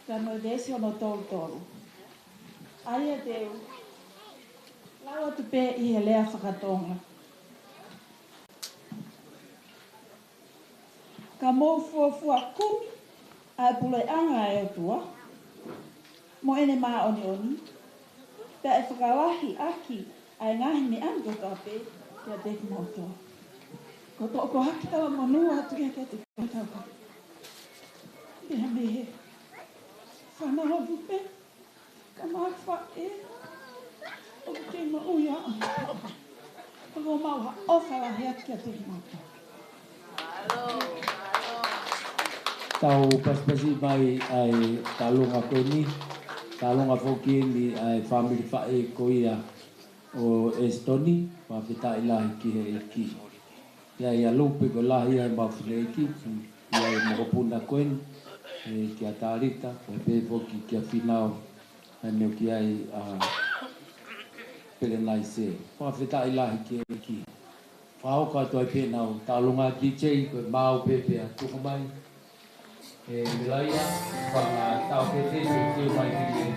S5: ka no lesi ono tolu. Aia teu, lau atu pē i he lea whakatonga. Ka mou fuafua kumi a pule anga e otua. Mo ene maa oni. Pea e whakalahi aki a ngahi me ango kape. Kia te kumotoa. Ko tō ko haki tawa monua atu kia te kumotoa. Pea me he. Whanau vupe. Ka māwha e. O te mauia. Ko mau ofala hea kia te kumotoa.
S1: Tau paspasi mai ai talunga koni. Talunga foki ni ai family whae koia o Estoni. Ma pita ilahi ki he eki. Ia lupe ko lahi ai mawhine eki. Ia mokopuna koen. Kia tarita. Ia pepoki kia whinao. Neo ki ai pelenai se. Ma pita ilahi ki he eki. Whaoka atu ai penau. Talunga DJ ko mau pepe a tukumai. Wilaia. Whanga tau ke te te mai ki he.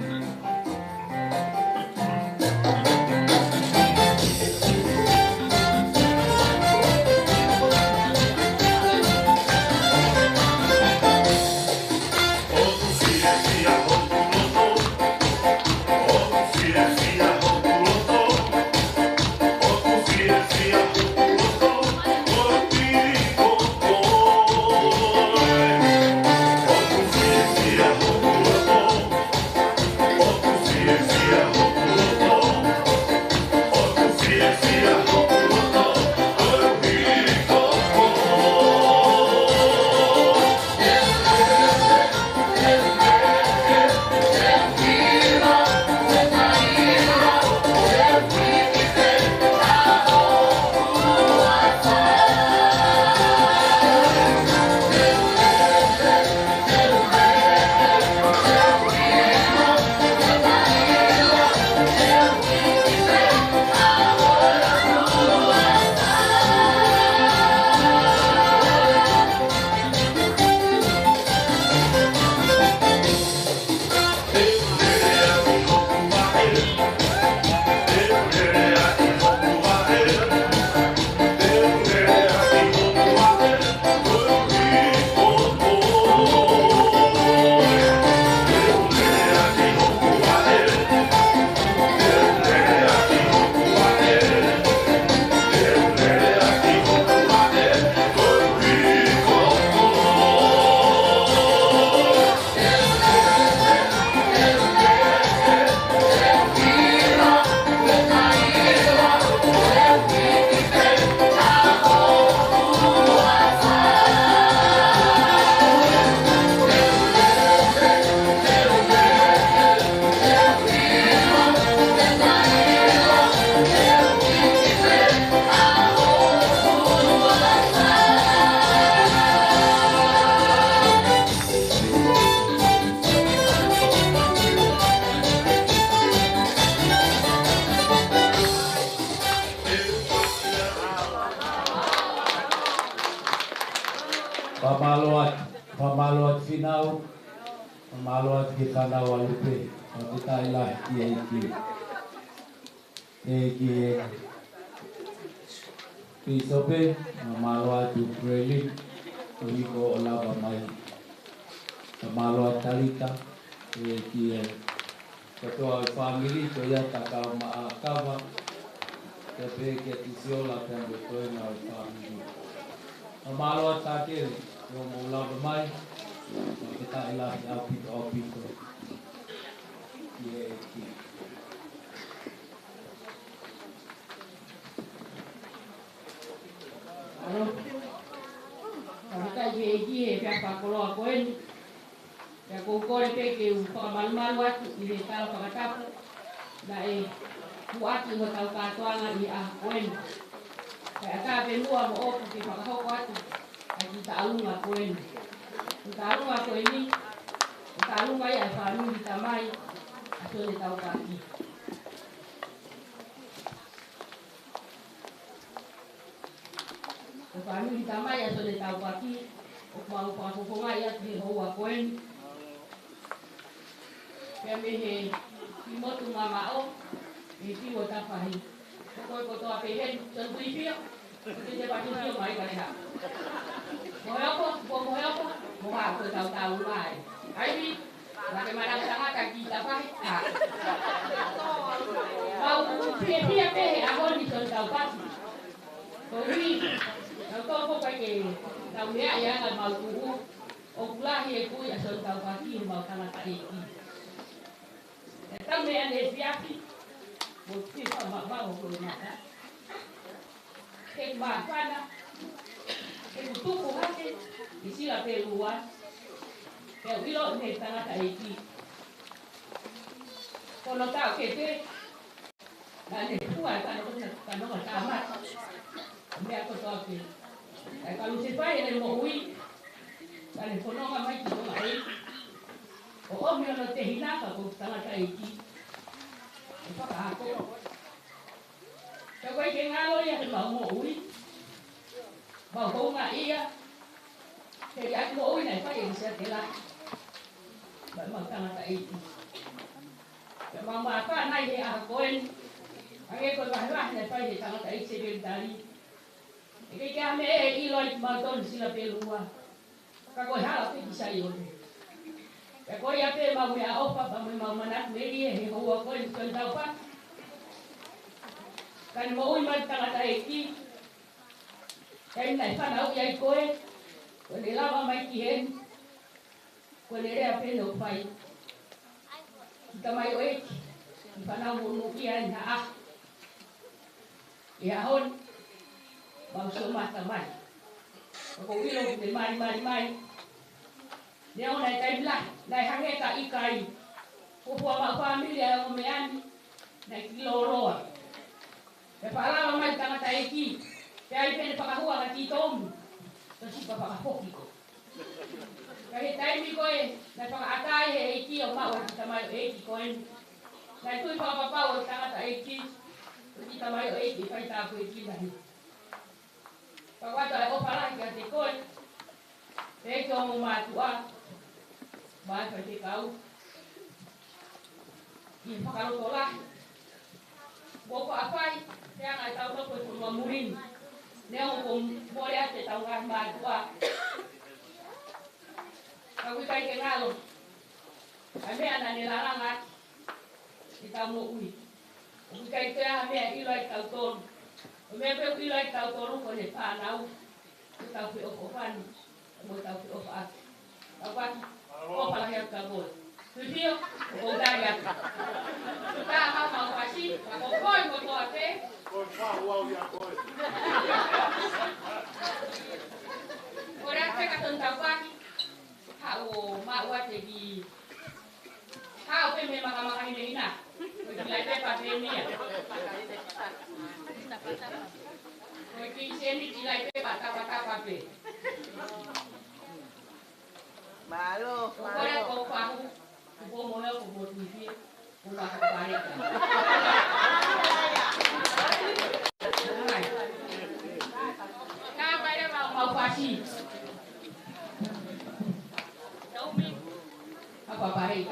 S2: Pamaloat finau, pamaloat kita nawalupe, kita ilah kiai. Pisope, pamaloat Ukraine, Iko olava mai, pamaloat talita, kiai. Ketua family, toya takau maakawa, tapi ketisiola kan betul na family. Pamaloat takir. Yung mula lumay, kita ilah apito.
S5: Ano? Kita ye pa kolo koen. Ya ko kore ke pa malmal wat ni tal pa katap. Na buat ni tau ka tuanga ni koen. Kaya ka benua mo o ke pa ko wat. Kita alunga koen. Kita alunga koen ni. Kita alunga ya family tamai. Sione Taupaki. Family tamai ya Sione Taupaki. Mau pa ya di hoa koen. Kami he timotu mamao. Iti wo tapahi. Ko apehen tentui pia. Kita pati pia mai kaya. Moyoko, mo ako taw mai. Ai bagaimana sangat kita pakai. Mau pia aku di Sione Taupaki. Koi, kau pakai tahu ya nggak mau tuh. Okulah ya ku ya Sione Taupaki mau tanah taiki. Kami ada siapa? Bukti sama mau mana? Kembang mana? Itu kuhati isilah peluang. Kau bilang ni tanah taiki. Kalau tahu kita, nanti kuat kalau tamat. Dia aku tahu. Kalau siapa yang mau ui, kalau kono ngamai kita ngai. Oh, miono tehina kalau tanah taiki. Apa aku? Kau yang ngalo ya mau ui. Mau kau ngai ya. Jadi aku mau ui nai pai bisa telah. Memang tanah taiki. Memang apa nai dia koen. Angin kau bahlah nai pai tanah taiki sebelum tadi. Iki kami iloi maton sila pelua. Kako hala pe bisa yone. Kako ya pe mau ya opa mau manat meri he ho ko in Sione Taupaki. Kan mau man tanga taiki. Kan nai pa nau ya koe. Ko ni lava mai ki hen. Ko ni rea pe no pai. Kita mai oe. Pa nau mo ki na ya hon. Bang semata mai. Aku bilang di mari. Dia orang naik belah, naik hangai tak ikai. Kupu apa family yang mean, naik loro. Kepala mamai tengah taiki. Kaya pen pakahua kati tom. Terus pakahok iko. Kaya taimi koe, naik pakakai he iki o mau kita mai iki koe. Naik tu pakapau tengah taiki. Kita mai iki pai tak iki lagi. Pagwata ay opala kaya tikon. Teko mo matua. Ba pa tikau. Ni pakalo tola. Boko apai, kaya ngai tau ko ko mamurin. Neo ko mole ate tau ngai matua. Kawi kai ke ngalo. Ame ana ni larangat. Kita mo ui. Kawi kai ke ame iloi tau ton. Memang pilih tahu tolong kau ni panau, tahu pi opan, mau tahu pi opan, apa? Opan yang kau, tujuh, kau dah ya. Kita mau kasih, kau koi mau tu apa? Kau wow ya koi. Orang cakap tentang Taupaki, tahu mahu jadi, tahu memang makan ini nak, bila cepat ini ya. Kau sini dilai pe bata pe.
S4: Malu.
S5: Kau pahu, kau mau kau buat TV, kau nak balik. Kau bayar mau pasti.
S9: paparei.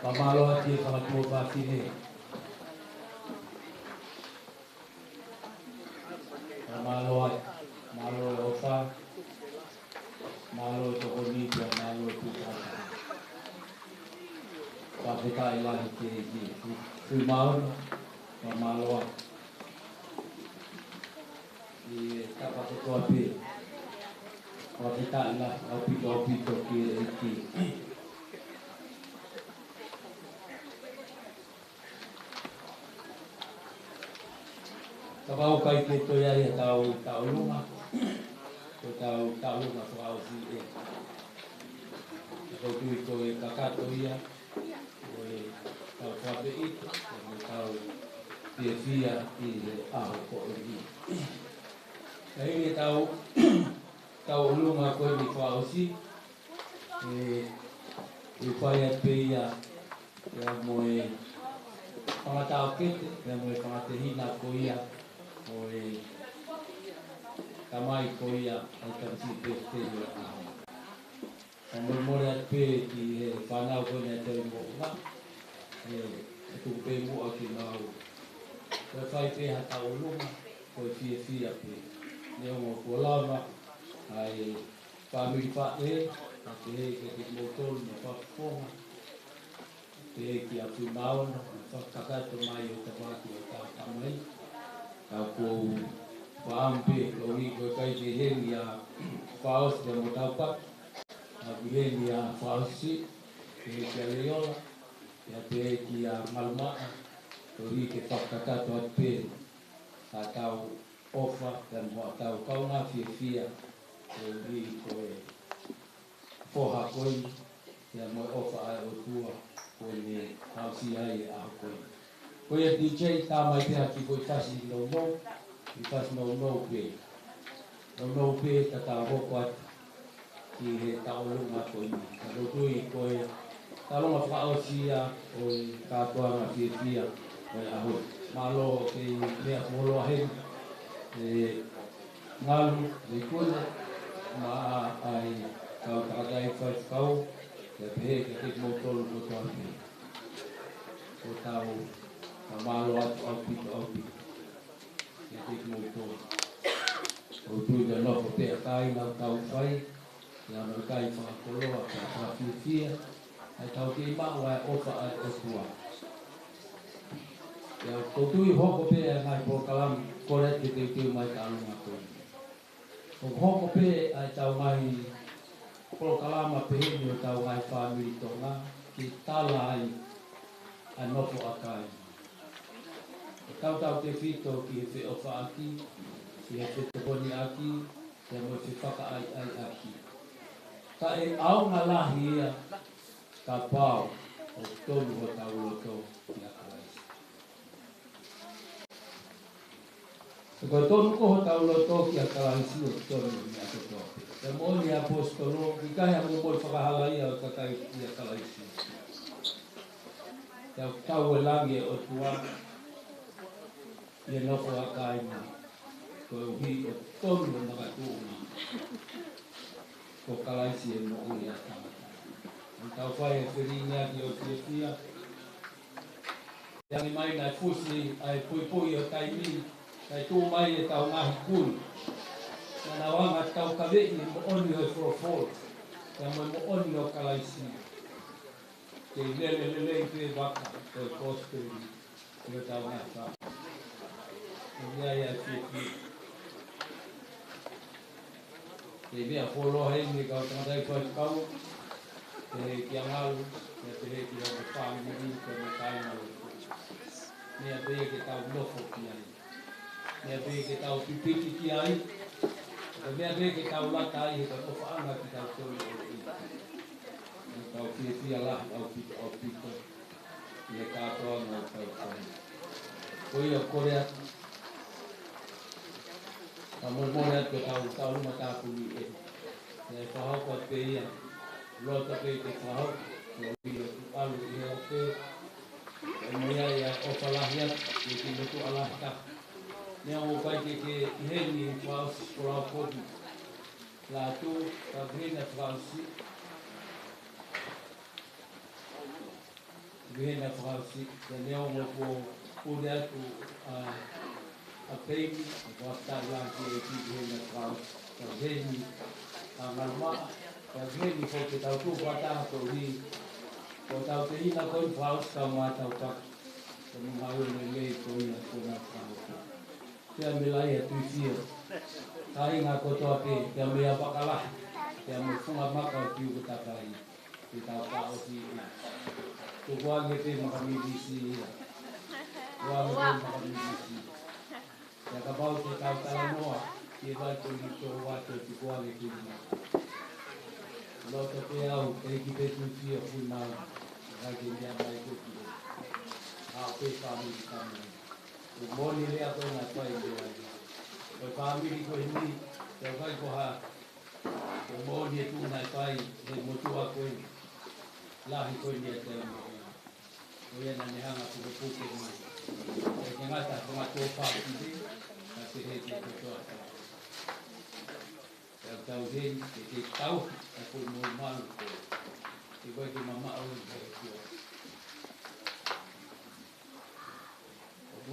S2: Pamalo ati pangatuo pa kini. Pamalo ofa, malo tokoni pia malo tuka. Papita ilahi kiri filmaun pamalo. Di kapal ketua pi. Papita ilahi opito kiri. Kapau kai ke to ya tau lunga. Tau lunga soal si e. Ko tu ko e kakato ia. Oi tau fabe i tau fia i a ko i. Kai tau lunga ko ni ko si. E fai pe ia ya moe pangatau kete ya moe pangatehina ko ia. Oi kamai ko ia ai kasi peste ia a. Mora pe ki panau ko ne te mo na. Tu pe mo aki mau. Ko fai pe ha tau lunga ko fia pe. Ne mo ko lava ai family pa e ate ke mo tol no pa foma. Te ki atu mau no kakato mai o Taupaki o tamai. Aku paampe logi ko kai te heni a paus te mo taupak. Aku heni a pausi ke leola ya te ki a malma tori ke pakakato ape atau ofa dan mo atau kau na fia tori ko e foha koi ya mo ofa ai o tua ko ni pausi ai a koi. Ko ia DJ tamai te haki ko tasi no i tasi no pe. No pe ta hoko at ki he taolunga ko ni. Ka rotui ko e talonga whaosia o i katoanga fia o i aho. Malo ke mea molo ahen ngalu le kule ma ai kau takatai whai kau ke pehe ke te motolu ko toa pe. Ko tau Kamalo at opi. Jadi motor. Otu da no pe kai na tau fai. Ya no kai fa kolo ka fia. Ai tau ki ma wa ofa ai otua. Ya otu I hoko pe mai po kalam kore te mai ka alunga ko. O hoko pe ai tau mai prokalama peheni o tau mai whamiri tonga ki tala ai a nofo akai. O tau te whito ki he whi ofa aki, ki he whi toponi aki, te mo whi whaka ai aki. Ka e au ngā lahi ia ka pāo o tonu o tau loto ki a kalaisi. Ko tonu ko ho tau loto ki a kalaisi o tonu ni a toto. Te moni apostolo, ki kahi mo moi whakahala ia o kakai ki a kalaisi. Te tau e langi o tua, i e nofo a kaina, ko e uhi o tonu o nakatūna. Ko kalaisi e mo ui a tamata. Ang tau whai e whiringa ki o Tiefia. Yangi mai nai fusi ai pui o taimi, kai tū mai e tau ngahi kuri. Nana wanga tau kawei mo oni o e Frofol, ya mo oni o kalaisi. Ke lele i pe waka, ko e kosturi, ko e tau ngahi wha. Ko mea ia Tiefia. Te mea wholo hei me kau tangatai whai kau, te hei ki angalu, te hei ki hau whamiri, te me kaingalu. Mea pēe ke tau nofo ki ai. Mea pēe ke tau pipiki ki ai. Mea pēe ke tau lata ai he ka tofa anga ki tau tōi o i. Mea tau whiawhia lahi au pito. I he kātoa ngā tau tōi. Koi o kore atu. Ka mormore atu tau luma tāpuni e. Mea whahaupa pe ia. Rota pe te whahau. Mea ui o alu i he o pe. E moia ia o whalahi atu. I ki motu alahi ka. Nea o kai ke heni i whaosi korau kodu. Latu, ka hena whaosi. Hena whaosi. Ka nea o mo kore atu a peini. Ka whastai lanki e ki hena whaosi. Ka heni a ngarumaa. Ka heni fo ke tau tūpata ko hi. Ko tau te hina koi whaosi ka mātau paki. Ka mga ule lei ko ina kona whaosi. Kia me lai e tui whio. Ka inga kotoa pe, kia mea wakalahi. Kia me whunga maka o tiu ko takai. Ki tau ka o ti ina. Tu kuange pe makamibisi ia. Kuange pe makamibisi. Kia ka pau te tau tala noa. Ki e vai ko ni tō wato ti kuange pe ina. Loto pe au, e ki pe tui whio whunau. Rake mea mai ko ki. Hao pe whamiri kamai. O moni lea koe nā whai lea. O whamiri koe ni, te whai ko ha. O moni e tū nā whai, he motua koe. Lahi koe ni e te amo. O iena ne hanga puke puke mai. E ke ngata whanga tō whāpiti, ka te he te kotoa whai. Te au tau hei, te tau, a koe mō malu koe. Te koe te mama au ni koe kua.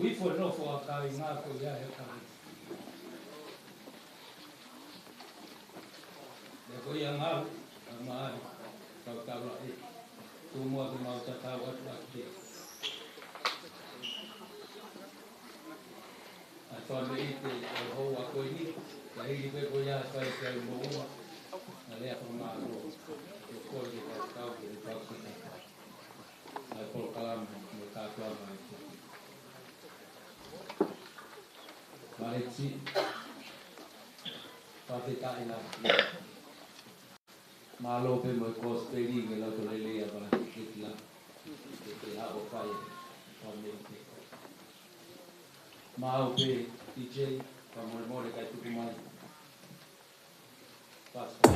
S2: Ui fo no fo a kai ngā ko ia he kai. Te ko ia ngā, a maari, kau tau la e. Tu mua te mau ta tau atu a te. A whame i te hou a koe ni, ka hiri pe ko ia whai te au mo ua. Na lea ko ngā ro. Te koe te kau ke te tau ki te kai. Ai polo kalama, mo tātua mai te. Mareci, pate kai la. Malo pe mo kosperi ke la to lele ya ba kitla. Ke la o fai pamente. Mau pe DJ pa mo mo le kai tu mai. Pasta.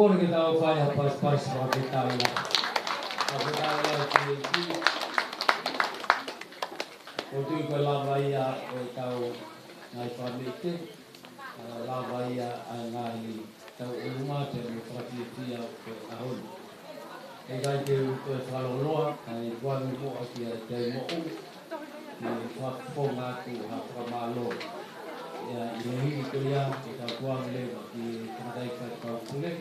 S2: pokore ke tau whai ha pas wa ke tau la. Wa ke tau la ki o tui koe lawa ia o tau ngai whamete. Lawa ia a ngai tau uruma te mo whakitia o ahoni. E gai te koe whaloloa, ai wanu mo a kia te mo o. Ki whakfonga atu ha whamalo. Ia i le hiri ko ia, e tau kuang lewa ki tamatai whai kau pule.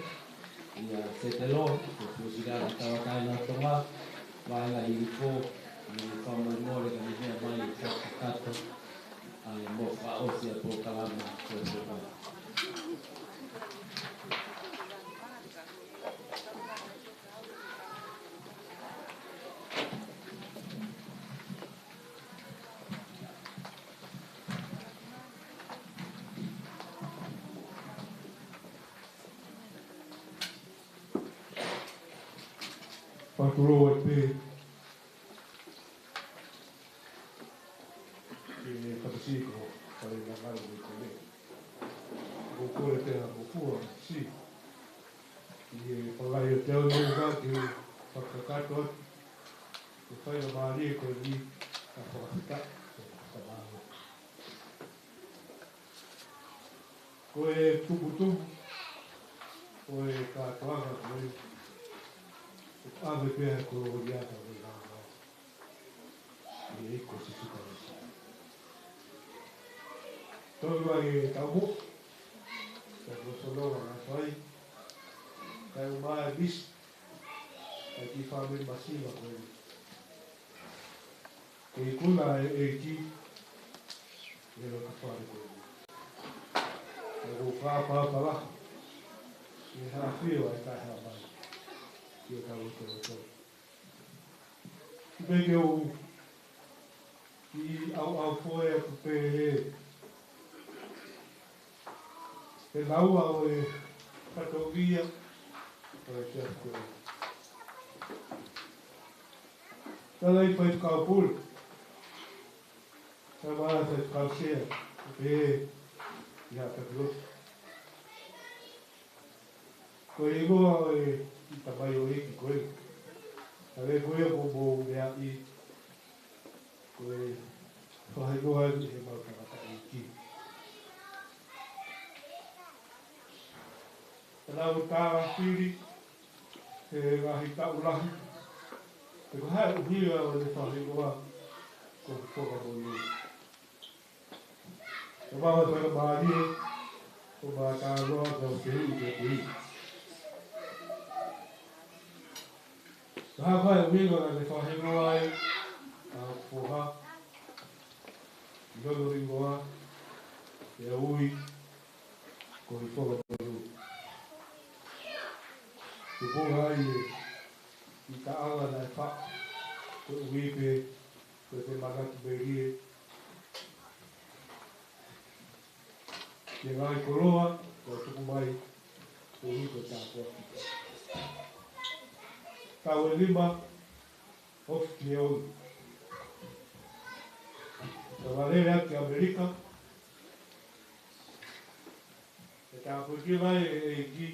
S2: Ia se te lo, ko pusigara tau kaina tonga. Wainga hiri fō, i whamoremore ka ni mea mai i whakakato. Ai mo whaosia po kalama koe pōkai.
S9: Whakuro e pē e whakasiko whare ngā ngaro i te me. Ko kore te a kofua si. I e whangai o te au nui ngā ki whakakato atu. Ko whai o maari e koe ni a whakakita e whakamāno. Ko e tupu. Ko e kātoanga koe. Ave pēr ko riata o ngā ngā. I e ko si sukarasi. Tōru ai e taumo. Ka kosonoa ngā whai. Kai o mai vis. Kai ki whame masiva koe. Kei kuna e ki. E roka whare koe. Kai o whāpāpala. E hawhiwa e kai hā mai. Ia tau o. Ki peke o ki au foe atu pēhe. He laua o e katogia o e chef koe. Tala i whai tukau pūle. Sa mara whai tukau sea. Pēhe i hata kilosi. Koe i moa o e i tamai o eki koe. Hawe koe mo mea i koe whahingoa i he mau tangata i ki. Tana o tāra whiri, he ngahi taulahi. Te ko hae uhira o le whahingoa ko Hifongamonu. Te mawa tana maarie, o maa tāroa ka o te hui te te hui. Ka hawhai o mingo na le whahingoa ai, a poha, i hono ringoa, e ui, ko Hifongamonu. Te poha ai i ta awa na e wha, ko ui pe, ko te magatu berie. Te ngai koroa, ko tuku mai, ko ui ko tāpua. Tau e lima, of ki e olu. Ka walere aki Amerika. E tā puki mai e ki.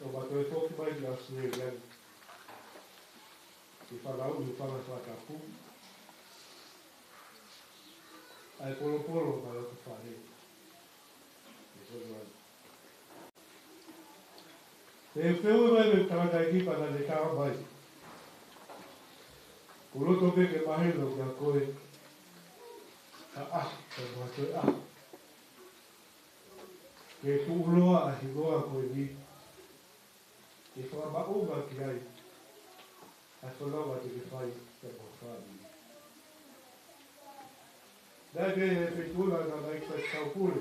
S9: O mato e toki mai ki Australia. Ki whanau i whanakapu. Ai polo mai o te whare. E toki mai. E whiu mai me tangata i kipa na le kawa mai. Ko roto peke mahelo kia koe. Ka mua koe Ke tuuloa a higoa koe ni. Ke whamaunga ki ai. A whanawa te ke whai te mo whani. Nai pe e whitula na mai whai kau pule.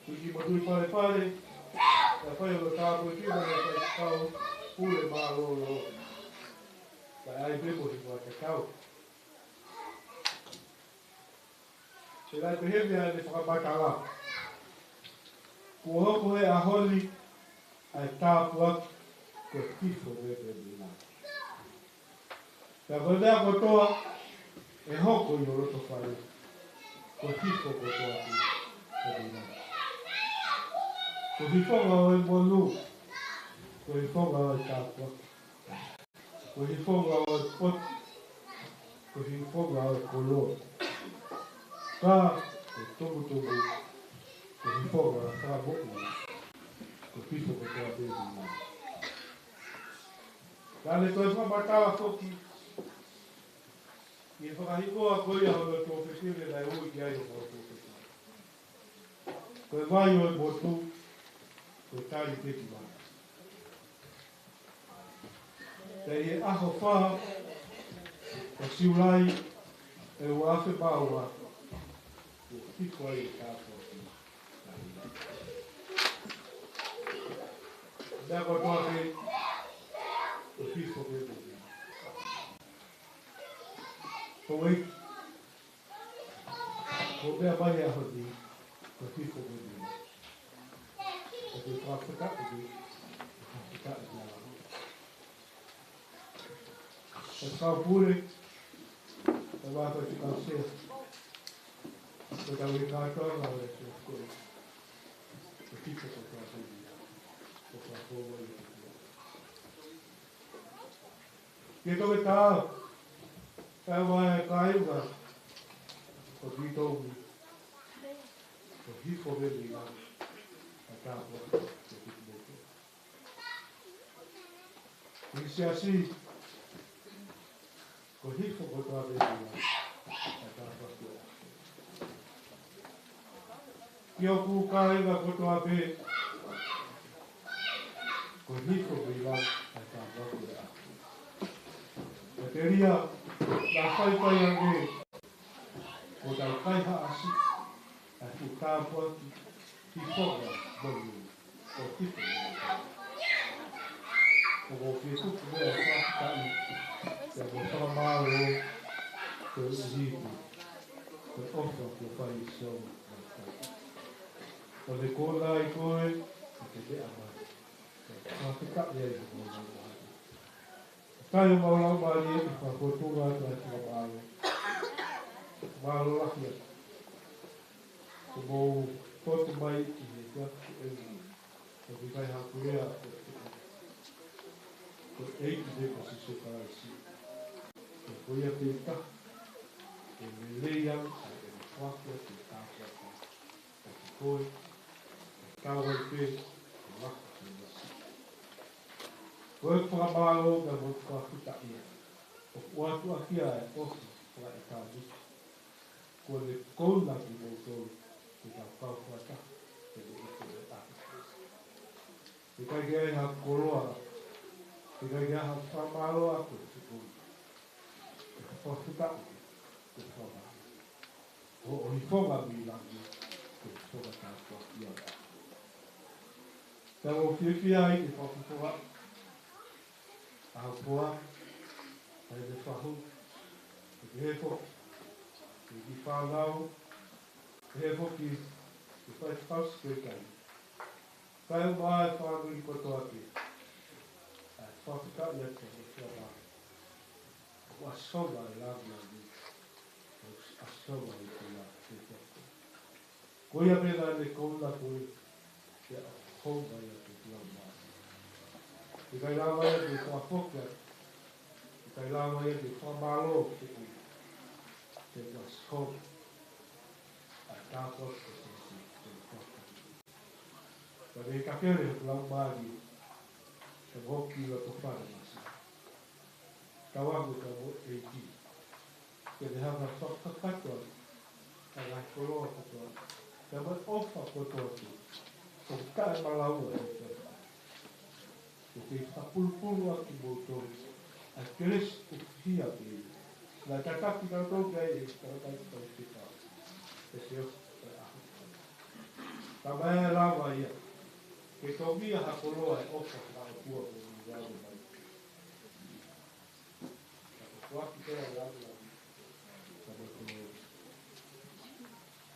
S9: Kuki matui pare. Ka whai o tāpua ki mai whai kau pule mā roro. Ka ai pepo hi kua te kau. Se lai pehemi ai le whakamakala. Kua hoko e aholi ai tāpua ko tifo me pe mina. Ka kodea kotoa e hoko i o roto whare. Ko tifo kotoa ki. Ko Hifongamonu, ko Hifongamonu Latu, ko Hifongamonu Pot, ko Hifongamonu Kolo, ka ko tumu, ko Hifongamonu Whakamoku, ko Hipo ko toa bebi. Kale toi whamatawa whoki, i whakahikoa koia hona tō whetire nei ui ki aio hona tō whetire. Koe mai o e motu, koe tari peki mai. Te e aho whaha, o siulai, e uafe maua, o hiko ai e tātua ki. Nea koe toa te, o hifo bebi. Ko wei, ko mea mai aho ni, ko hifo bebi. Ko te whakata bebi, ko whakata bebi ala. E whakapure, e wāko te kausea. Ko tau e kātoa ngā ore te koe. Ko hifo ko tō bebi. Ko whakapua i te koe. Ke toke tāo, kai mai e kāiunga, ko tītongi, ko hifo bebi ngā, a tāpua, ko tītongi. Lisiate, ko hifo ko tō bebi ngā, a tāpua ko. Ki o kū kāiunga ko tō bebi, ko hifo bebi ngā, a tāpua ko. Te ria, la whaipai ange, o tau kaiha asi, a tu tāpua ki Hifongamonu, o Hifongamonu. O Ko Fetu'upongipongi mea whakatai, te mo whakamaro, te uhiku, te ofa ko whai Sione Taupaki. O te kōna i koe, o te mea mai, te whakatai ai o mō mai. Kai o maulau mai e whakotunga atu ai whakamaro. Maro laki atu. Ko mō totu mai i he teatu e ui. Ko ki kai hakurea o te ui. Ko eiki te ko si se paraisi. Ko koia te ta. E me leiang a e me whakia te tātua ka. Ko ki koe. E kāwai pē. E laka te nasi. Ko e whakamaro ka mo whakuta ia. O kuatu akia e ohi wha e kāwiki. Ko le kōna ki mo tōru ki tau kauwhata te le iko e ake. Te kai kia e ha koroa. Te kai kia ha whamaro ako te kōna. Te whakuta te whamaro. O Hifongamonu Latu te whakata kia ia. Te o whiwhia ai te whakutoa. Ahapoa, ai me whahu, te hefo, te ki whanau, te hefo ki whai whaus koe kai. Kai o mai whanau i kotoa ki, ai whakata i atu o whanau. O asoma i lāna ni, o asoma i te la te whaku. Koia mena ne kōna koe, te ahonga i atu te lau mai. Te kai rāma e te whafokia, te kai rāma e te whamalo te ui, te washkog, a tāpos e te whakaki. Ka rei kakere o lau māri, te hoki o to whare masi. Ka wangu ka mo e ki, ke te hanga whakakatua, ka ngai koroa katoa, ka mai ofa kotoa tu, ko kai malaua e te o te whapulupulu aki mō tōru, a keres o whia te iwi. Nā tataki ka tō kia e karakai kai te tāu. Te se o te ahu. Tā mai e rāma ia, ke tō mia hakoroa e ofa ka o kua o ni rāma mai. Ka o kuaki te a rāma mai, ka mai koroa.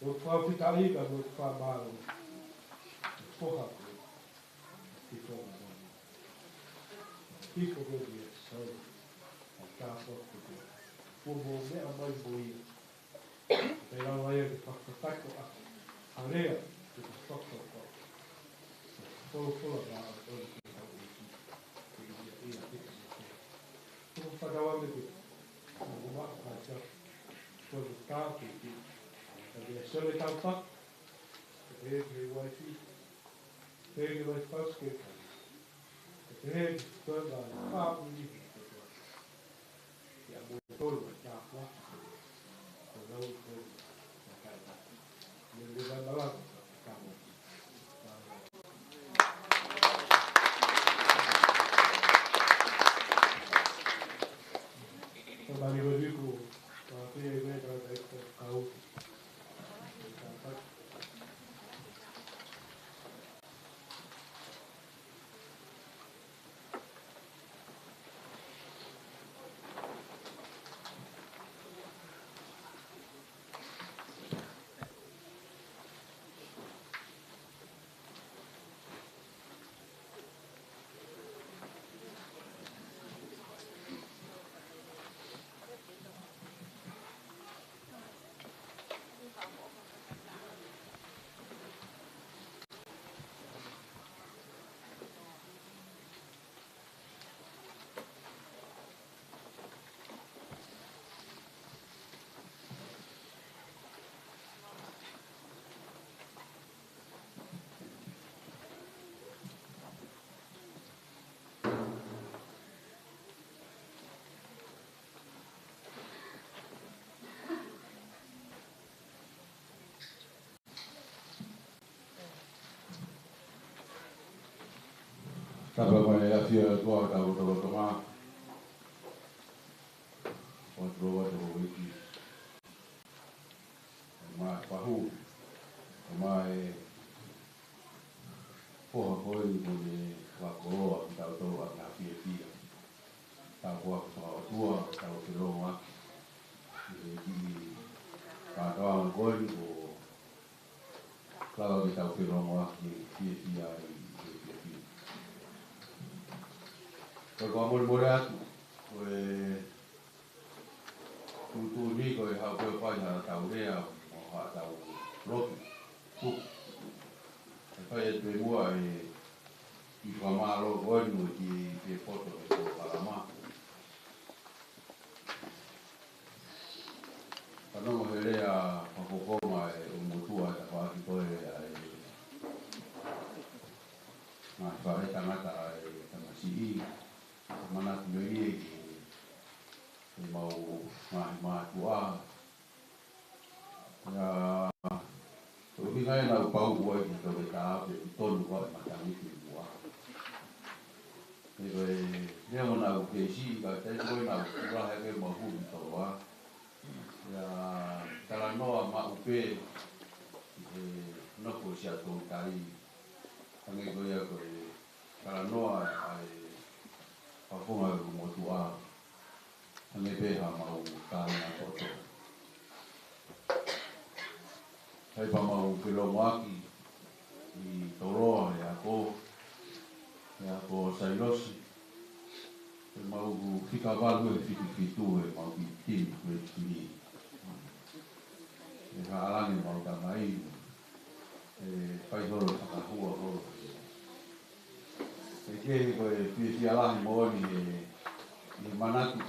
S9: O whawhita i ka mo te whamāro, o whoha koe, ki tōna. Hifo bebi e sau, a tāpua koe. Ko mō mea mai mo ia. Te rawa ia te whakatako aki. area to the structure of full of our so padawan itu rumah aja berkah itu tapi Sione Taupaki wifi pas ke toda a família e a motor da lá não foi ele vai lá Bali Baliku, tapi ini kalau kau
S10: Kalau mana dia tua tahu tengah, kontrol itu, mak pahu, mak pohon boleh wakor tahu agak dia, tahu wakor tua tahu terowak, jadi kalau boleh kalau kita tahu terowak dia Kalau kamu boleh aku, tutu ni kau hak kau payah tahu dia, hak tahu roti, tu. Saya terima di kamar lo kau ni di foto itu lama. Karena mahal ya, aku kau mai umur tua tak kau nah, pada tengah sini. Mana sendiri mau tua ya tapi kan nak bau buat kita bertahap betul buat macam itu buat jadi dia nak besi kalau saya nak buat harga mahu tahu ya kalau no mak upe no kusia tu kali kami goya kalau no Aku nggak mau tua, hanya beha mau kaya foto. Saya mau kilomaki di Toro ya aku sailosi. Mau fika balu fitu mau bikin begini. Ya alam mau tamai, paihoro sakahua. Jadi kau visi alam mohon di mana tu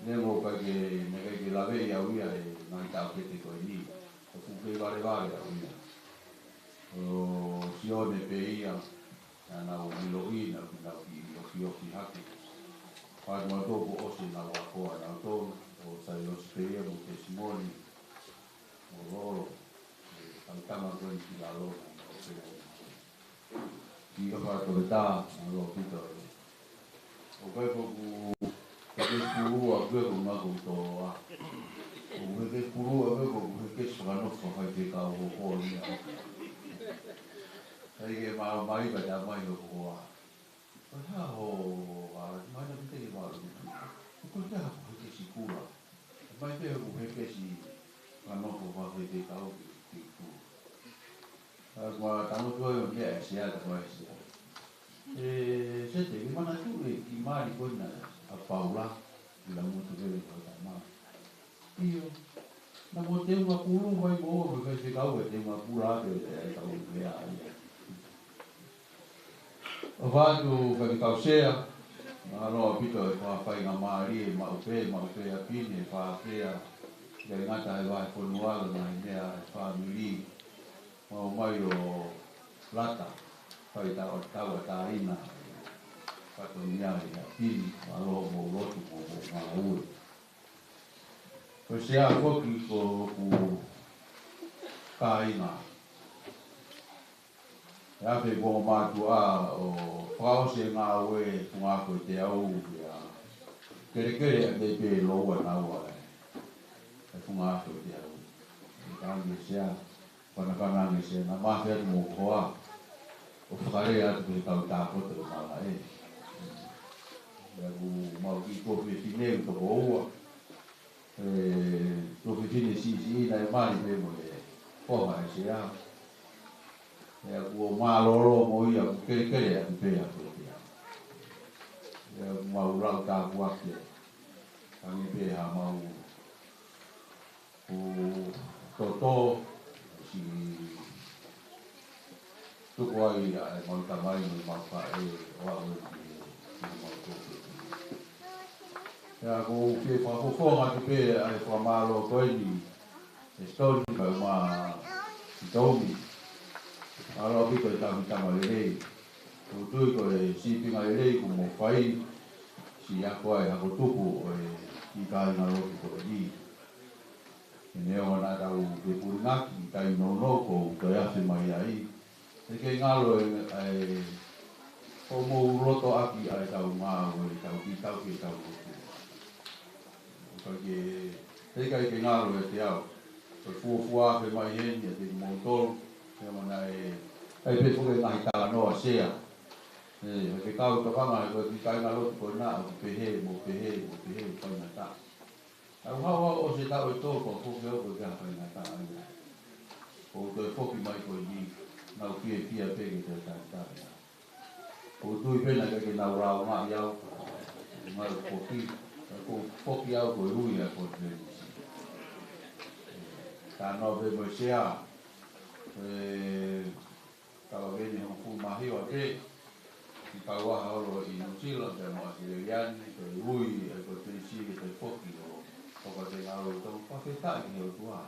S10: nemo kaki negeri lawe ya uya nanti apa tu kau ini aku pergi bare ya uya Sione pei ya na umilogi na oki haki pada waktu aku osi na wako na tu saya pei ya testimoni lolo tentang apa yang kita lakukan di apa kita lalu kita, oke aku puru aku ngaku toa, aku puru aku sekarang sampai ke kau ni, saya mai pada mai aku, mana kita malu, aku dah aku ke sekolah, mai tu aku ke kalau aku pakai ke kau itu. Gua tahu tu yang dia siapa tu siapa. Saya gimana tu gimana pun apa ulah bilang tu dia berkata, iyo, Na mo te unga pulu mai mo me kai kau e te unga pula te e kau e a ia. O whātu kai kau sea, na roa pito e whawhai ngā maari e maupe a pine e whawhea kai ngata e wae whonuala na i mea e whamiri mau mai o lata whai tau a tāina whato mea e a pine ma roa mo lotu mo ngā ue. Ko se a koki ko kāinga. E ape ko mātu a o whaose ngā ue ku ngā koe te au ia kere a te pe loa naua e ku ngā koe te au. E kāngi se a whanakana se na mawhia tu mō koa o whakare atu pe tau tāpota o mala e. Ia ku mau ki kofi e tineu toko oua. Kofi tine si ina e mani pe mo e poha e se a. Ia ku o māloro mo ia ku kere atu pe a koe te au. Ia ku mau rau tā kuake. Kangi pe ha mau ku toto si tuku ai e mau tamai mo mau pa e o au e mau kofi. Ia ko ke whakofonga te pe ai whamalo koe ni e stori ka uma tomi. Aro pito e tahi tama lelei. Ko tui ko e sipinga lelei ko mo whai si ako ai hako tupu o e ki kai ngā roki ko e ni. E neo na tau ke puringaki kai nono ko kai ase mai ai. E ke ngalo e o mo roto aki ai tau ngā o e tau ki tau ke tau roki. Porque te kai ke ngaro e te au. Ko fuafua pe mai heni e te motor, te mana e ai pe fuke ngahi tala noa sea. E ke kau ka whanga e koe ki kai ngā lotu koe nā o pehe, mo pehe, pai ngā tā. Au hawa o se tau e tōko, fuke o koe kia pai ngā tā. O koe foki mai koe ni, nau pia pege te tā. O tui pena ke nau rau ngā iau, ngā foki. Ko foki au ko rui a ko te ta no ve mo sea ka veni ho fu mahi o te ki ka wa ho i no silo te mo si yan ko rui a ko te si ke te foki o ko te nga o to pa ke ta ki o tua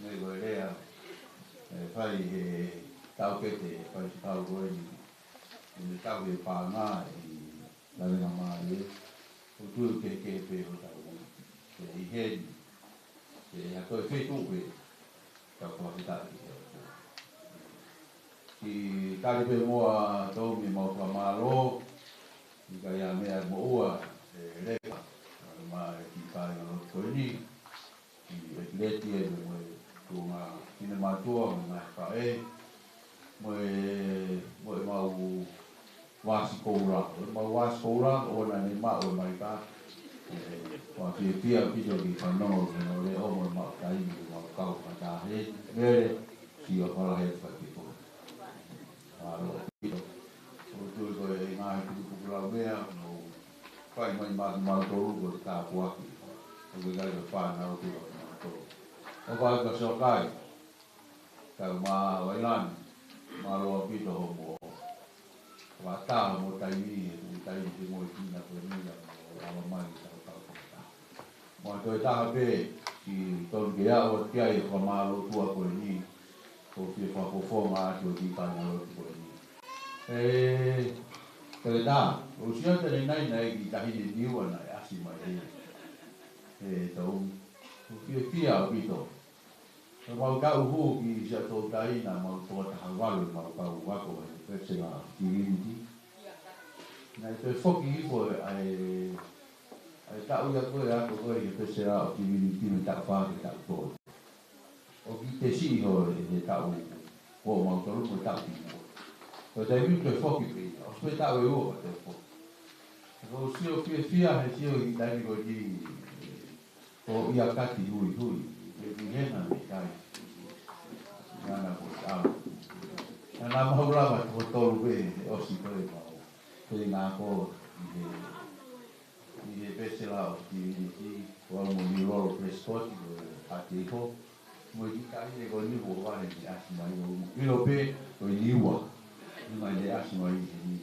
S10: ne go rea fai tau ke te fai tau go ni tau e pa nga i la na mai o tu ke pe o tau ke i heni ke a koe Fetu'upongipongi ka ko ta ki tali pe moa tau mi mau ka malo i ka ia mea mo ua repa ma ki kai no ko ni i leti e mo tu ma kine matua ma ka e mo mau wasi koura o na ni ma o mai ka wa pia pito ki whanongo no le omo ma kai ni ma kau ka ta he mere ki o para he pa ki ko aro pito o tu ko e ngai ku la mea no kai mai ma toru ko ta kuaki o ke kai pa na o tu o va ka so kai ka ma wailan ma lo pito mo wata mo tai ni mo tina ko ni la o mai ta ta mo to ta be ki to ge a o ki ai ko ma lo tu ko ni ko fi fa ko fo ma to di ka na lo ko ni te da o si o te nai ki ta hi ni wa na a si mai to fi a bi to mau ka uhu ki sa to tai na mau to ta hawalu mau ka uwa ko e se la divinity na te foki ko ai ta uya ko ya ko e se la divinity me ta fa ta ko o ki te si ho e ta u ko mau to ko ta ki ko te vi te foki pe o se ta u o te fo ko si o fia he si o i dai ko di o ia ka ti hui Hena me kai. Nana ko tau. Nana maura ko tolu be o si koe mau. Koe ngā ko i he pesela o ki ko mo ni rolo preskoti ate ho mo i ka i ko ni ho wa ni asi mai o i lo pe o ni wa ni mai le asi mai ni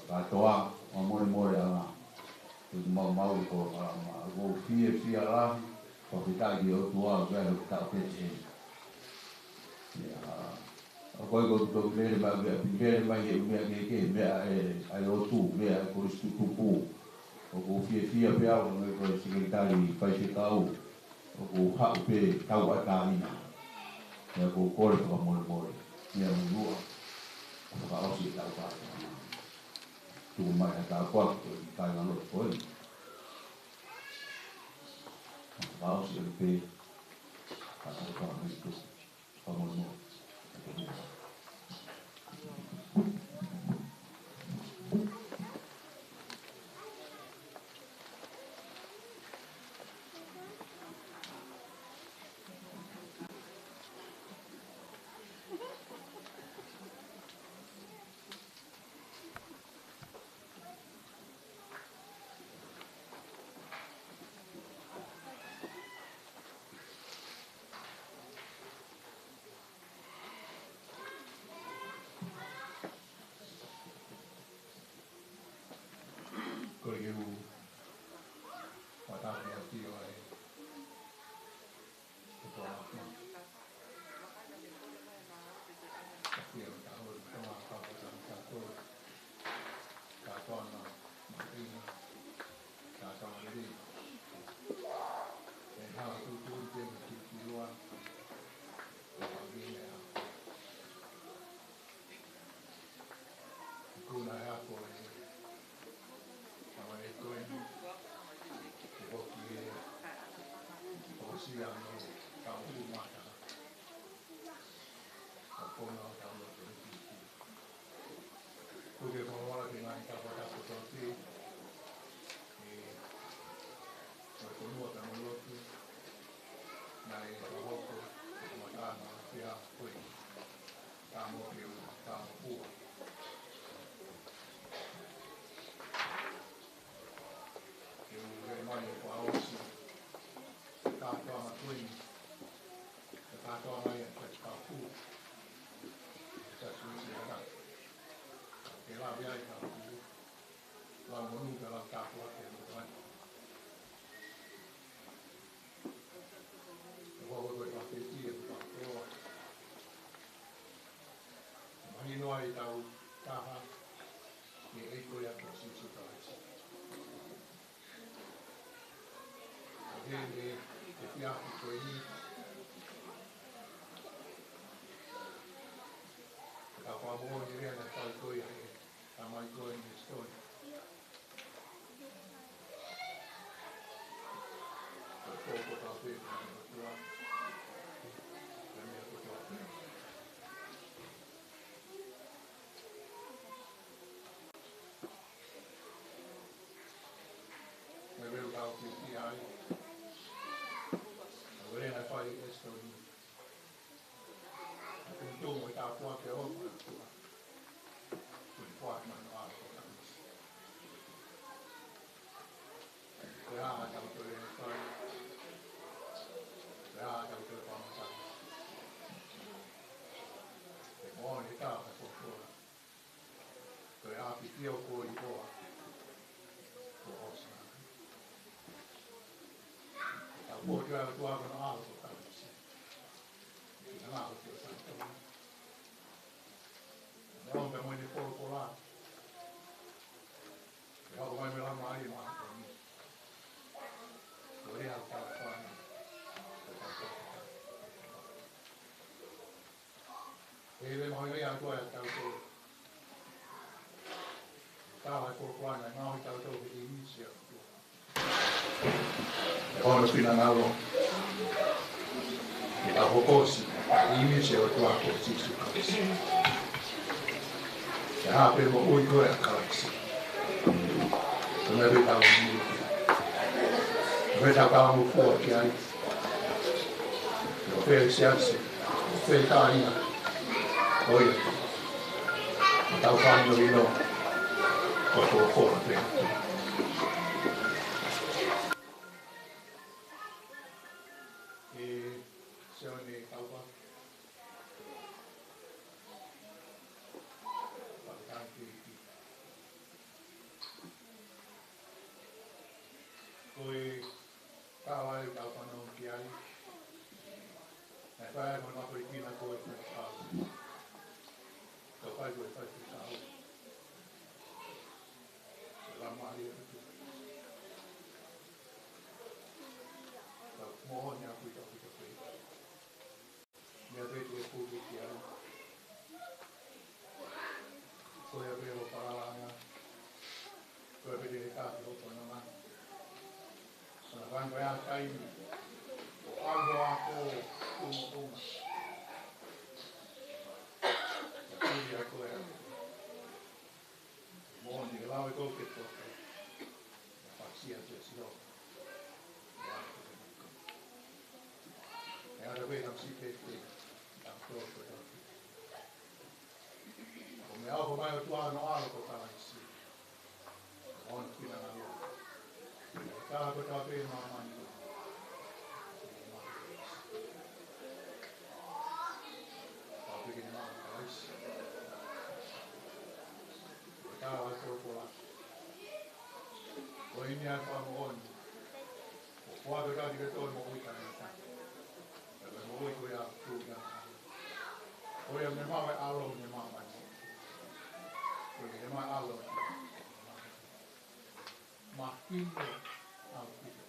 S10: ka toa o mo ala o mau ko go fie ala ko kita ki o tua ga o ta pe ya ko to le ba ye me ai o tu me ko tu pu o ko fie pe au me ko sekretari fai se tau o ko ha pe tau ata ina ya ko ko mo ya mo o ka o si tau pa tu mai ta ko ta na lo ko o si pe pa ta ko mi tu mo
S8: Ai tau taha e eiko ia ko sisu taisi. Hene e piaku koe ni. Ka whamoa ni rea na tau koe he ta mai koe ni stoi. Ka kōko tau pēta ni matua. Ka mea ko tau pēta. Porque eu estou agora na aula, cara. Na aula que eu estou. Não tem muito pouco lá. Eu vou me lá mais lá. Vou ir ao telefone. Ele vai ir agora até o seu. Tá, vai por lá, não, então eu vou iniciar. Ono pinanalo e a hokosi ihmisiä jotka siksi kaksi. Ja haapelmo ui koe kaksi. Tuonne pitää olla muuta. Vetää kauan puolki aina. Ja Felix Janssi. Vetää aina. Oi. Tää on paljon ilo. Koko puolta. koe whai te kao. Rama ali e tu. Tau mohoni a kui tau ki te whai. Mea veitu e pūki ki au. Koe a veo paralanga. Koe a veitu e kāti hopo na mani. Sana rango e a kaimi. O ango a ko uma. E pūki a koe a. Mohoni e lawe kou ke toka. E whaksia te siro. E ara veitam si te te. O me au mai o tua no alo ko tala isi. On kina na lo. Ka ko ta pe ma mani. Pa pe kina ma ka isi. Ka wa ko ko la. O ini a pa mo on. O kwa do ka di to mo ui ka na. Mo ui ko ya tu ya. O ya me ma alo me ma ma. Porque é mais alto. Mahkino au kito.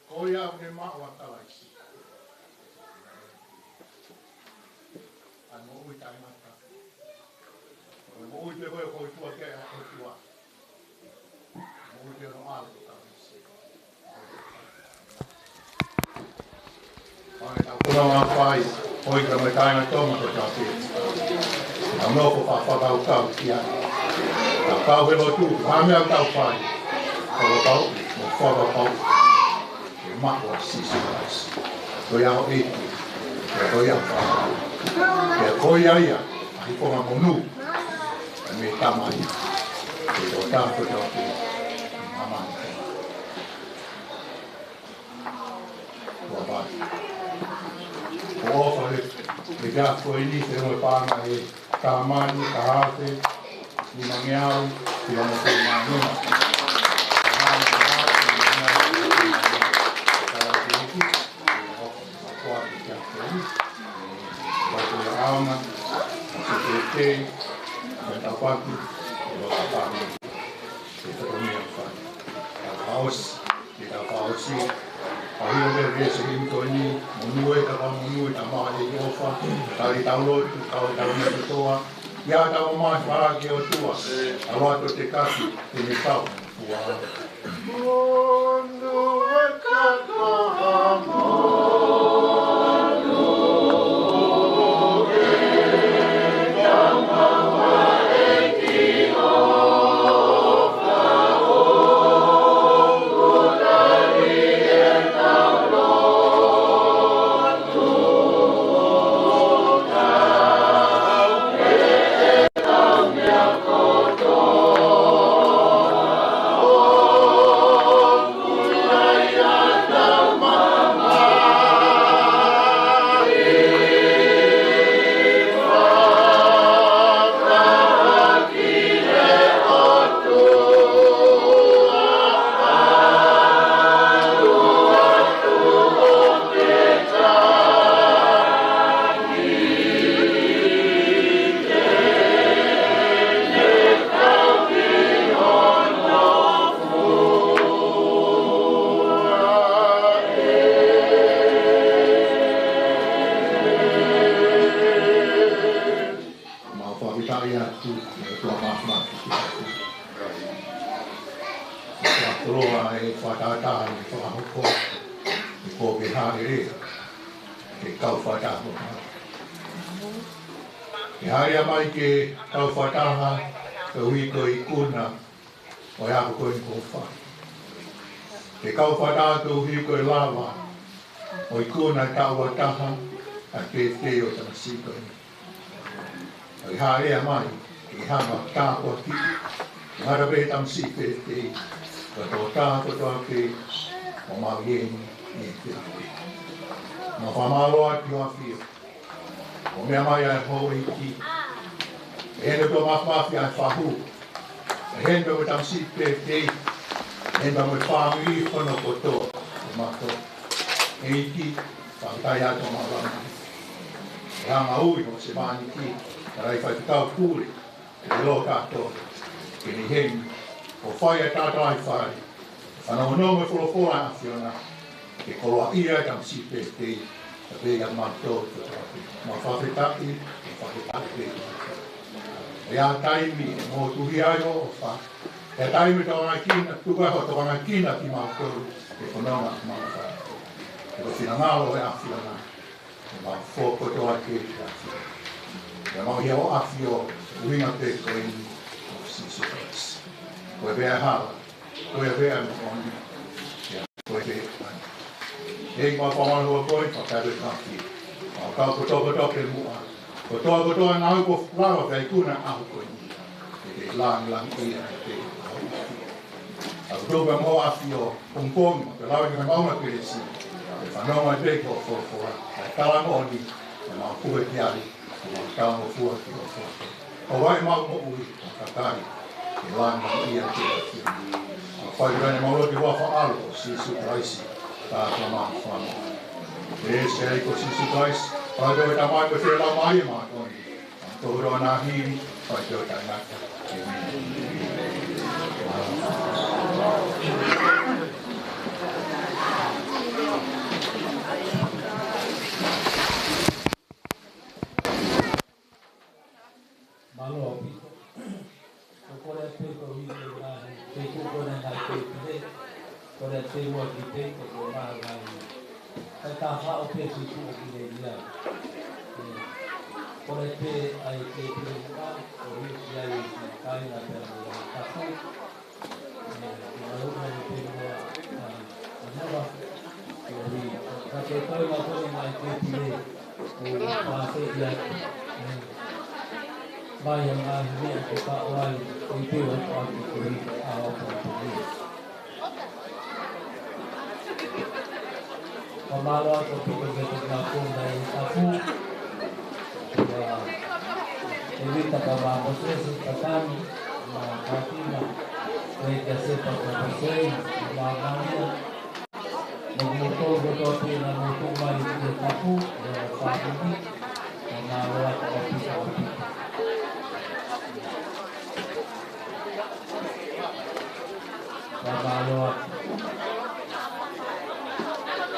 S8: Koia ne maua talaisi. Ai mo ui tai mata. Mo ui te koe koe tua ke a koe tua. Mo ui te no alto talaisi. Pane tau kura ngā whai. Hoi ka me tainga toma ko tā pia. Au noko whakau kau ki a. Ka kau he lo tū, hame au kau whai. Kau kau, mo whakau. E maho a sisi kaisi. Toi ao eiti, e toi ao whakau. E koi aia, a Hifongamonu. E me tamai. E tō tāko tō ki mamani. Kua vai. O ofa he gafo e ni te noe pāna e tāmani, tahate, ni mangeau, ki ana te manuna. Tāmani, tahate, ni mangeau, tāmani, ki e ofa ma kua ki gafo e ni. Wato e auna, a se te me taupaki, e loa pāna, e taumia whai. Ka haosi, ki ka haosi, Ahia me rese himi koe ni, monue ka monue ta maa e ofa, tari taulo tu tau me toa, ia tau maa whara ki o tua, awato te kasi, te me tau, ua. Monue ka toa mai ke tau whataha, ka hui ko I kuna, o ia ko I kofa. Ke kau whataha ka hui ko I lava, o I kuna tau wataha, a te te o tana siko ni. O I haarea mai, ke hama tāko ki, ngara pe tam si te te, ka tō tāko toa ke, o mau ieni, e te ake. Ma whamaloa ki o awhio, o mea mai ai hou I ki, Hendo to mafi ai fahu. Hendo mo tam si te te. Hendo mo family kono koto. Mato. Eiki, pantai ato malama. Ranga ui no se mani ki. Tarai whai tau kūre, e lo kātou, ke ni hei, o whai e tātou ai whai, whanau nonga wholopoa a whiona, ke koloa ia e tam si pētei, ka pēga mātou, ma whawhetaki, e whawhetaki. E a taimi, mō tuhi ai o wha, e taimi tau ngai kina, tukai ho tau ngai kina ki mātou, e whanau ki mātou. E ko whina ngālo e a whiona, e mā whōkoto ai ke a whiona. E mau hia o awhi o uhinga te koe ni o Sisu Christ. Koe bea hala, koe bea mokoni, koe bea kani. Ei kua pamanu o koe, pa kāre kāki. Mau kau koto ke mua. Koto e ngāhu ko rawa kai kuna ahu koe ni. E te lang ia e te ahu awhi. A koto ka mo awhi o pongpongi, te lawe ki me mauna ke resi. E whanonga te ko fōra. E kalamoni, e mau kuhe te ari. Kau mo fua ki o fua. O wai mau mo ui, o kakari, e langa ia te o fua. O whai rene mauro ki wafa alo o Sisu Christ, tā ka maa whana. E se ei ko Sisu Christ, whai tō e ta mai ko te lau mai e maa koni. Tō roa nā hiri, whai tō e ta ngata.
S2: Malo pito. Kore te ko hiri na te kore na te te. Kore te mo ki te ko ma ga ni. Ta ha o pe si ku ki le dia. Kore te ai te te ka o ri ya i kai na te ta ku. Malo na te mo na ba. Ko ri ka te ko ma ko na te te ko pa te ya. Bayang ahli ko ka wai ito ang pagkukulit ako pagkukulit. Pamalo ako pagkukulit na ako dahil ako evita ka mapaswes at kami mga katina kaya kasi pagkakasway mga kanya magmutol ko ito na mutumay ito ako pagkukulit